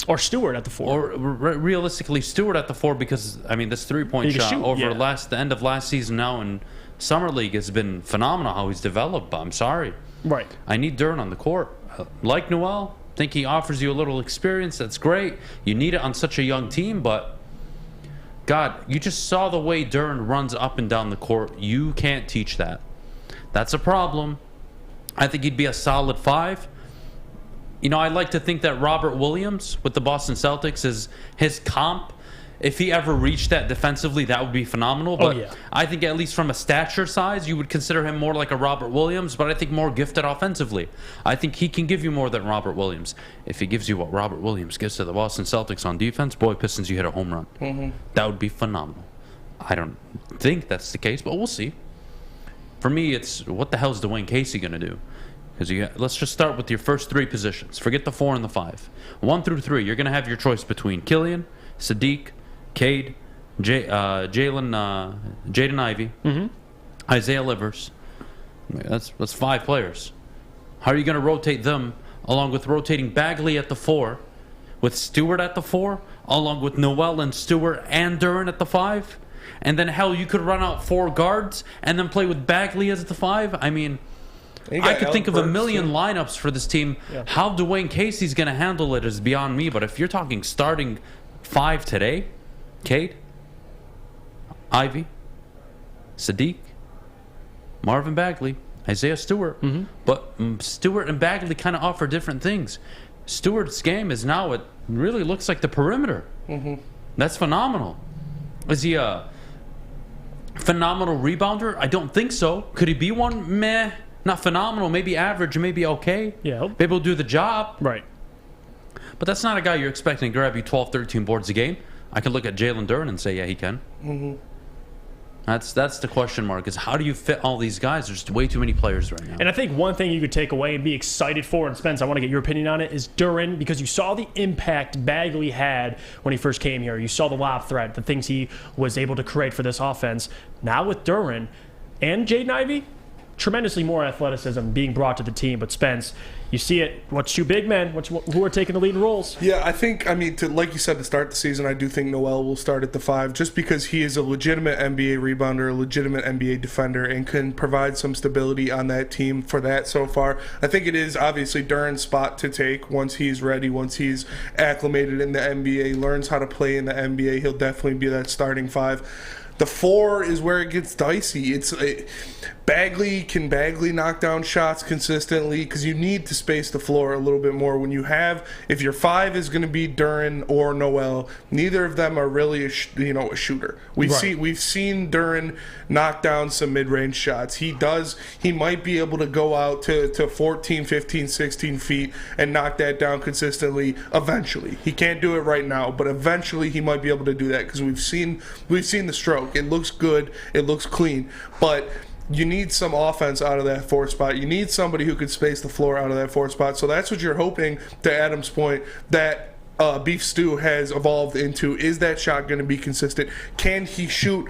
Or Stewart at the 4. Or realistically, Stewart at the 4 because, I mean, this three-point shot over the end of last season now in Summer League has been phenomenal how he's developed. I'm sorry. Right. I need Duren on the court. Like Noel, think he offers you a little experience. That's great. You need it on such a young team, but... God, you just saw the way Duren runs up and down the court. You can't teach that. That's a problem. I think he'd be a solid 5. You know, I like to think that Robert Williams with the Boston Celtics is his comp. If he ever reached that defensively, that would be phenomenal. But I think at least from a stature size, you would consider him more like a Robert Williams, but I think more gifted offensively. I think he can give you more than Robert Williams. If he gives you what Robert Williams gives to the Boston Celtics on defense, boy, Pistons, you hit a home run. Mm-hmm. That would be phenomenal. I don't think that's the case, but we'll see. For me, it's what the hell is Dwayne Casey going to do? Because let's just start with your first 3 positions. Forget the 4 and the 5. 1 through 3, you're going to have your choice between Killian, Sadiq, Cade, Jaden Ivey, Isaiah Livers. That's 5 players. How are you going to rotate them along with rotating Bagley at the 4, with Stewart at the 4, along with Noel and Stewart and Duren at the 5? And then, hell, you could run out 4 guards and then play with Bagley as the 5? I mean, I could think of a million lineups for this team. Yeah. How Dwayne Casey's going to handle it is beyond me. But if you're talking starting 5 today, Cade, Ivy, Sadiq, Marvin Bagley, Isaiah Stewart. But Stewart and Bagley kind of offer different things. Stewart's game is now, it really looks like the perimeter. That's phenomenal. Is he a phenomenal rebounder? I don't think so. Could he be one? Meh. Not phenomenal. Maybe average. Maybe okay. Yeah. Maybe he'll do the job. Right. But that's not a guy you're expecting to grab you 12, 13 boards a game. I can look at Jalen Duren and say, yeah, he can. That's the question mark, is how do you fit all these guys? There's way too many players right now. And I think one thing you could take away and be excited for, and Spence, I want to get your opinion on it, is Duren, because you saw the impact Bagley had when he first came here. You saw the lob threat, the things he was able to create for this offense. Now with Duren and Jaden Ivey, tremendously more athleticism being brought to the team. But Spence, you see it. What's 2 big men? Who are taking the leading roles? Yeah, I think, like you said, to start the season, I do think Noel will start at the 5 just because he is a legitimate NBA rebounder, a legitimate NBA defender, and can provide some stability on that team for that so far. I think it is obviously Duren's spot to take once he's ready, once he's acclimated in the NBA, learns how to play in the NBA. He'll definitely be that starting 5. The 4 is where it gets dicey. Can Bagley knock down shots consistently? Because you need to space the floor a little bit more. If your 5 is going to be Duren or Noel, neither of them are really a shooter. We've seen Duren knock down some mid-range shots. He might be able to go out to 14, 15, 16 feet and knock that down consistently eventually. He can't do it right now, but eventually he might be able to do that because we've seen the stroke. It looks good. It looks clean. But you need some offense out of that 4 spot. You need somebody who could space the floor out of that 4 spot. So that's what you're hoping, to Adam's point, that Beef Stew has evolved into. Is that shot going to be consistent? Can he shoot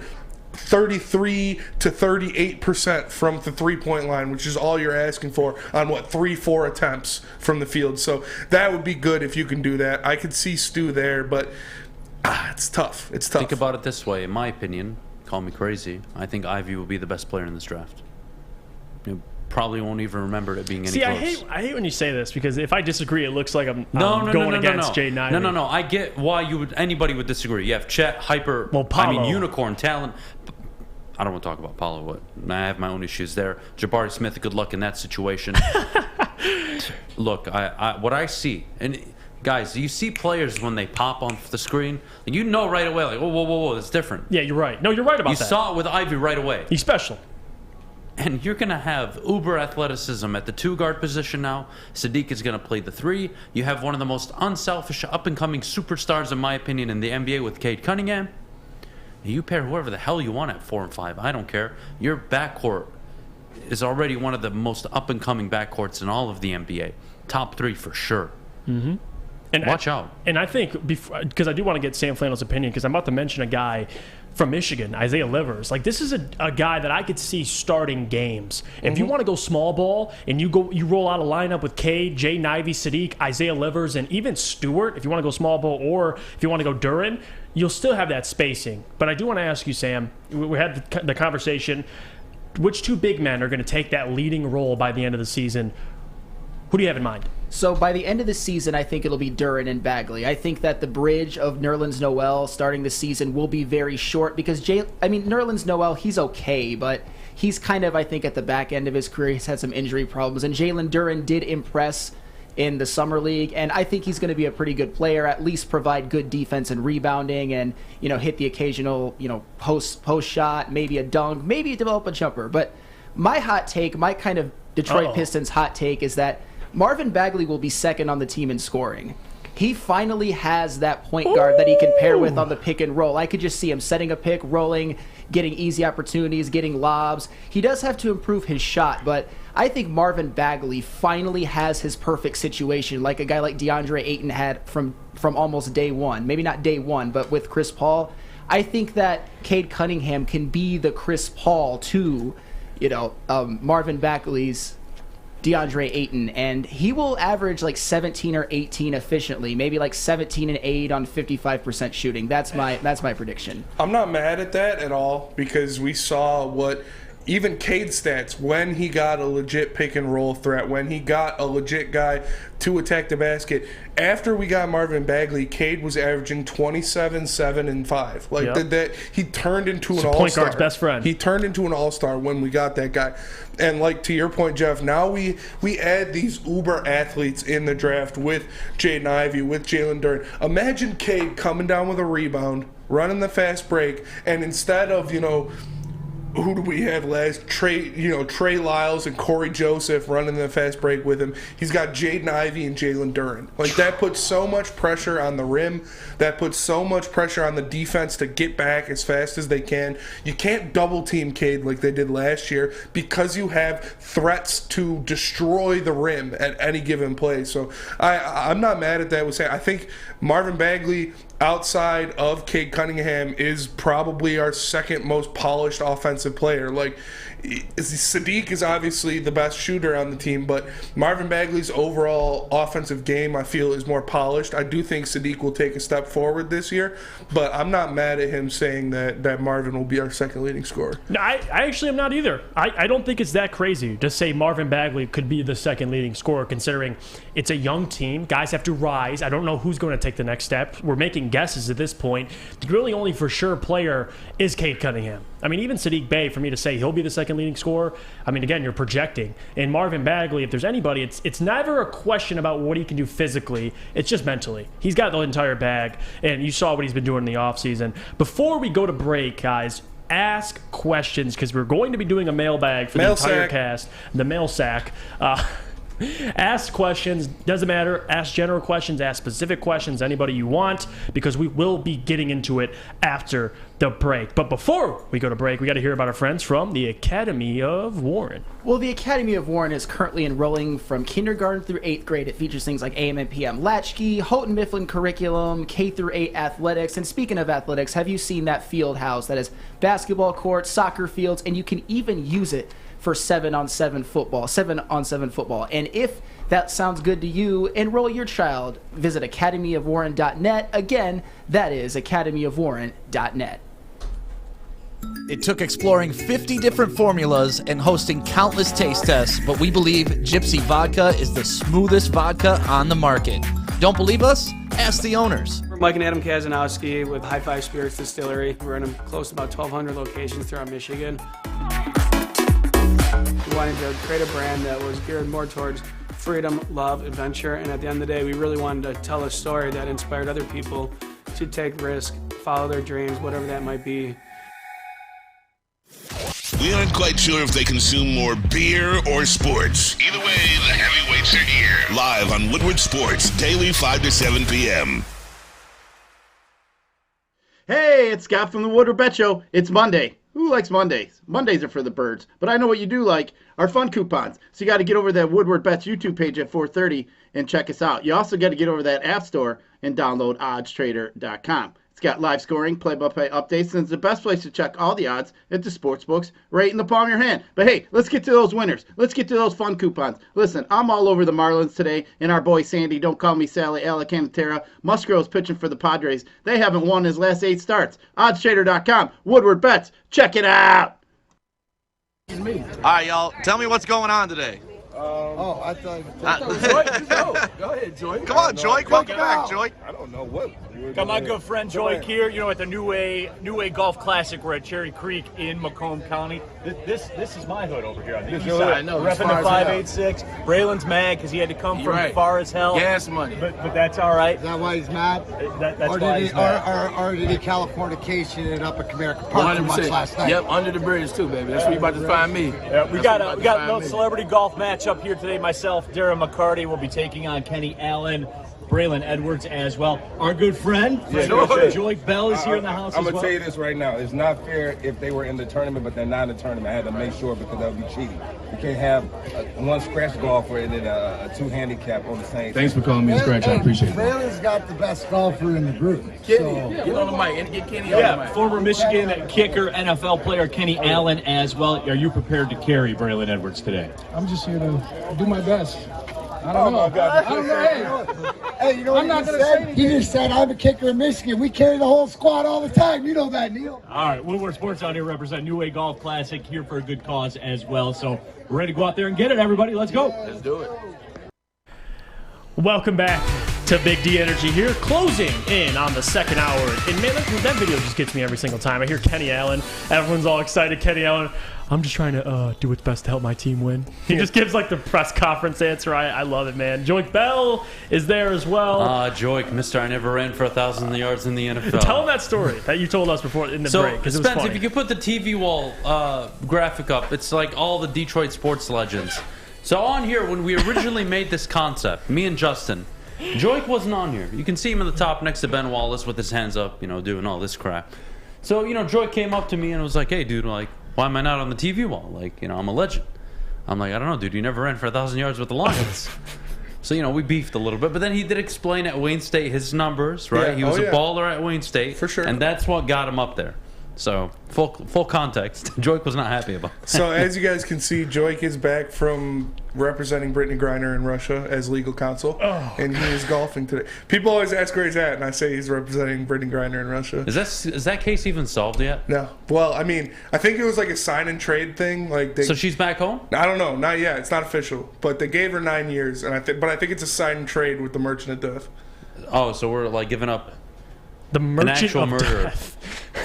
33 to 38% from the 3-point line, which is all you're asking for on 3-4 attempts from the field? So that would be good if you can do that. I could see Stew there, but it's tough. Think about it this way, in my opinion. Call me crazy. I think Ivy will be the best player in this draft. You probably won't even remember it being any close. I hate when you say this, because if I disagree, it looks like I'm going against Jay Nivey. No. I get why anybody would disagree. You have Chet, Hyper, unicorn talent. I don't want to talk about Paulo. I have my own issues there. Jabari Smith, good luck in that situation. Look, what I see, and guys, you see players when they pop on the screen, and you know right away, like, whoa, it's different. Yeah, you're right. No, you're right about that. You saw it with Ivy right away. He's special. And you're going to have uber athleticism at the 2-guard position now. Sadiq is going to play the 3. You have one of the most unselfish, up-and-coming superstars, in my opinion, in the NBA with Cade Cunningham. You pair whoever the hell you want at 4 and 5. I don't care. Your backcourt is already one of the most up-and-coming backcourts in all of the NBA. Top 3 for sure. Mm-hmm. And watch out. And I think, because I do want to get Sam Flannel's opinion, because I'm about to mention a guy from Michigan, Isaiah Livers. Like, this is a guy that I could see starting games. If you want to go small ball and you roll out a lineup with Cade, Jay Nivey, Sadiq, Isaiah Livers, and even Stewart, if you want to go small ball, or if you want to go Duren, you'll still have that spacing. But I do want to ask you, Sam, we had the conversation, which 2 big men are going to take that leading role by the end of the season? Who do you have in mind? So by the end of the season, I think it'll be Duren and Bagley. I think that the bridge of Nerlens Noel starting the season will be very short, because Nerlens Noel, he's okay, but he's kind of, I think, at the back end of his career. He's had some injury problems, and Jalen Duren did impress in the summer league, and I think he's going to be a pretty good player, at least provide good defense and rebounding, and hit the occasional post shot, maybe a dunk, maybe develop a jumper. But my hot take, my kind of Detroit Pistons hot take, is that Marvin Bagley will be second on the team in scoring. He finally has that point guard that he can pair with on the pick and roll. I could just see him setting a pick, rolling, getting easy opportunities, getting lobs. He does have to improve his shot, but I think Marvin Bagley finally has his perfect situation, like a guy like DeAndre Ayton had from almost day one. Maybe not day one, but with Chris Paul. I think that Cade Cunningham can be the Chris Paul to, Marvin Bagley's DeAndre Ayton, and he will average like 17 or 18 efficiently, maybe like 17 and 8 on 55% shooting. That's my prediction. I'm not mad at that at all, because we saw what even Cade's stats, when he got a legit pick and roll threat, when he got a legit guy to attack the basket. After we got Marvin Bagley, Cade was averaging 27, 7, and 5. That he turned into an all-star. Point guard's best friend. He turned into an all-star when we got that guy. And like to your point, Jeff, now we add these uber athletes in the draft with Jaden Ivey, with Jalen Duren. Imagine Cade coming down with a rebound, running the fast break, and instead of, who do we have last? Trey Lyles and Corey Joseph running the fast break with him. He's got Jaden Ivey and Jalen Duren. Like, that puts so much pressure on the rim. That puts so much pressure on the defense to get back as fast as they can. You can't double team Cade like they did last year, because you have threats to destroy the rim at any given play. So I'm not mad at that. I think Marvin Bagley, outside of Cade Cunningham, is probably our second most polished offensive player. Like, Sadiq is obviously the best shooter on the team, but Marvin Bagley's overall offensive game, I feel, is more polished. I do think Sadiq will take a step forward this year, but I'm not mad at him saying that Marvin will be our second leading scorer. No, I actually am not either. I don't think it's that crazy to say Marvin Bagley could be the second leading scorer, considering it's a young team. Guys have to rise. I don't know who's going to take the next step. We're making guesses at this point. The really only for sure player is Cade Cunningham. I mean, even Sadiq Bey, for me to say he'll be the second leading scorer, I mean, again, you're projecting. And Marvin Bagley, if there's anybody, it's never a question about what he can do physically. It's just mentally. He's got the entire bag, and you saw what he's been doing in the offseason. Before we go to break, guys, ask questions, because we're going to be doing a mailbag for the entire cast. The mail sack. Ask questions, doesn't matter. Ask general questions, ask specific questions, anybody you want, because we will be getting into it after the break. But before we go to break, we got to hear about our friends from the Academy of Warren. Well, the Academy of Warren is currently enrolling from kindergarten through 8th grade. It features things like AM and PM latchkey, Houghton Mifflin curriculum, K through 8 athletics. And speaking of athletics, have you seen that field house that has basketball courts, soccer fields, and you can even use it for 7-on-7 football. And if that sounds good to you, enroll your child. Visit academyofwarren.net. Again, that is academyofwarren.net. It took exploring 50 different formulas and hosting countless taste tests, but we believe Gypsy Vodka is the smoothest vodka on the market. Don't believe us? Ask the owners. We're Mike and Adam Kazanowski with High Five Spirits Distillery. We're in close to about 1,200 locations throughout Michigan. We wanted to create a brand that was geared more towards freedom, love, adventure, and at the end of the day, we really wanted to tell a story that inspired other people to take risks, follow their dreams, whatever that might be. We aren't quite sure if they consume more beer or sports. Either way, the heavyweights are here. Live on Woodward Sports, daily 5 to 7 p.m. Hey, it's Scott from the Woodward Bet Show. It's Monday. Who likes Mondays? Mondays are for the birds. But I know what you do like, our fun coupons. So you got to get over to that Woodward Bets YouTube page at 4:30 and check us out. You also got to get over to that App Store and download oddstrader.com. It's got live scoring, play-by-play updates, and it's the best place to check all the odds at the sportsbooks right in the palm of your hand. But hey, let's get to those winners. Let's get to those fun coupons. Listen, I'm all over the Marlins today, and our boy Sandy, don't call me Sally, Alcantara. Musgrove's pitching for the Padres. They haven't won his last 8 starts. Oddstrader.com, Woodward Bets, check it out. All right, y'all, tell me what's going on today. I thought. Go ahead, Joique. Come on, Joique. Welcome back, Joique. I don't know what. Got my good friend Joique here, at the New Way Golf Classic. We're at Cherry Creek in Macomb County. This is my hood over here on the east side. I know. Repping the 586. Braylon's mad because he had to come from far as hell. Gas money. But that's all right. Is that why he's mad? That's why he's mad. Or did he Californication it up at Comerica Park too much last night? Yep, under the bridge too, baby. That's where you about to find me. Yeah, we got a little celebrity golf match up here today. Myself, Darren McCarty, will be taking on Kenny Allen. Braylon Edwards as well. Our good friend, Joique Bell, is here in the house as well. I'm going to tell you this right now. It's not fair if they were in the tournament, but they're not in the tournament. I had to make sure because that would be cheating. You can't have one scratch golfer and then a 2 handicap on the same. Thanks for calling me a scratch. I appreciate it. Braylon's got the best golfer in the group. Kenny, get on the mic and get Kenny on the mic. Former Michigan kicker, NFL player Kenny Allen as well. Are you prepared to carry Braylon Edwards today? I'm just here to do my best. I don't know. I don't know. Hey, you know what he said? He just said, I'm a kicker in Michigan. We carry the whole squad all the time. You know that, Neil. All right, Woodward Sports out here represent New Way Golf Classic, here for a good cause as well. So we're ready to go out there and get it, everybody. Let's go. Let's do it. Welcome back to Big D Energy here, closing in on the second hour. And man, that video just gets me every single time. I hear Kenny Allen. Everyone's all excited. Kenny Allen, I'm just trying to do what's best to help my team win. He just gives like the press conference answer. I love it, man. Joique Bell is there as well. Joique, mister, I never ran for 1,000 yards in the NFL. Tell him that story that you told us before in the break, because it was funny. If you could put the TV wall graphic up, it's like all the Detroit sports legends. So on here, when we originally made this concept, me and Justin, Joique wasn't on here. You can see him in the top next to Ben Wallace with his hands up, doing all this crap. So, Joique came up to me and was like, hey, dude, like, why am I not on the TV wall? Like, I'm a legend. I'm like, I don't know, dude. You never ran for 1,000 yards with the Lions. So, we beefed a little bit. But then he did explain at Wayne State his numbers, right? Yeah. He was a baller at Wayne State. For sure. And that's what got him up there. So full context. Joique was not happy about that. So as you guys can see, Joique is back from representing Brittney Griner in Russia as legal counsel, and he is golfing today. People always ask where he's at, and I say he's representing Brittney Griner in Russia. Is that case even solved yet? No. Well, I mean, I think it was like a sign and trade thing. So she's back home? I don't know, not yet. It's not official, but they gave her 9 years, and I think it's a sign and trade with the merchant of death. Oh, so we're like giving up the merchant an actual of murder death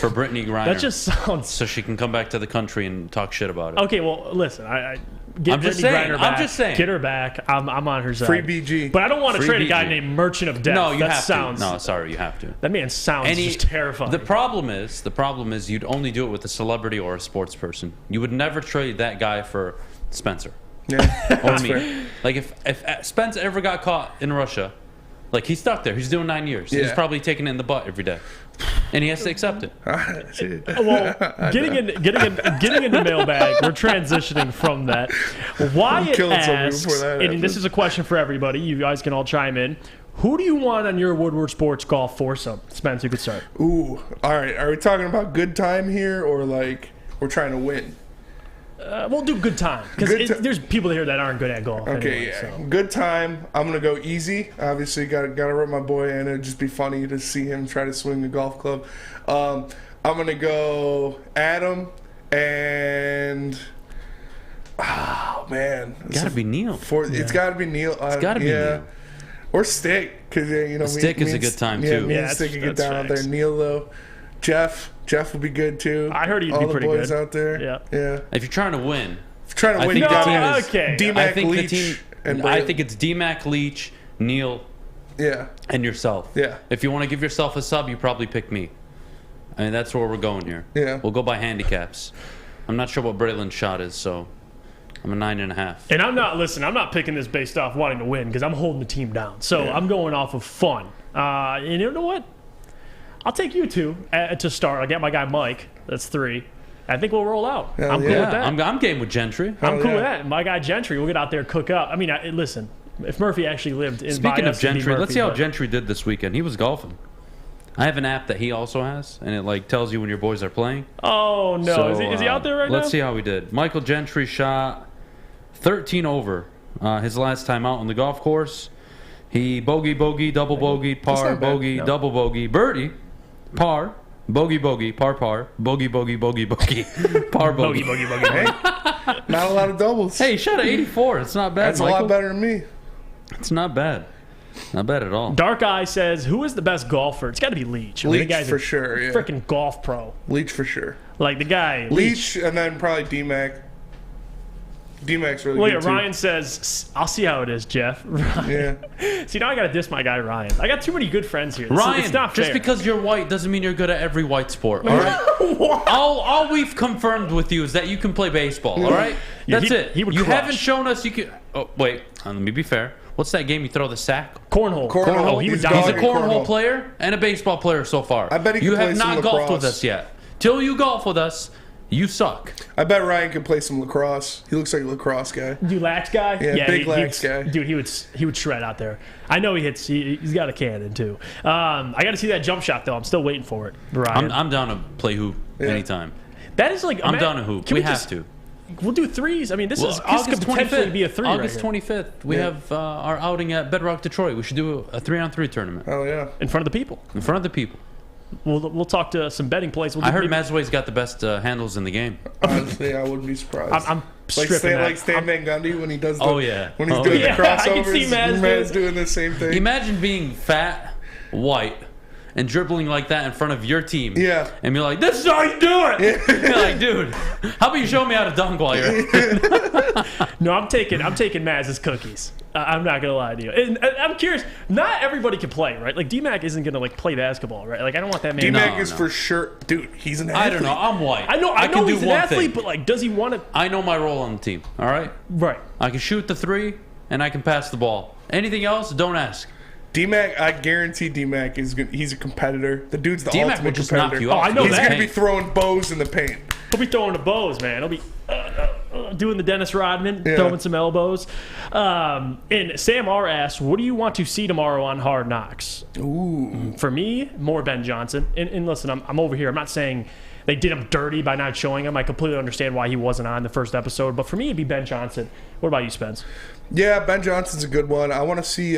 for Brittney Griner. That just sounds. So she can come back to the country and talk shit about it. Okay, well, listen, I get I'm just Brittney saying. Griner back. I'm just saying. Get her back. I'm on her side. Free BG. But I don't want to Free trade a BG. guy named Merchant of Death. No, you that have sounds, to. No, sorry, you have to. That man sounds just terrifying. The problem is you'd only do it with a celebrity or a sports person. You would never trade that guy for Spencer. Yeah, or me. Like if Spence ever got caught in Russia, like he's stuck there. He's doing 9 years. Yeah. He's probably taking it in the butt every day, and he has to accept it. Well, getting into mailbag, we're transitioning from that. Wyatt asks, and this is a question for everybody. You guys can all chime in. Who do you want on your Woodward Sports Golf foursome? Spence, you could start. Ooh, all right. Are we talking about good time here, or like we're trying to win? We'll do good time because there's people here that aren't good at golf. Okay, anyway, yeah. So. Good time. I'm gonna go easy. Obviously, gotta rip my boy in. It'd just be funny to see him try to swing a golf club. I'm gonna go Adham and man, Gotta be Neil. It's gotta be Neil. It's gotta be Neil. Or Stick, because Stick is a good time too. Me and Stick can get down out there. Neil though, Jeff will be good too. I heard he'd all be the pretty boys good out there. Yeah. If you're trying to win, I think D-Mac, Leach, and I think it's D-Mac, Leach, Neil, and yourself. Yeah. If you want to give yourself a sub, you probably pick me. I mean, that's where we're going here. Yeah. We'll go by handicaps. I'm not sure what Braylon's shot is, so I'm a 9.5. And I'm not picking this based off wanting to win because I'm holding the team down. So I'm going off of fun. And you know what? I'll take you two to start. I'll get my guy Mike. That's 3. I think we'll roll out. I'm cool with that. I'm game with Gentry. I'm cool with that. My guy Gentry, we'll get out there, cook up. I mean, listen, if Murphy actually lived in Speaking of Gentry, Murphy, let's see how Gentry did this weekend. He was golfing. I have an app that he also has, and it like tells you when your boys are playing. Oh, no. So, is he out there right now? Let's see how he did. Michael Gentry shot 13 over his last time out on the golf course. He bogey, double bogey, par, bogey, double bogey, birdie, par, bogey, par, bogey, bogey, par, bogey. Bogey. Hey, not a lot of doubles. Hey, he shot an 84. It's not bad, That's Michael. a lot better than me. It's not bad. Not bad at all. Dark Eye says, who is the best golfer? It's got to be Leach. I mean, Leach the guy's for sure, yeah. Freaking golf pro. Leach for sure. Like the guy. Leach and then probably D-Mac. D-Mac's really Look good at too. Ryan says, I'll see how it is, Jeff. Yeah. See, now I got to diss my guy Ryan. I got too many good friends here. Ryan, it's not fair. just because you're white doesn't mean you're good at every white sport, all right? all we've confirmed with you is that you can play baseball, all right? That's it. He would you crush. haven't shown us you can... Oh, wait. Let me be fair. What's that game you throw the sack? Cornhole. He would He's a cornhole player and a baseball player so far. I bet he You can have play some not golfed lacrosse. with us yet. Till you golf with us, you suck. I bet Ryan can play some lacrosse. He looks like a lacrosse guy. You lax guy? Yeah, big lax guy. Dude, he would shred out there. I know he hits. He's got a cannon too. I got to see that jump shot though. I'm still waiting for it. Ryan. I'm down to play hoop anytime. That is like I'm down to hoop. We have to. We'll do threes. I mean, this August could potentially 25th. be a 3 August right here. 25th. We have our outing at Bedrock Detroit. We should do a 3-on-3 tournament. Oh yeah, in front of the people. In front of the people. We'll talk to some betting plays. I heard Mazway's got the best handles in the game. Honestly, I wouldn't be surprised. I'm stripping that. Like Stan Van Gundy when he does. Oh yeah. When he's doing the crossovers. I can see Maz doing the same thing. Imagine being fat, white, and dribbling like that in front of your team. Yeah. And you're like, this is how you do it. You're like, dude, how about you show me how to dunk while you're No, I'm taking Maz's cookies. I'm not gonna lie to you. And I'm curious. Not everybody can play, right? Like D-Mac isn't gonna like play basketball, right? Like I don't want that man. D-Mac is for sure, dude. He's an athlete. I don't know. I'm white. I know can he's do an one athlete, thing. but like, does he want to? I know my role on the team. All right. Right. I can shoot the 3 and I can pass the ball. Anything else? Don't ask. D-Mac, I guarantee D-Mac is good. He's a competitor. The dude's the D-Mac ultimate will just competitor. knock you off. I know He's that. gonna be throwing bows in the paint. He'll be throwing the bows, man. He'll be doing the Dennis Rodman, throwing some elbows. And Sam R asks, what do you want to see tomorrow on Hard Knocks? Ooh. For me, more Ben Johnson. And listen, I'm over here. I'm not saying they did him dirty by not showing him. I completely understand why he wasn't on the first episode. But for me, it'd be Ben Johnson. What about you, Spence? Yeah, Ben Johnson's a good one. I want to see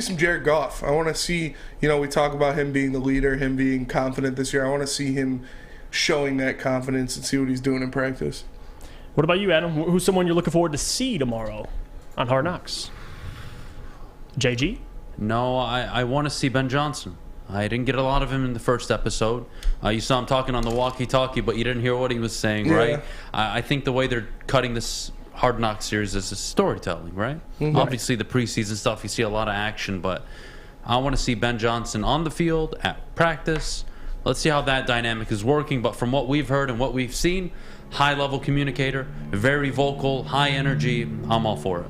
some Jared Goff. I want to see, we talk about him being the leader, him being confident this year. I want to see him showing that confidence and see what he's doing in practice. What about you, Adam? Who's someone you're looking forward to see tomorrow on Hard Knocks? JG? No, I want to see Ben Johnson. I didn't get a lot of him in the first episode. You saw him talking on the walkie-talkie, but you didn't hear what he was saying, right? I think the way they're cutting this Hard Knocks series is storytelling, right? Mm-hmm. Obviously, the preseason stuff, you see a lot of action, but I want to see Ben Johnson on the field, at practice. Let's see how that dynamic is working. But from what we've heard and what we've seen, high-level communicator, very vocal, high energy. I'm all for it.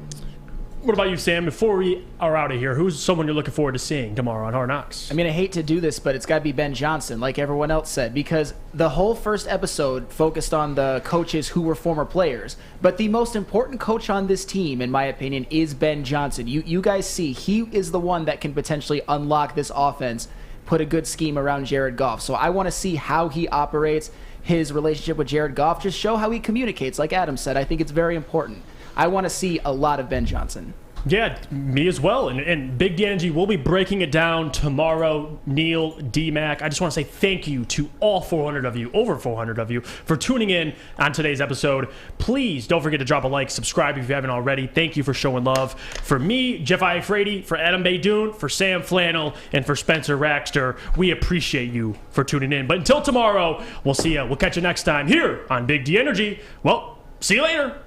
What about you, Sam? Before we are out of here, who's someone you're looking forward to seeing tomorrow on Hard Knocks? I mean, I hate to do this, but it's got to be Ben Johnson, like everyone else said, because the whole first episode focused on the coaches who were former players. But the most important coach on this team, in my opinion, is Ben Johnson. You guys see, he is the one that can potentially unlock this offense, put a good scheme around Jared Goff. So I want to see how he operates, his relationship with Jared Goff, just show how he communicates. Like Adam said, I think it's very important. I want to see a lot of Ben Johnson. Yeah, me as well. And Big DNG, we'll be breaking it down tomorrow. Neil, D-Mac, I just want to say thank you to all 400 of you, over 400 of you, for tuning in on today's episode. Please don't forget to drop a like, subscribe if you haven't already. Thank you for showing love. For me, Jeff Iafrate, for Adam Beydoun, for Sam Flannel, and for Spencer Raxter, we appreciate you for tuning in. But until tomorrow, we'll see you. We'll catch you next time here on Big D Energy. Well, see you later.